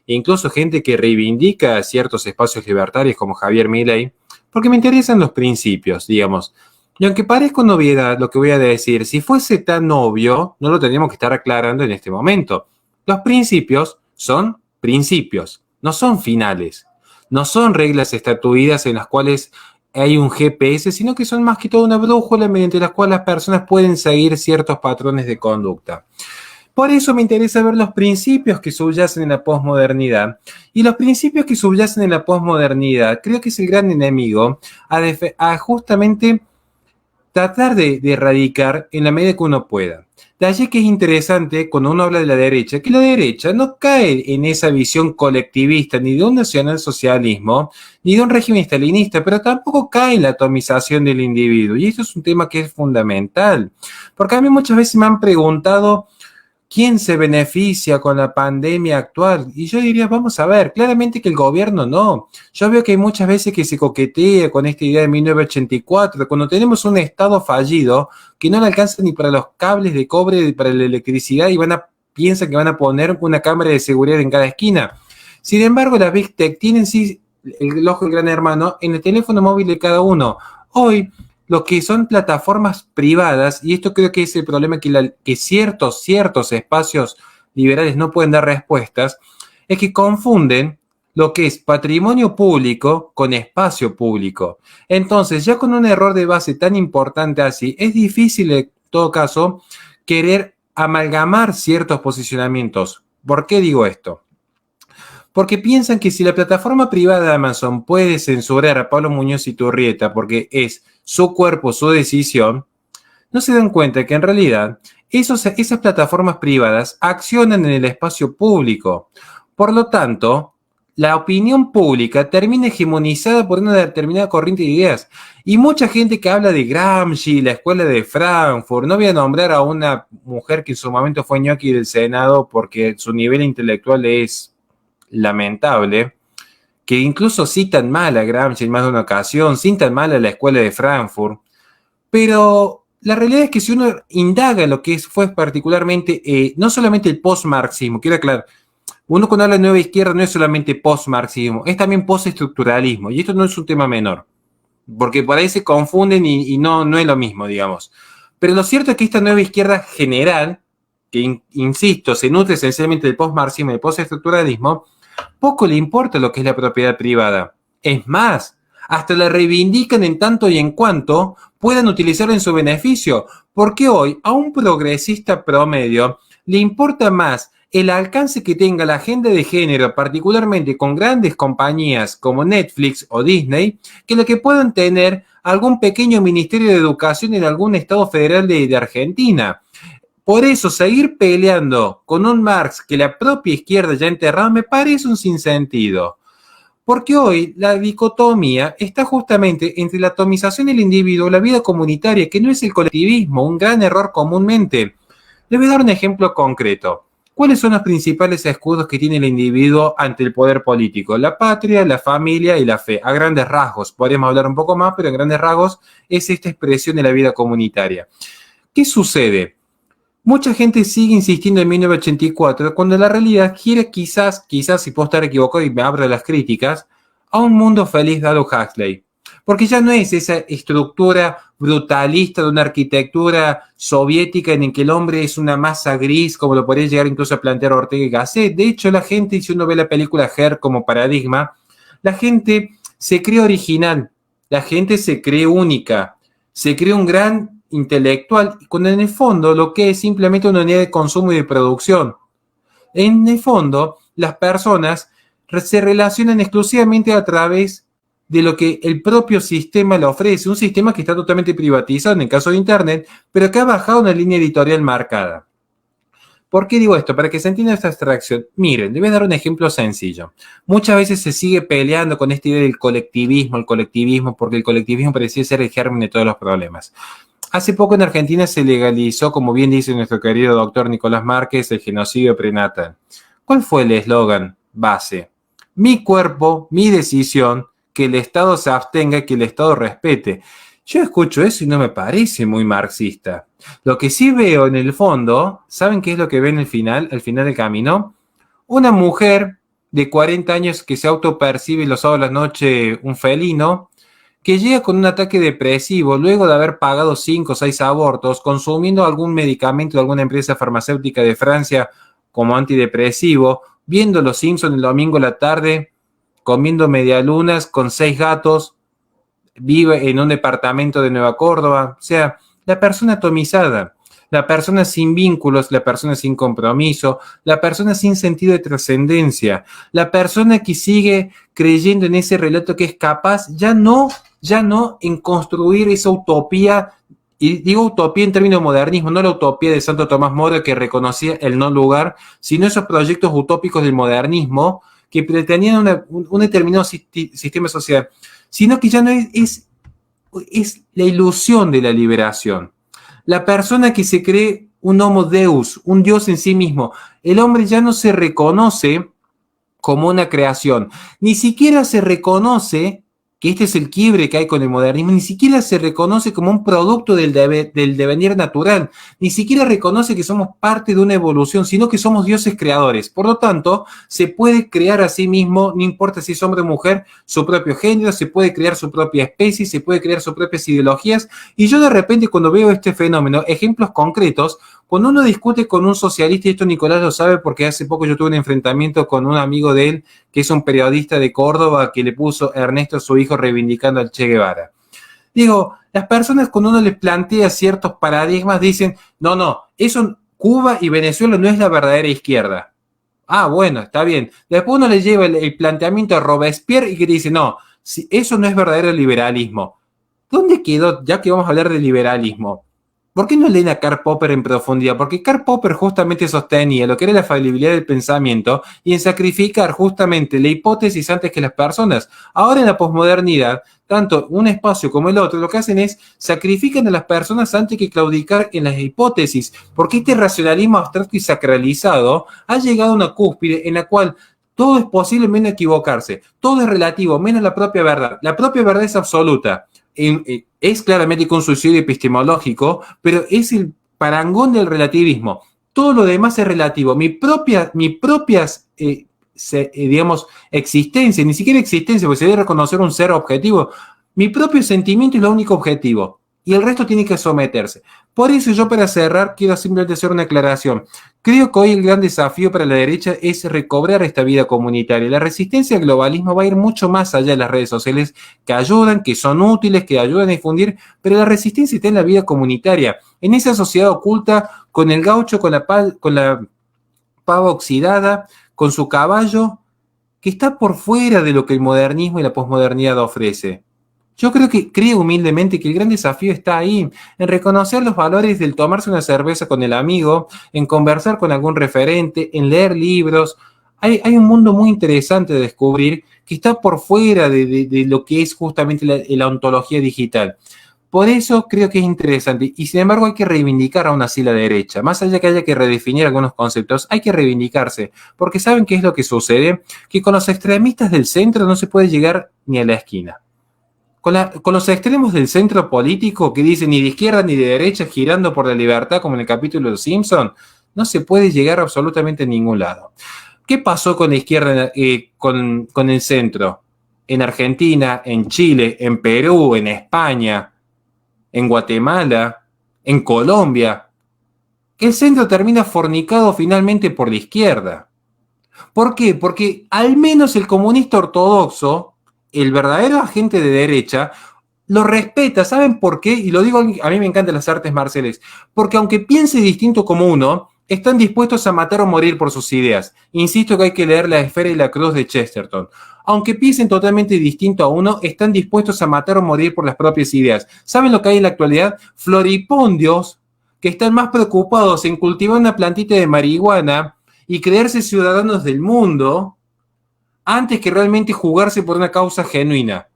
e incluso gente que reivindica ciertos espacios libertarios como Javier Milei, porque me interesan los principios, digamos. Y aunque parezca una obviedad lo que voy a decir, si fuese tan obvio, no lo tendríamos que estar aclarando en este momento. Los principios son principios, no son finales, no son reglas estatuidas en las cuales hay un GPS, sino que son más que todo una brújula mediante la cual las personas pueden seguir ciertos patrones de conducta. Por eso me interesa ver los principios que subyacen en la posmodernidad. Y los principios que subyacen en la posmodernidad creo que es el gran enemigo a justamente tratar de erradicar en la medida que uno pueda. De allí que es interesante cuando uno habla de la derecha, que la derecha no cae en esa visión colectivista ni de un nacionalsocialismo, ni de un régimen stalinista, pero tampoco cae en la atomización del individuo. Y esto es un tema que es fundamental, porque a mí muchas veces me han preguntado ¿quién se beneficia con la pandemia actual? Y yo diría, vamos a ver, claramente que el gobierno no. Yo veo que hay muchas veces que se coquetea con esta idea de 1984, cuando tenemos un Estado fallido que no le alcanza ni para los cables de cobre, para la electricidad, y piensan que van a poner una cámara de seguridad en cada esquina. Sin embargo, las Big Tech tienen sí el ojo del gran hermano en el teléfono móvil de cada uno. Hoy, lo que son plataformas privadas, y esto creo que es el problema que ciertos espacios liberales no pueden dar respuestas, es que confunden lo que es patrimonio público con espacio público. Entonces, ya con un error de base tan importante así, es difícil en todo caso querer amalgamar ciertos posicionamientos. ¿Por qué digo esto? Porque piensan que si la plataforma privada de Amazon puede censurar a Pablo Muñoz Iturrieta porque es su cuerpo, su decisión, no se dan cuenta que en realidad esas plataformas privadas accionan en el espacio público. Por lo tanto, la opinión pública termina hegemonizada por una determinada corriente de ideas. Y mucha gente que habla de Gramsci, la escuela de Frankfurt, no voy a nombrar a una mujer que en su momento fue ñoqui del Senado porque su nivel intelectual es lamentable, que incluso citan mal a Gramsci en más de una ocasión, citan mal a la escuela de Frankfurt, pero la realidad es que si uno indaga en lo que fue particularmente, no solamente el post-marxismo, quiero aclarar, uno cuando habla de nueva izquierda no es solamente post-marxismo, es también post-estructuralismo, y esto no es un tema menor, porque por ahí se confunden y no es lo mismo, digamos. Pero lo cierto es que esta nueva izquierda general, que insisto, se nutre esencialmente del post-marxismo y del post-estructuralismo, poco le importa lo que es la propiedad privada. Es más, hasta la reivindican en tanto y en cuanto puedan utilizarla en su beneficio, porque hoy a un progresista promedio le importa más el alcance que tenga la agenda de género, particularmente con grandes compañías como Netflix o Disney, que lo que puedan tener algún pequeño ministerio de educación en algún estado federal de Argentina. Por eso, seguir peleando con un Marx que la propia izquierda ya ha enterrado me parece un sinsentido. Porque hoy la dicotomía está justamente entre la atomización del individuo y la vida comunitaria, que no es el colectivismo, un gran error comúnmente. Le voy a dar un ejemplo concreto. ¿Cuáles son los principales escudos que tiene el individuo ante el poder político? La patria, la familia y la fe. A grandes rasgos, podríamos hablar un poco más, pero en grandes rasgos es esta expresión de la vida comunitaria. ¿Qué sucede? Mucha gente sigue insistiendo en 1984 cuando la realidad quiere quizás, si puedo estar equivocado y me abro las críticas, a un mundo feliz de Aldous Huxley. Porque ya no es esa estructura brutalista de una arquitectura soviética en que el hombre es una masa gris, como lo podría llegar incluso a plantear Ortega y Gasset. De hecho, la gente, si uno ve la película Her como paradigma, la gente se cree original, la gente se cree única, se cree un gran intelectual, cuando en el fondo lo que es simplemente una unidad de consumo y de producción. En el fondo, las personas se relacionan exclusivamente a través de lo que el propio sistema le ofrece, un sistema que está totalmente privatizado en el caso de Internet, pero que ha bajado una línea editorial marcada. ¿Por qué digo esto? Para que se entienda esta abstracción. Miren, les voy a dar un ejemplo sencillo. Muchas veces se sigue peleando con esta idea del colectivismo, porque el colectivismo parecía ser el germen de todos los problemas. Hace poco en Argentina se legalizó, como bien dice nuestro querido doctor Nicolás Márquez, el genocidio prenatal. ¿Cuál fue el eslogan base? Mi cuerpo, mi decisión, que el Estado se abstenga y que el Estado respete. Yo escucho eso y no me parece muy marxista. Lo que sí veo en el fondo, ¿saben qué es lo que ven al final del camino? Una mujer de 40 años que se autopercibe los sábados a la noche un felino, que llega con un ataque depresivo luego de haber pagado 5 o 6 abortos, consumiendo algún medicamento de alguna empresa farmacéutica de Francia como antidepresivo, viendo Los Simpsons el domingo a la tarde, comiendo medialunas con 6 gatos, vive en un departamento de Nueva Córdoba. O sea, la persona atomizada, la persona sin vínculos, la persona sin compromiso, la persona sin sentido de trascendencia, la persona que sigue creyendo en ese relato que es capaz ya no en construir esa utopía y digo utopía en términos de modernismo, no la utopía de Santo Tomás Moro que reconocía el no lugar, sino esos proyectos utópicos del modernismo que pretendían un determinado sistema social, sino que ya no es la ilusión de la liberación. La persona que se cree un homo deus, un dios en sí mismo, el hombre ya no se reconoce como una creación, ni siquiera se reconoce, que este es el quiebre que hay con el modernismo, ni siquiera se reconoce como un producto del devenir natural, ni siquiera reconoce que somos parte de una evolución, sino que somos dioses creadores. Por lo tanto, se puede crear a sí mismo, no importa si es hombre o mujer, su propio género, se puede crear su propia especie, se puede crear sus propias ideologías, y yo de repente cuando veo este fenómeno, ejemplos concretos, cuando uno discute con un socialista, y esto Nicolás lo sabe porque hace poco yo tuve un enfrentamiento con un amigo de él, que es un periodista de Córdoba, que le puso Ernesto a su hijo reivindicando al Che Guevara. Digo, las personas cuando uno les plantea ciertos paradigmas dicen, no, eso Cuba y Venezuela no es la verdadera izquierda. Ah, bueno, está bien. Después uno le lleva el planteamiento a Robespierre y que dice, no, si eso no es verdadero liberalismo. ¿Dónde quedó, ya que vamos a hablar de liberalismo? ¿Por qué no leen a Karl Popper en profundidad? Porque Karl Popper justamente sostenía lo que era la falibilidad del pensamiento y en sacrificar justamente la hipótesis antes que las personas. Ahora en la posmodernidad, tanto un espacio como el otro, lo que hacen es sacrifican a las personas antes que claudicar en las hipótesis, porque este racionalismo abstracto y sacralizado ha llegado a una cúspide en la cual todo es posible menos equivocarse, todo es relativo, menos la propia verdad. La propia verdad es absoluta. Es claramente un suicidio epistemológico, pero es el parangón del relativismo. Todo lo demás es relativo. Mi propia digamos, existencia, ni siquiera existencia, porque se debe reconocer un ser objetivo. Mi propio sentimiento es lo único objetivo. Y el resto tiene que someterse. Por eso yo, para cerrar, quiero simplemente hacer una aclaración. Creo que hoy el gran desafío para la derecha es recobrar esta vida comunitaria. La resistencia al globalismo va a ir mucho más allá de las redes sociales que ayudan, que son útiles, que ayudan a difundir, pero la resistencia está en la vida comunitaria, en esa sociedad oculta, con el gaucho, con la pava oxidada, con su caballo, que está por fuera de lo que el modernismo y la posmodernidad ofrece. Yo creo humildemente que el gran desafío está ahí, en reconocer los valores del tomarse una cerveza con el amigo, en conversar con algún referente, en leer libros. Hay un mundo muy interesante de descubrir que está por fuera de lo que es justamente la ontología digital. Por eso creo que es interesante y sin embargo hay que reivindicar aún así la derecha. Más allá que haya que redefinir algunos conceptos, hay que reivindicarse, porque ¿saben qué es lo que sucede? Que con los extremistas del centro no se puede llegar ni a la esquina. Con los extremos del centro político que dicen ni de izquierda ni de derecha girando por la libertad como en el capítulo de Los Simpson, no se puede llegar absolutamente a ningún lado. ¿Qué pasó con la izquierda, con el centro? En Argentina, en Chile, en Perú, en España, en Guatemala, en Colombia. Que el centro termina fornicado finalmente por la izquierda. ¿Por qué? Porque al menos el comunista ortodoxo, el verdadero agente de derecha, lo respeta. ¿Saben por qué? Y lo digo, a mí me encantan las artes marciales. Porque aunque piense distinto como uno, están dispuestos a matar o morir por sus ideas. Insisto que hay que leer La Esfera y la Cruz de Chesterton. Aunque piensen totalmente distinto a uno, están dispuestos a matar o morir por las propias ideas. ¿Saben lo que hay en la actualidad? Floripondios que están más preocupados en cultivar una plantita de marihuana y creerse ciudadanos del mundo antes que realmente jugarse por una causa genuina.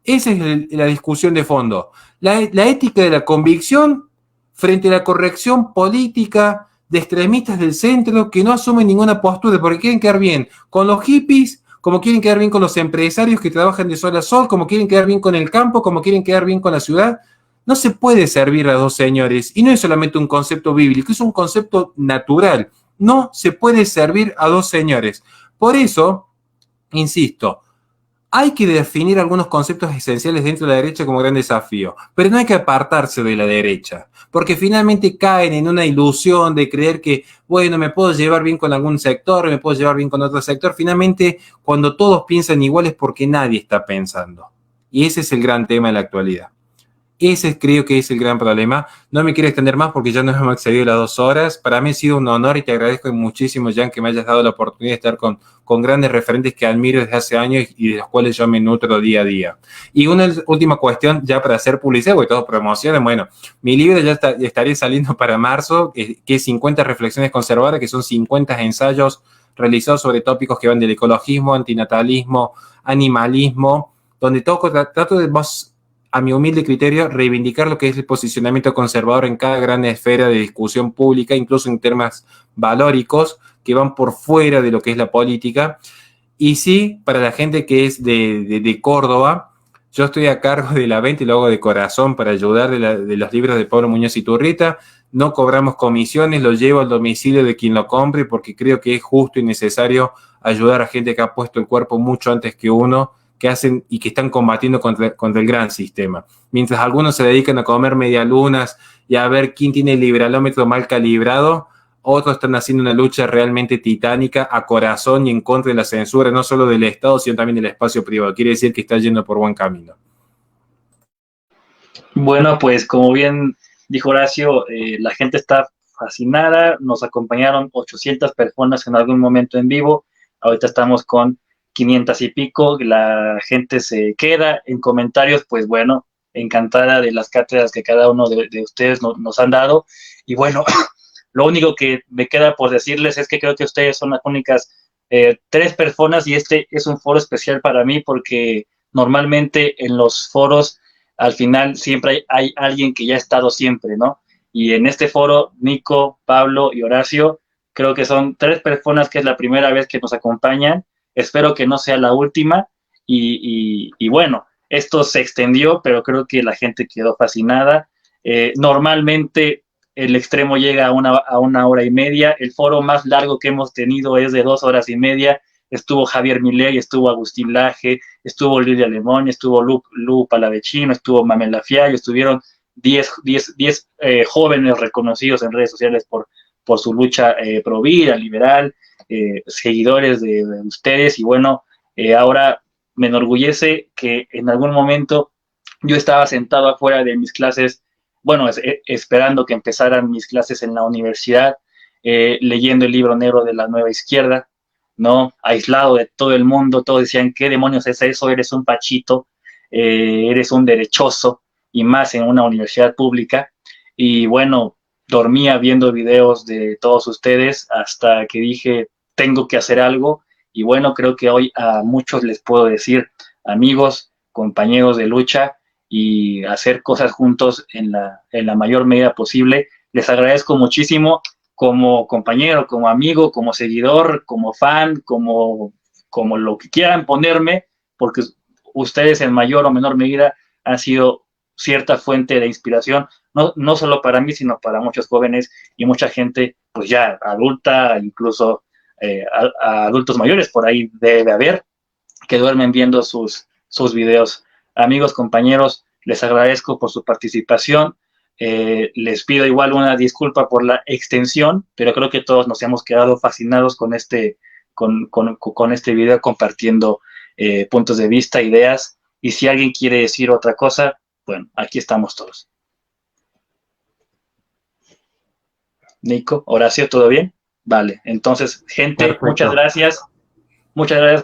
Esa es la discusión de fondo. La ética de la convicción frente a la corrección política de extremistas del centro que no asumen ninguna postura porque quieren quedar bien con los hippies, como quieren quedar bien con los empresarios que trabajan de sol a sol, como quieren quedar bien con el campo, como quieren quedar bien con la ciudad. No se puede servir a dos señores. Y no es solamente un concepto bíblico, es un concepto natural. No se puede servir a dos señores. Por eso, insisto, hay que definir algunos conceptos esenciales dentro de la derecha como gran desafío, pero no hay que apartarse de la derecha, porque finalmente caen en una ilusión de creer que, bueno, me puedo llevar bien con algún sector, me puedo llevar bien con otro sector. Finalmente, cuando todos piensan igual es porque nadie está pensando. Y ese es el gran tema de la actualidad. Ese creo que es el gran problema. No me quiero extender más porque ya nos hemos excedido las 2 horas. Para mí ha sido un honor y te agradezco muchísimo, Jan, que me hayas dado la oportunidad de estar con grandes referentes que admiro desde hace años y de los cuales yo me nutro día a día. Y una última cuestión, ya para hacer publicidad, porque todos promocionan. Bueno, mi libro ya estaría saliendo para marzo, que es 50 reflexiones conservadoras, que son 50 ensayos realizados sobre tópicos que van del ecologismo, antinatalismo, animalismo, donde trato de más, a mi humilde criterio, reivindicar lo que es el posicionamiento conservador en cada gran esfera de discusión pública, incluso en temas valóricos que van por fuera de lo que es la política. Y sí, para la gente que es de Córdoba, yo estoy a cargo de la venta y lo hago de corazón para ayudar de los libros de Pablo Muñoz Iturrieta. No cobramos comisiones, lo llevo al domicilio de quien lo compre porque creo que es justo y necesario ayudar a gente que ha puesto el cuerpo mucho antes que uno, que hacen y que están combatiendo contra el gran sistema. Mientras algunos se dedican a comer medialunas y a ver quién tiene el liberalómetro mal calibrado, otros están haciendo una lucha realmente titánica a corazón y en contra de la censura, no solo del Estado, sino también del espacio privado. Quiere decir que está yendo por buen camino. Bueno, pues como bien dijo Horacio, la gente está fascinada, nos acompañaron 800 personas en algún momento en vivo, ahorita estamos con 500 y pico, la gente se queda en comentarios, pues bueno, encantada de las cátedras que cada uno de ustedes nos han dado, y bueno, lo único que me queda por decirles es que creo que ustedes son las únicas 3 personas, y este es un foro especial para mí porque normalmente en los foros al final siempre hay alguien que ya ha estado siempre, ¿no? Y en este foro, Nico, Pablo y Horacio, creo que son 3 personas que es la primera vez que nos acompañan. Espero que no sea la última. Y bueno, esto se extendió, pero creo que la gente quedó fascinada. Normalmente el extremo llega a 1 hora y media. El foro más largo que hemos tenido es de 2 horas y media. Estuvo Javier Milei, estuvo Agustín Laje, estuvo Lidia Lemón, estuvo Lu Palavecino, estuvo Mamela Fiallo, estuvieron 10 jóvenes reconocidos en redes sociales por su lucha pro vida, liberal, seguidores de ustedes, y bueno, ahora me enorgullece que en algún momento yo estaba sentado afuera de mis clases, bueno, esperando que empezaran mis clases en la universidad, leyendo el libro negro de la nueva izquierda, ¿no? Aislado de todo el mundo, todos decían, ¿qué demonios es eso? Eres un pachito, eres un derechoso, y más en una universidad pública. Y bueno, dormía viendo videos de todos ustedes hasta que dije, tengo que hacer algo. Y bueno, creo que hoy a muchos les puedo decir, amigos, compañeros de lucha, y hacer cosas juntos en la mayor medida posible. Les agradezco muchísimo como compañero, como amigo, como seguidor, como fan, como lo que quieran ponerme, porque ustedes en mayor o menor medida han sido cierta fuente de inspiración, no solo para mí, sino para muchos jóvenes y mucha gente, pues ya adulta, incluso a adultos mayores, por ahí debe haber, que duermen viendo sus videos. Amigos, compañeros, les agradezco por su participación. Les pido igual una disculpa por la extensión, pero creo que todos nos hemos quedado fascinados con este video, compartiendo puntos de vista, ideas, y si alguien quiere decir otra cosa, bueno, aquí estamos todos. Nico, Horacio, ¿todo bien? Vale, entonces, gente, perfecto. Muchas gracias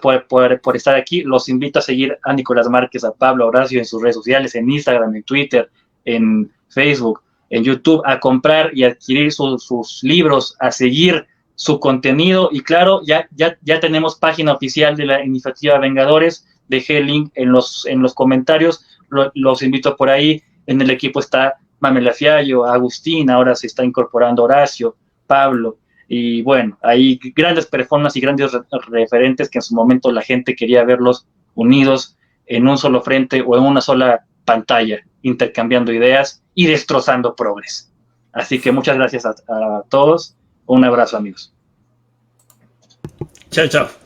por estar aquí. Los invito a seguir a Nicolás Márquez, a Pablo, a Horacio en sus redes sociales, en Instagram, en Twitter, en Facebook, en YouTube, a comprar y adquirir sus libros, a seguir su contenido. Y claro, ya tenemos página oficial de la iniciativa Vengadores. Dejé el link en los comentarios. Los invito por ahí. En el equipo está Mamela Fiallo, Agustín, ahora se está incorporando Horacio, Pablo. Y bueno, hay grandes personas y grandes referentes que en su momento la gente quería verlos unidos en un solo frente o en una sola pantalla, intercambiando ideas y destrozando progres. Así que muchas gracias a todos. Un abrazo, amigos. Chao, chao.